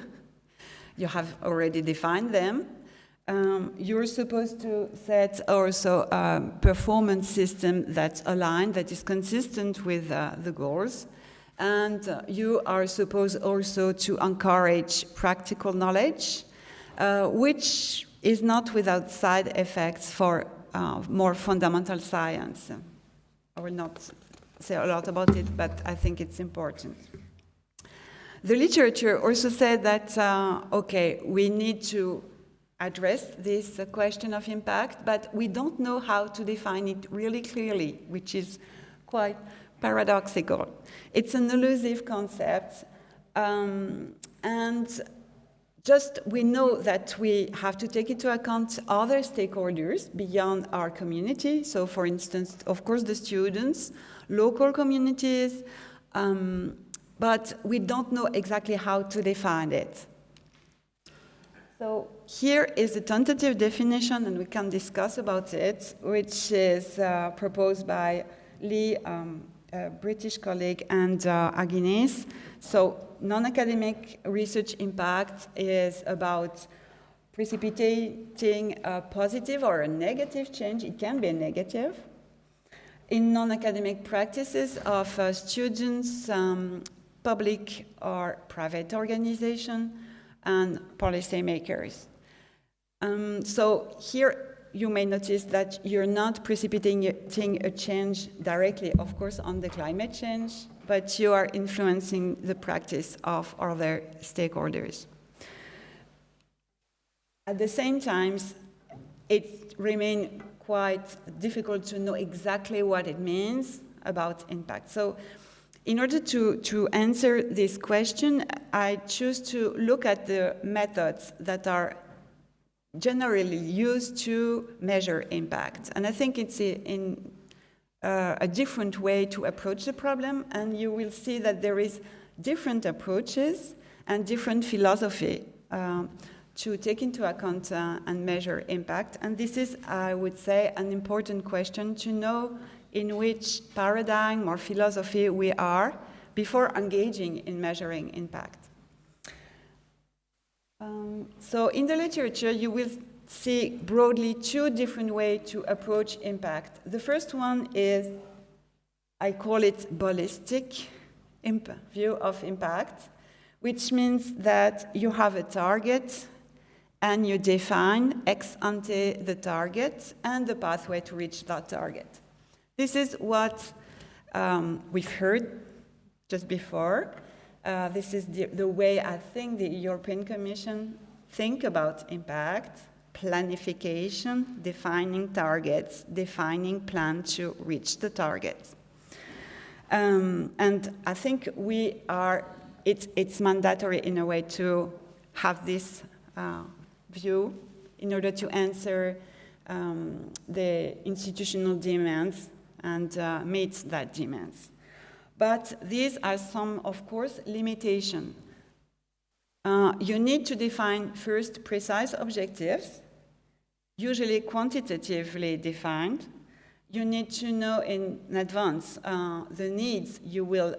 You have already defined them. You're supposed to set also a performance system that's aligned, that is consistent with the goals. And you are supposed also to encourage practical knowledge, which is not without side effects for more fundamental science. I will not say a lot about it, but I think it's important. The literature also said that, okay, we need to address this question of impact, but we don't know how to define it really clearly, which is quite paradoxical. It's an elusive concept, and just we know that we have to take into account other stakeholders beyond our community. So for instance, of course, the students, local communities, but we don't know exactly how to define it. So here is a tentative definition, and we can discuss about it, which is proposed by Lee, a British colleague, and Agnes. So non-academic research impact is about precipitating a positive or a negative change. It can be a negative in non-academic practices of students, public or private organization, and policymakers. So here you may notice that you're not precipitating a change directly, of course, on the climate change, but you are influencing the practice of other stakeholders. At the same time, it remains quite difficult to know exactly what it means about impact. So in order to answer this question, I choose to look at the methods that are generally used to measure impact. And I think it's a different way to approach the problem, and you will see that there is different approaches and different philosophy to take into account and measure impact. And this is, I would say, an important question to know in which paradigm or philosophy we are before engaging in measuring impact. So in the literature, you will see broadly two different ways to approach impact. The first one is, I call it ballistic view of impact, which means that you have a target and you define ex ante the target and the pathway to reach that target. This is what we've heard just before. This is the way I think the European Commission think about impact, planification, defining targets, defining plan to reach the targets. And I think it's mandatory in a way to have this view in order to answer the institutional demands and meet that demands. But these are some, of course, limitations. You need to define first precise objectives, usually quantitatively defined. You need to know in advance the needs you will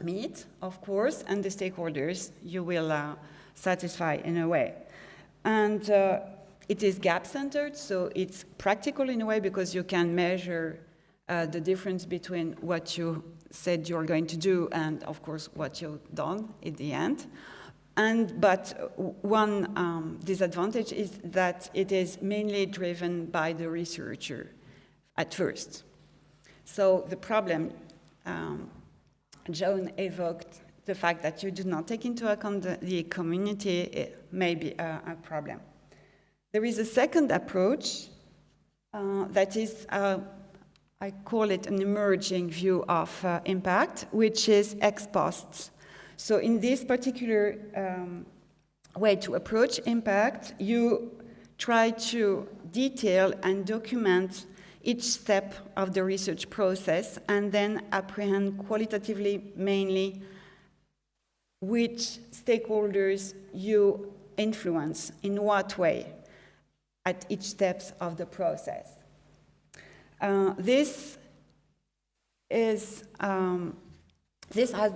meet, of course, and the stakeholders you will satisfy in a way. And it is gap-centered, so it's practical in a way because you can measure the difference between what you said you're going to do and, of course, what you've done at the end. But one disadvantage is that it is mainly driven by the researcher at first. So the problem, Joan evoked the fact that you do not take into account the community, it may be a problem. There is a second approach that is, I call it an emerging view of impact, which is ex post. So in this particular way to approach impact, you try to detail and document each step of the research process and then apprehend qualitatively mainly which stakeholders you influence, in what way, at each step of the process. This has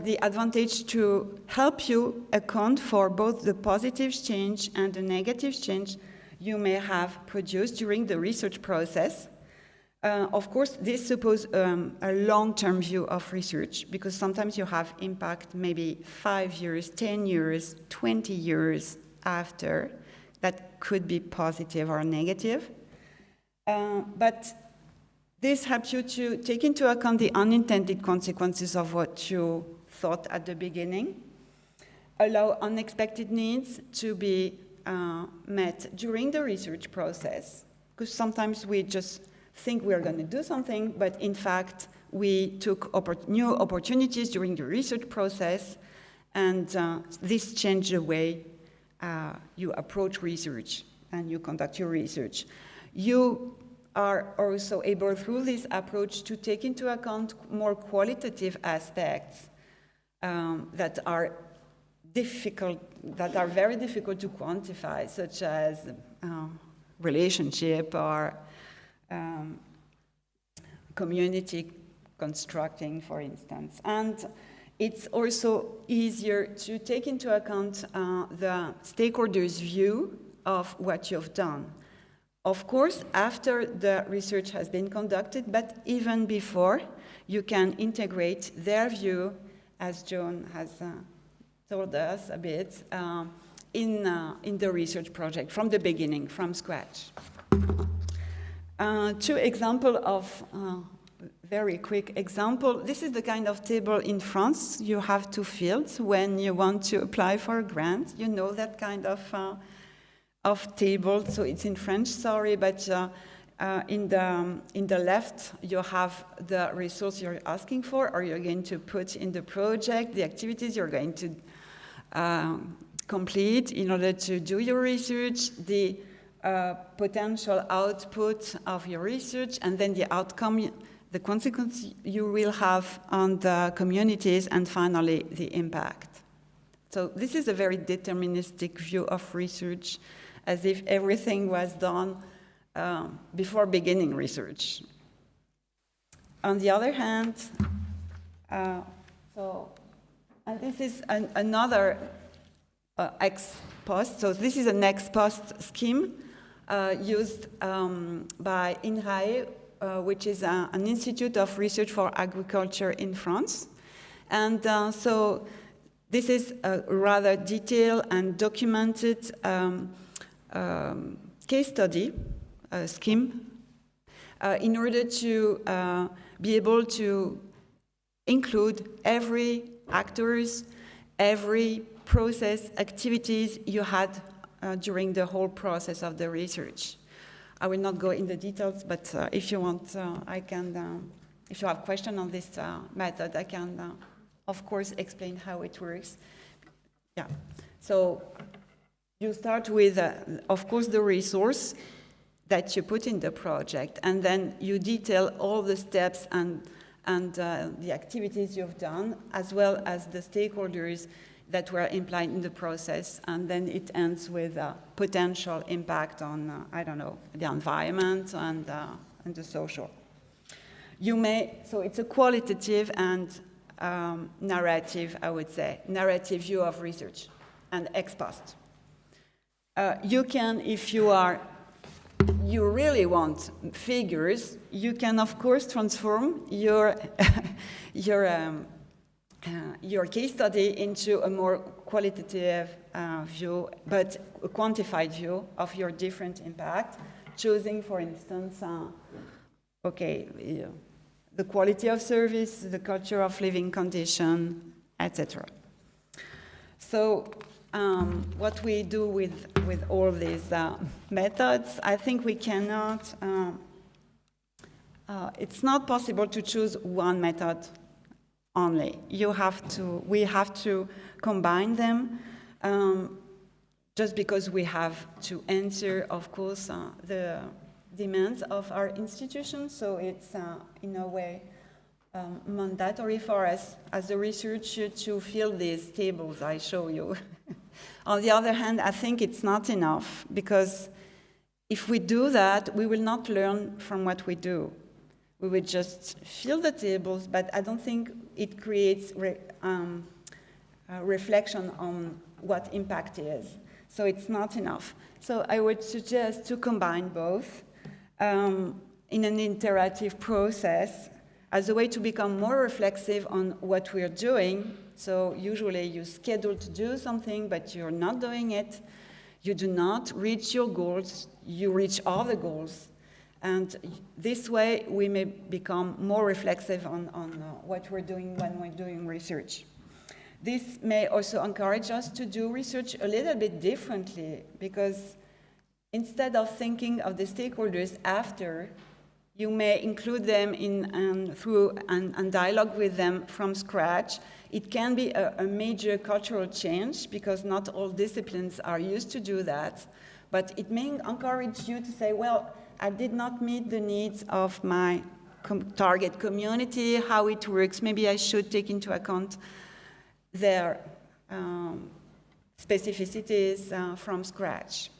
the advantage to help you account for both the positive change and the negative change you may have produced during the research process. Of course, this supposes a long-term view of research, because sometimes you have impact maybe 5 years, 10 years, 20 years after. That could be positive or negative. But this helps you to take into account the unintended consequences of what you thought at the beginning, allow unexpected needs to be met during the research process, because sometimes we just think we're going to do something, but in fact, we took new opportunities during the research process, and this changed the way you approach research and you conduct your research. You are also able, through this approach, to take into account more qualitative aspects that are very difficult to quantify, such as relationship or community constructing, for instance. And it's also easier to take into account the stakeholders' view of what you've done. Of course, after the research has been conducted, but even before, you can integrate their view, as Joan has told us a bit, in the research project from the beginning, from scratch. 2 examples of very quick example. This is the kind of table in France you have to fill when you want to apply for a grant. You know that kind of table. So it's in French, sorry, but in the left you have the resource you're asking for, or you're going to put in the project, the activities you're going to complete in order to do your research, the potential output of your research, and then the outcome, the consequence you will have on the communities, and finally the impact. So this is a very deterministic view of research, as if everything was done before beginning research. On the other hand, and this is another ex post. So this is an ex post scheme used by INRAE, which is an institute of research for agriculture in France. And so this is a rather detailed and documented case study scheme in order to be able to include every actors, every process, activities you had during the whole process of the research. I will not go in the details, but if you want, I can, if you have questions on this method, I can, of course, explain how it works. Yeah, so you start with, of course, the resource that you put in the project, and then you detail all the steps and the activities you've done, as well as the stakeholders that were implied in the process, and then it ends with a potential impact on, I don't know, the environment and the social. You may, so it's a qualitative and narrative, I would say, narrative view of research and ex post. You can, if you really want figures, you can of course transform your your case study into a more qualitative view, but a quantified view of your different impact, choosing, for instance, the quality of service, the culture of living condition, etc. So what we do with all these methods, I think we cannot, it's not possible to choose one method only. We have to combine them just because we have to answer, of course, the demands of our institution. So it's in a way mandatory for us as a researcher to fill these tables I show you. On the other hand, I think it's not enough, because if we do that, we will not learn from what we do. We will just fill the tables, but I don't think it creates reflection on what impact is. So it's not enough. So I would suggest to combine both in an iterative process as a way to become more reflexive on what we're doing. So usually you schedule to do something, but you're not doing it. You do not reach your goals. You reach all the goals. And this way we may become more reflexive on what we're doing when we're doing research. This may also encourage us to do research a little bit differently, because instead of thinking of the stakeholders after, you may include them in through and dialogue with them from scratch. It can be a major cultural change, because not all disciplines are used to do that. But it may encourage you to say, well, I did not meet the needs of my target community, how it works. Maybe I should take into account their specificities from scratch.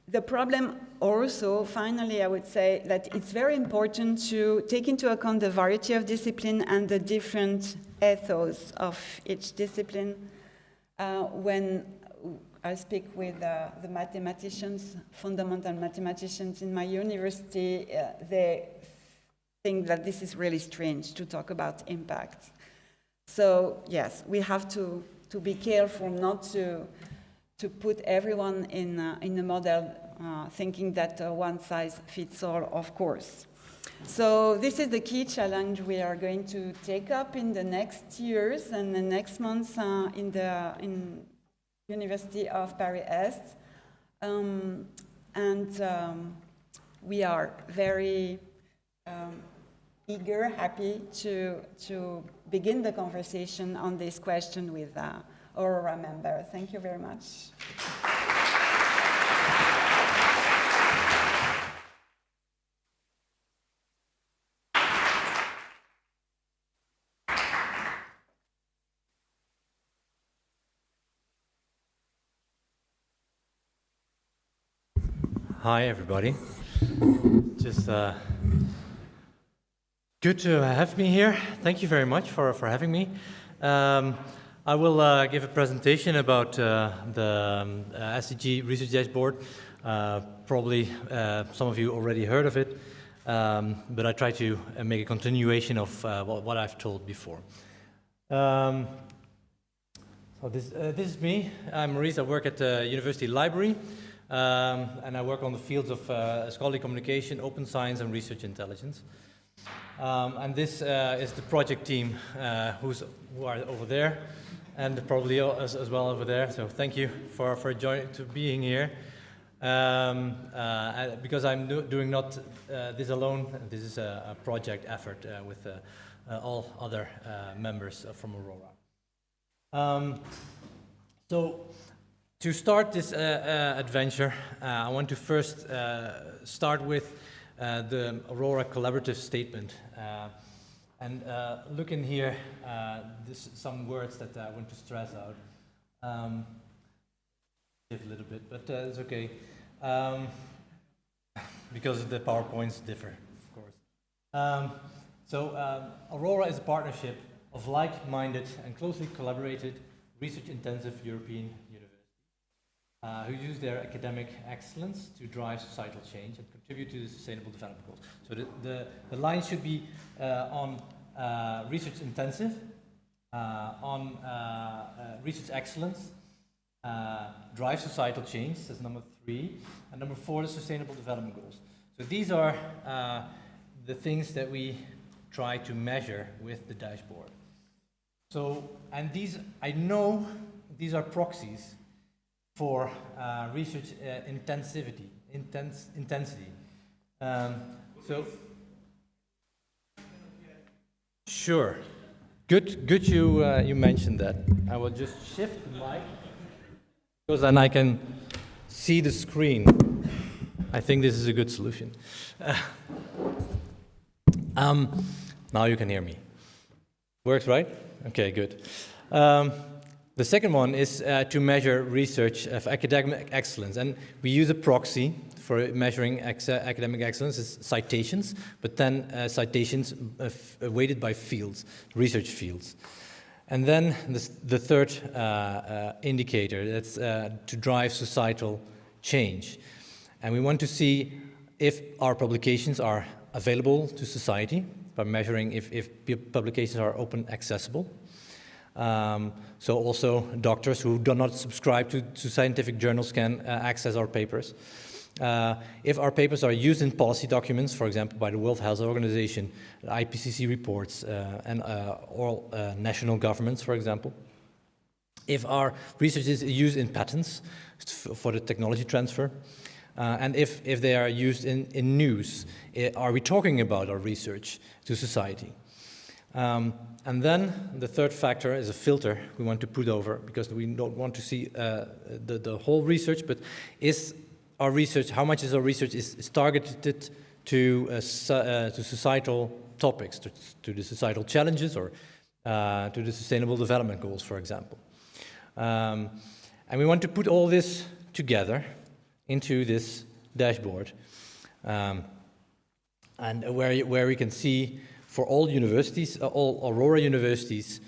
The problem also, finally, I would say that it's very important to take into account the variety of discipline and the different ethos of each discipline. When I speak with the mathematicians, fundamental mathematicians in my university, they think that this is really strange to talk about impact. So yes, we have to be careful not to put everyone in a model thinking that one size fits all, of course. So this is the key challenge we are going to take up in the next years and the next months in University of Paris-Est. We are very eager, happy to begin the conversation on this question with Aurora member. Thank you very much. Hi, everybody. Just good to have me here. Thank you very much for having me. I will give a presentation about the SDG Research Dashboard. Probably some of you already heard of it, but I try to make a continuation of what I've told before. So this is me. I'm Maurice. I work at the University Library. And I work on the fields of scholarly communication, open science, and research intelligence. And this is the project team who are over there, and probably as well over there. So thank you for being here. Because I'm doing not this alone. This is a project effort with all other members from Aurora. So. To start this adventure, I want to first start with the Aurora Collaborative Statement. And look in here, some words that I want to stress out. A little bit, but it's okay. Because the PowerPoints differ, of course. So Aurora is a partnership of like-minded and closely collaborated research-intensive European universities who use their academic excellence to drive societal change and contribute to the Sustainable Development Goals. So the line should be on research-intensive, on research excellence, drive societal change, that's number 3, and number 4, the Sustainable Development Goals. So these are the things that we try to measure with the dashboard. So, and these, I know these are proxies for research intensity. So, sure. Good you mentioned that. I will just shift the mic because then I can see the screen. I think this is a good solution. Now you can hear me. Works, right? Okay, good. The second one is to measure research of academic excellence, and we use a proxy for measuring academic excellence is citations, but then citations weighted by fields, research fields. And then the third indicator, that's to drive societal change. And we want to see if our publications are available to society by measuring if publications are open accessible. So also doctors who do not subscribe to scientific journals can access our papers. If our papers are used in policy documents, for example, by the World Health Organization, IPCC reports, and all national governments, for example. If our research is used in patents for the technology transfer, and if they are used in news, are we talking about our research to society? And then the third factor is a filter we want to put over, because we don't want to see the whole research, but is our research, how much is our research is targeted to societal topics, to the societal challenges, or to the Sustainable Development Goals, for example. And we want to put all this together into this dashboard, and where we can see for all universities, all Aurora universities,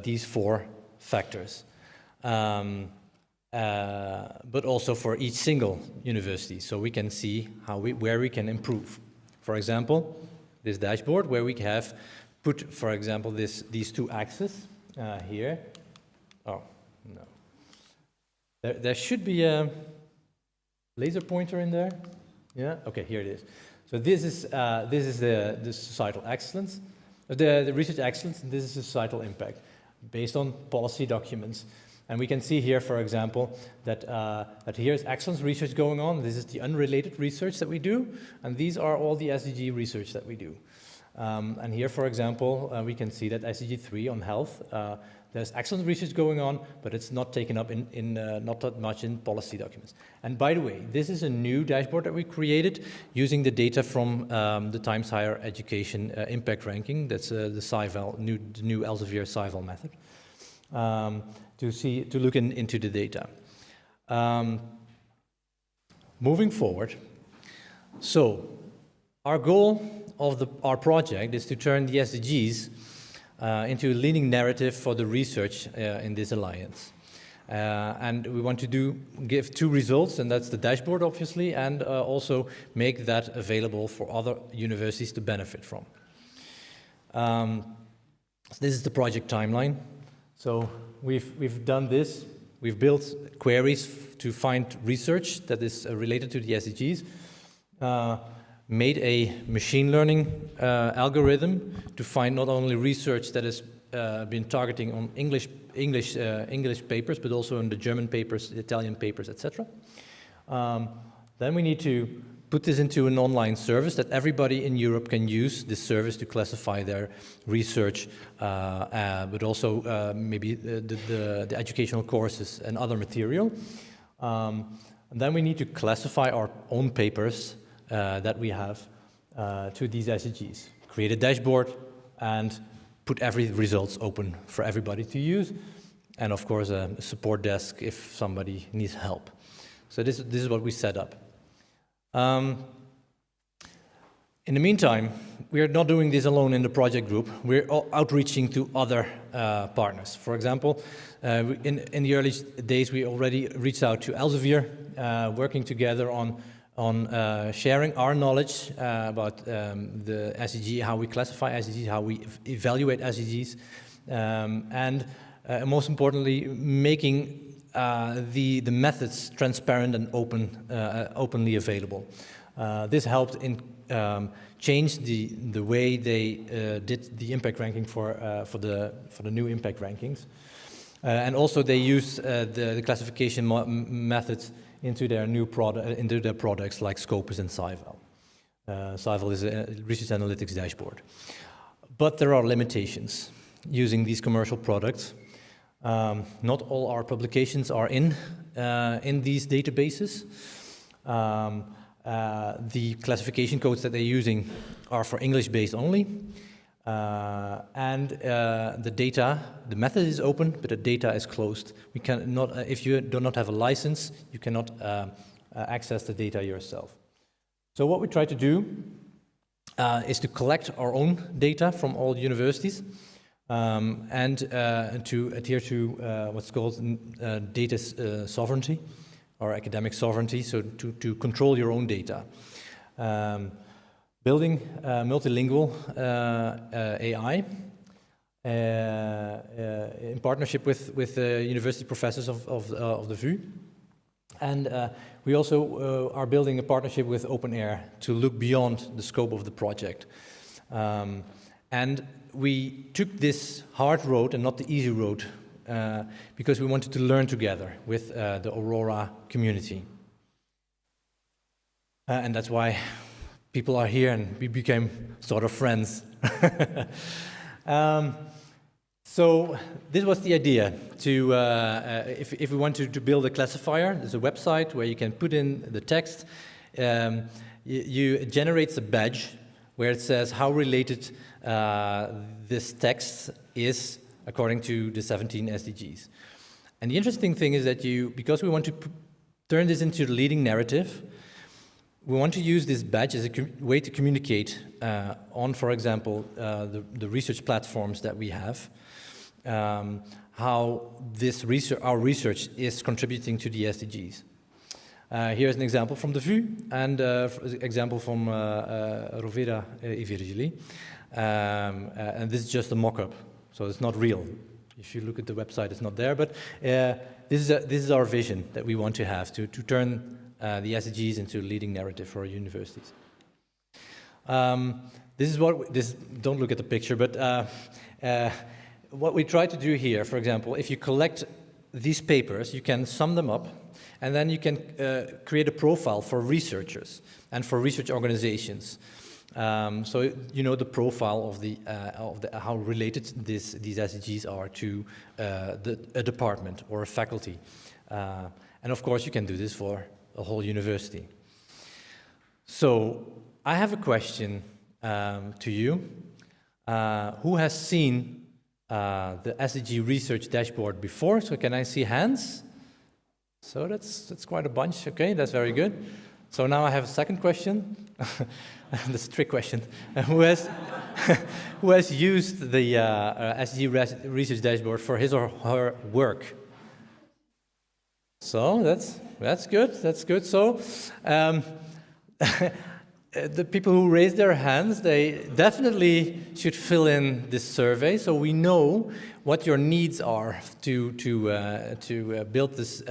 these 4 factors. But also for each single university, so we can see where we can improve. For example, this dashboard where we have put, for example, these 2 axes here. Oh no, there should be a laser pointer in there. Yeah. Okay, here it is. So this is the societal excellence, the research excellence, and this is the societal impact based on policy documents. And we can see here, for example, that here is excellence research going on. This is the unrelated research that we do, and these are all the SDG research that we do. And here, for example, we can see that SDG 3 on health, there's excellent research going on, but it's not taken up not that much in policy documents. And by the way, this is a new dashboard that we created using the data from the Times Higher Education Impact Ranking. That's the SciVal, new Elsevier-SciVal method. To look into the data. Moving forward, so our goal of our project is to turn the SDGs into a leading narrative for the research in this alliance. And we want to give 2 results, and that's the dashboard, obviously, and also make that available for other universities to benefit from. This is the project timeline. So we've done this. We've built queries to find research that is related to the SDGs, made a machine learning algorithm to find not only research that has been targeting on English papers, but also on the German papers, the Italian papers, etc. Then we need to put this into an online service that everybody in Europe can use this service to classify their research, but also maybe the educational courses and other material. And then we need to classify our own papers that we have to these SDGs. Create a dashboard and put every results open for everybody to use. And of course, a support desk if somebody needs help. So this is what we set up. In the meantime, we are not doing this alone in the project group. We're outreaching to other partners. For example, in the early days, we already reached out to Elsevier, working together on sharing our knowledge about the SDG, how we classify SDGs, how we evaluate SDGs, and most importantly, making the methods transparent and openly available. This helped in change the way they did the impact ranking for the new impact rankings, and also they used the classification methods into their new products like Scopus and Cyval. Cyval is a research analytics dashboard, but there are limitations using these commercial products. Not all our publications are in these databases. The classification codes that they're using are for English-based only. And the data, the method is open, but the data is closed. We cannot, if you do not have a license, you cannot access the data yourself. So what we try to do is to collect our own data from all universities and to adhere to what's called data sovereignty or academic sovereignty, so to control your own data. Building multilingual AI in partnership with university professors of the VU. And we also are building a partnership with OpenAir to look beyond the scope of the project. And we took this hard road and not the easy road because we wanted to learn together with the Aurora community. And that's why people are here and we became sort of friends. So this was the idea to, if we want to build a classifier, there's a website where you can put in the text. It generates a badge where it says how related this text is according to the 17 SDGs. And the interesting thing is that because we want to turn this into the leading narrative, we want to use this badge as a way to communicate on, for example, the research platforms that we have, how our research is contributing to the SDGs. Here's an example from the VU and an example from Aurora Erasmus. And this is just a mock-up, so it's not real. If you look at the website, it's not there, but this is our vision that we want to have, to turn the SDGs into a leading narrative for our universities. Don't look at the picture, but what we try to do here, for example, if you collect these papers, you can sum them up, and then you can create a profile for researchers and for research organizations. So you know the profile of how related these SDGs are to a department or a faculty. And of course, you can do this for a whole university. So I have a question to you. Who has seen the SDG research dashboard before? So can I see hands? So that's quite a bunch. Okay, that's very good. So now I have a second question. That's a trick question. Who has used the SDG research dashboard for his or her work? So that's good. That's good. So the people who raised their hands, they definitely should fill in this survey, so we know what your needs are to build this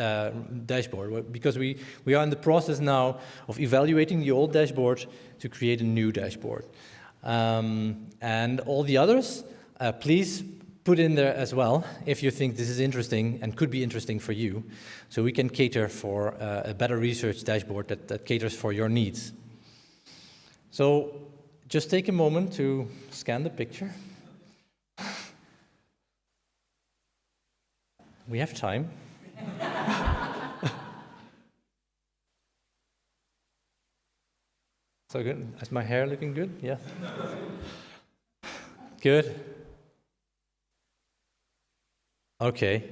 dashboard. Because we are in the process now of evaluating the old dashboard to create a new dashboard. And all the others, please put in there as well if you think this is interesting and could be interesting for you, so we can cater for a better research dashboard that caters for your needs. So just take a moment to scan the picture. We have time. So good. Is my hair looking good? Yeah. Good. Okay.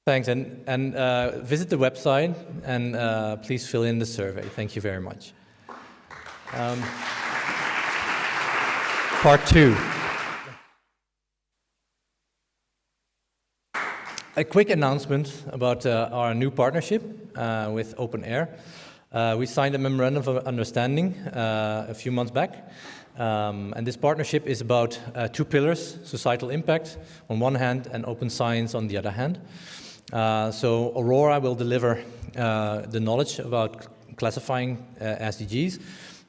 Thanks, and visit the website and please fill in the survey. Thank you very much. Part 2. A quick announcement about our new partnership with Open Air. We signed a memorandum of understanding a few months back. And this partnership is about 2 pillars: societal impact on one hand and open science on the other hand. So Aurora will deliver the knowledge about classifying SDGs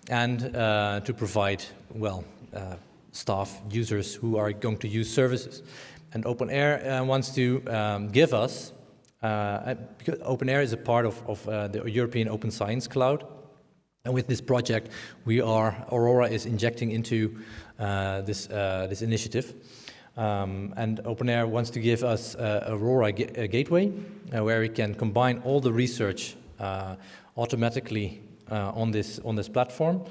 and to provide, well, staff, users who are going to use services. And Open Air wants to give us, because Open Air is a part of the European Open Science Cloud. And with this project, Aurora is injecting into this initiative. And Open Air wants to give us Aurora a gateway where we can combine all the research automatically on this platform,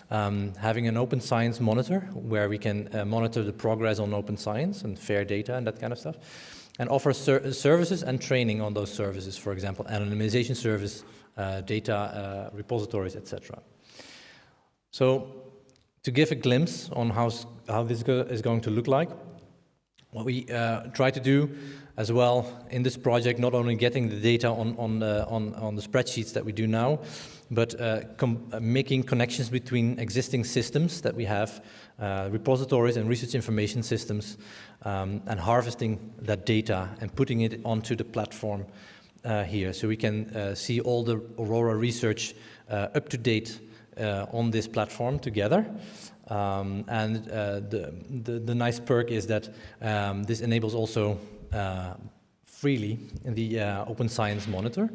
having an open science monitor where we can monitor the progress on open science and fair data and that kind of stuff, and offer services and training on those services, for example, anonymization service, data repositories, etc. So to give a glimpse on how this is going to look like, what we try to do as well in this project, not only getting the data on the spreadsheets that we do now, but making connections between existing systems that we have, repositories and research information systems, and harvesting that data and putting it onto the platform here. So we can see all the Aurora research up to date on this platform together. And the nice perk is that this enables also freely in the Open Science Monitor,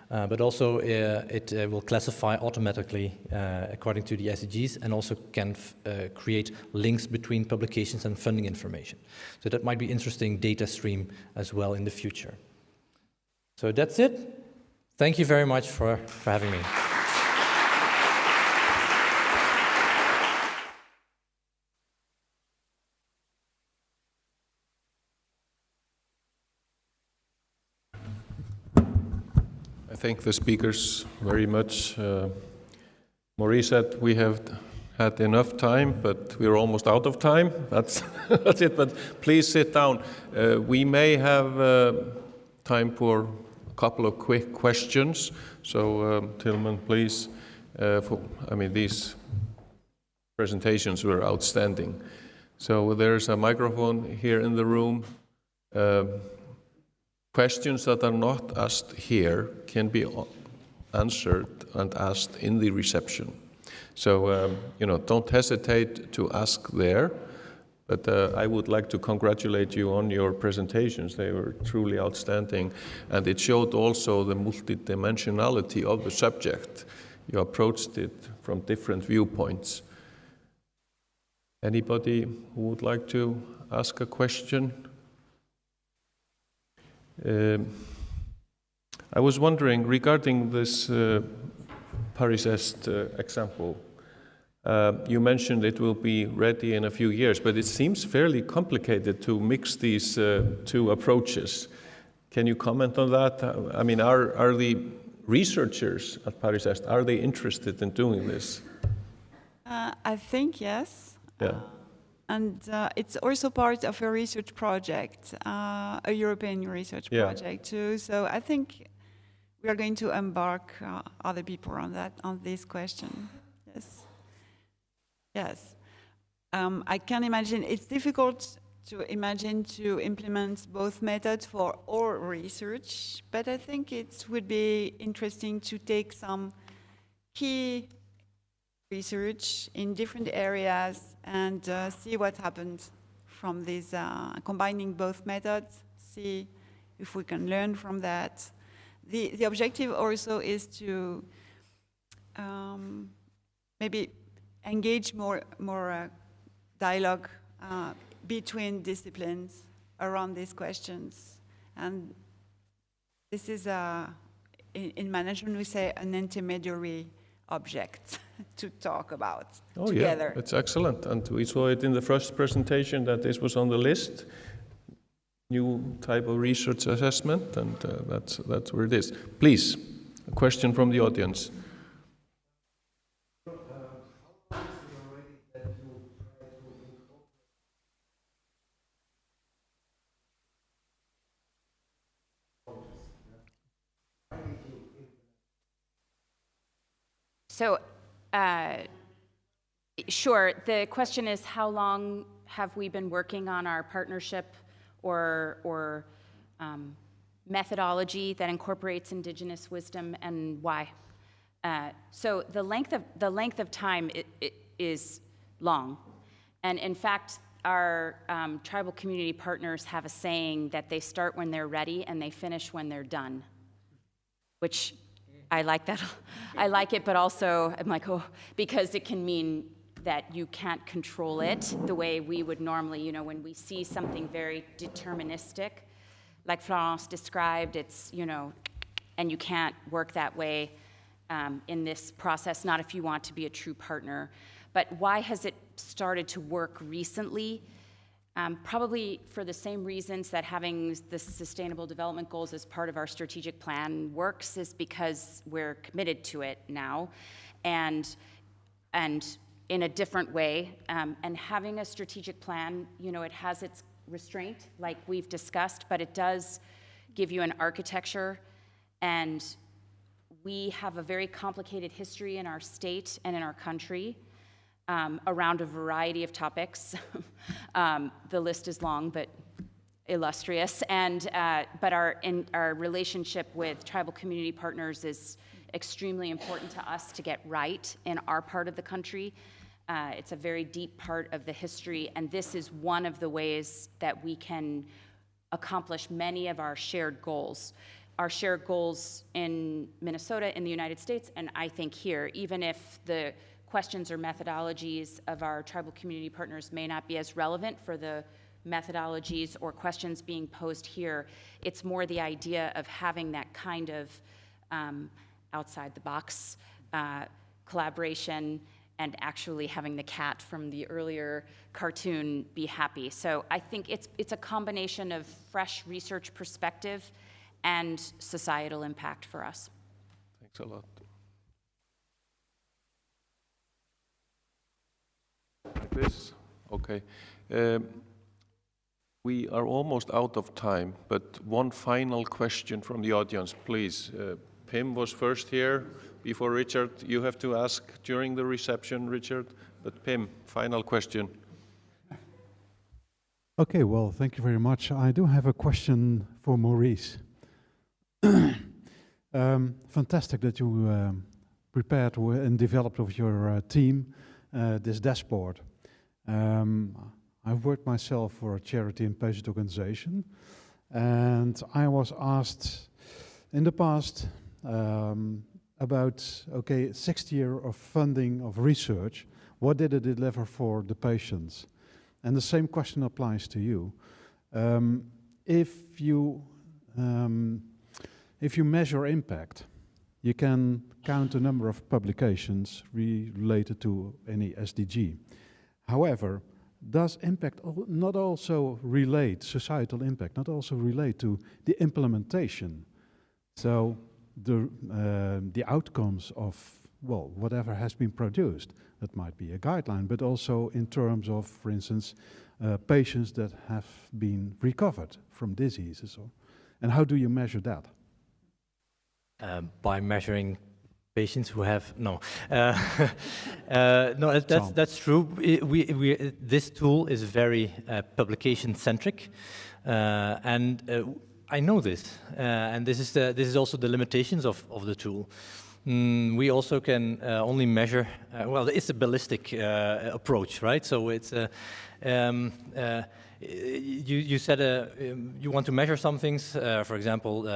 but also it will classify automatically according to the SDGs, and also can create links between publications and funding information. So that might be interesting data stream as well in the future. So that's it. Thank you very much for having me. I thank the speakers very much. Maurice said we have had enough time, but we're almost out of time. That's it, but please sit down. We may have time for a couple of quick questions. So, Tillman, please. These presentations were outstanding. So there's a microphone here in the room. Questions that are not asked here can be answered and asked in the reception. So, don't hesitate to ask there. But I would like to congratulate you on your presentations. They were truly outstanding. And it showed also the multidimensionality of the subject. You approached it from different viewpoints. Anybody who would like to ask a question? I was wondering, regarding this Paris-Est example, you mentioned it will be ready in a few years, but it seems fairly complicated to mix these two approaches. Can you comment on that? I mean, are the researchers at Paris-Est, are they interested in doing this? I think yes. Yeah. And it's also part of a research project, a European research project too. So I think we are going to embark other people on this question. Yes. Yes. I can imagine it's difficult to imagine to implement both methods for all research, but I think it would be interesting to take some key research in different areas and see what happens from this, combining both methods, see if we can learn from that. The objective also is to maybe engage more dialogue between disciplines around these questions. And this is, in management we say, an intermediary object to talk about together. Yeah, it's excellent. And we saw it in the first presentation that this was on the list, new type of research assessment, and that's where it is. Please, a question from the audience. How So, sure, the question is how long have we been working on our partnership or methodology that incorporates Indigenous wisdom, and why? So the length of time is long, and in fact, our tribal community partners have a saying that they start when they're ready and they finish when they're done, which I like that. I like it, but also I'm like, oh, because it can mean that you can't control it the way we would normally, you know, when we see something very deterministic, like Florence described, it's, you know, and you can't work that way in this process, not if you want to be a true partner. But why has it started to work recently? Probably for the same reasons that having the Sustainable Development Goals as part of our strategic plan works, is because we're committed to it now, and in a different way. And having a strategic plan, you know, it has its restraint, like we've discussed, but it does give you an architecture, and we have a very complicated history in our state and in our country. Around a variety of topics. The list is long, but illustrious. And but our relationship with tribal community partners is extremely important to us to get right in our part of the country. It's a very deep part of the history, and this is one of the ways that we can accomplish many of our shared goals. Our shared goals in Minnesota, in the United States, and I think here, even if the questions or methodologies of our tribal community partners may not be as relevant for the methodologies or questions being posed here, it's more the idea of having that kind of outside the box collaboration, and actually having the cat from the earlier cartoon be happy. So I think it's a combination of fresh research perspective and societal impact for us. Thanks a lot. Like this? Okay. We are almost out of time, but one final question from the audience, please. Pim was first here before Richard. You have to ask during the reception, Richard. But Pim, final question. Okay, well, thank you very much. I do have a question for Maurice. Fantastic that you prepared and developed with your team this dashboard. I've worked myself for a charity and patient organization, and I was asked in the past about, okay, 6th year of funding of research, what did it deliver for the patients? And the same question applies to you. If you measure impact, you can count the number of publications related to any SDG. However, does impact not also relate, societal impact, not also relate to the implementation? So the outcomes of, well, whatever has been produced, that might be a guideline, but also in terms of, for instance, patients that have been recovered from diseases. And how do you measure that? By measuring patients who have no, no, that's true. This tool is very publication centric, and I know this, and this is also the limitations of the tool. We also can only measure. Well, it's a ballistic approach, right? So it's you said you want to measure some things, for example,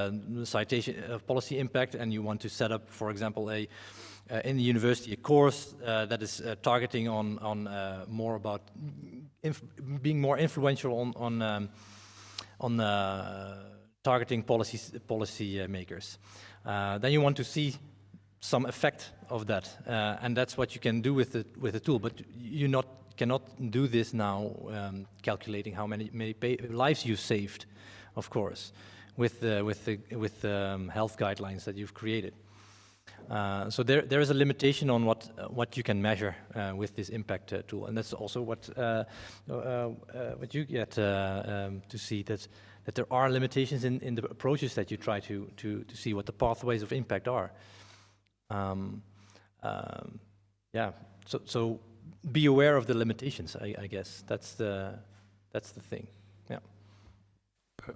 citation policy impact, and you want to set up, for example, in the university a course that is targeting on more about being more influential on targeting policy makers. Then you want to see some effect of that, and that's what you can do with the tool. But you cannot do this now, calculating how many lives you saved, of course, with the health guidelines that you've created. So there is a limitation on what you can measure with this impact tool, and that's also what you get to see, that there are limitations in the approaches that you try to see what the pathways of impact are. yeah, so be aware of the limitations, I guess. That's the thing, yeah.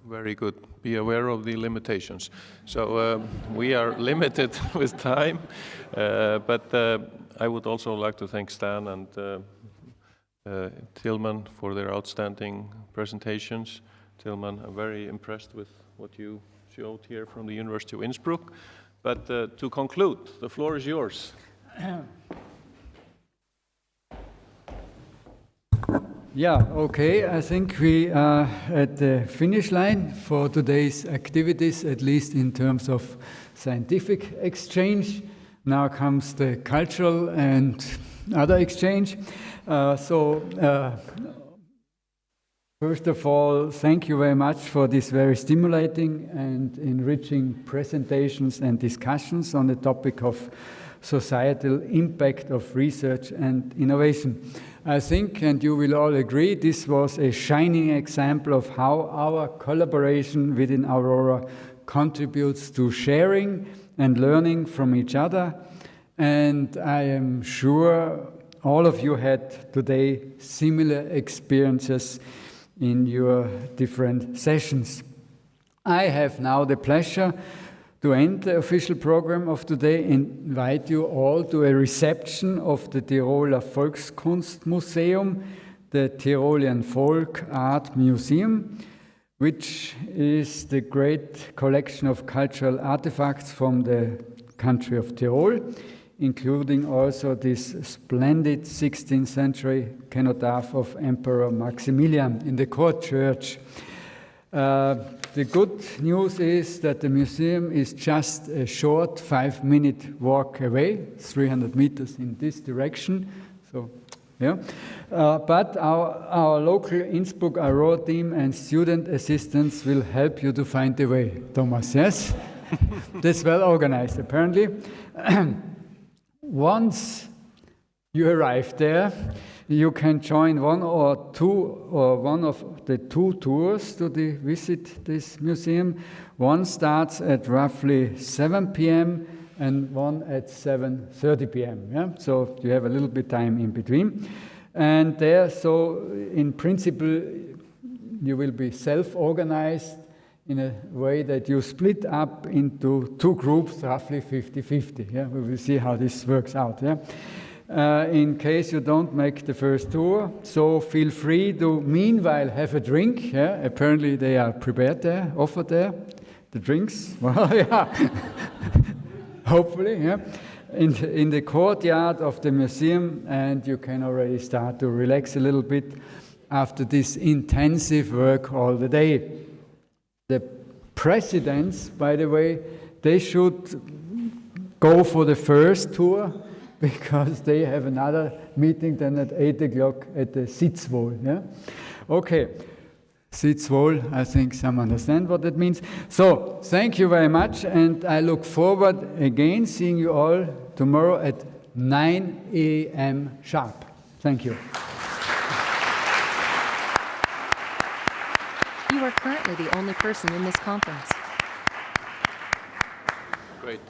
Very good. Be aware of the limitations. So we are limited with time, but I would also like to thank Stan and Tilman for their outstanding presentations. Tilman, I'm very impressed with what you showed here from the University of Innsbruck. But to conclude, the floor is yours. Yeah, okay. I think we are at the finish line for today's activities, at least in terms of scientific exchange. Now comes the cultural and other exchange. First of all, thank you very much for this very stimulating and enriching presentations and discussions on the topic of societal impact of research and innovation. I think, and you will all agree, this was a shining example of how our collaboration within Aurora contributes to sharing and learning from each other. And I am sure all of you had today similar experiences in your different sessions. I have now the pleasure to end the official program of today and invite you all to a reception of the Tiroler Volkskunstmuseum, the Tyrolean Folk Art Museum, which is the great collection of cultural artifacts from the country of Tyrol, including also this splendid 16th century cenotaph of Emperor Maximilian in the court church. The good news is that the museum is just a short 5-minute walk away, 300 meters in this direction. So, yeah. But our local Innsbruck Aurora team and student assistants will help you to find the way, Thomas, yes? That's well organized, apparently. Once you arrive there, you can join one of the two tours to visit this museum. One starts at roughly 7 p.m. and one at 7:30 p.m. Yeah? So you have a little bit time in between. And there, so in principle, you will be self-organized in a way that you split up into two groups, roughly 50-50. Yeah? We will see how this works out. Yeah? In case you don't make the first tour, so feel free to meanwhile have a drink. Yeah? Apparently they are prepared there, offered there, the drinks. Well, yeah, hopefully, yeah. In the courtyard of the museum, and you can already start to relax a little bit after this intensive work all the day. The presidents, by the way, they should go for the first tour, because they have another meeting then at 8 o'clock at the Sitzwohl. Yeah? Okay, Sitzwohl, I think some understand what that means. So, thank you very much, and I look forward again seeing you all tomorrow at 9 a.m. sharp. Thank you. You are currently the only person in this conference. Great.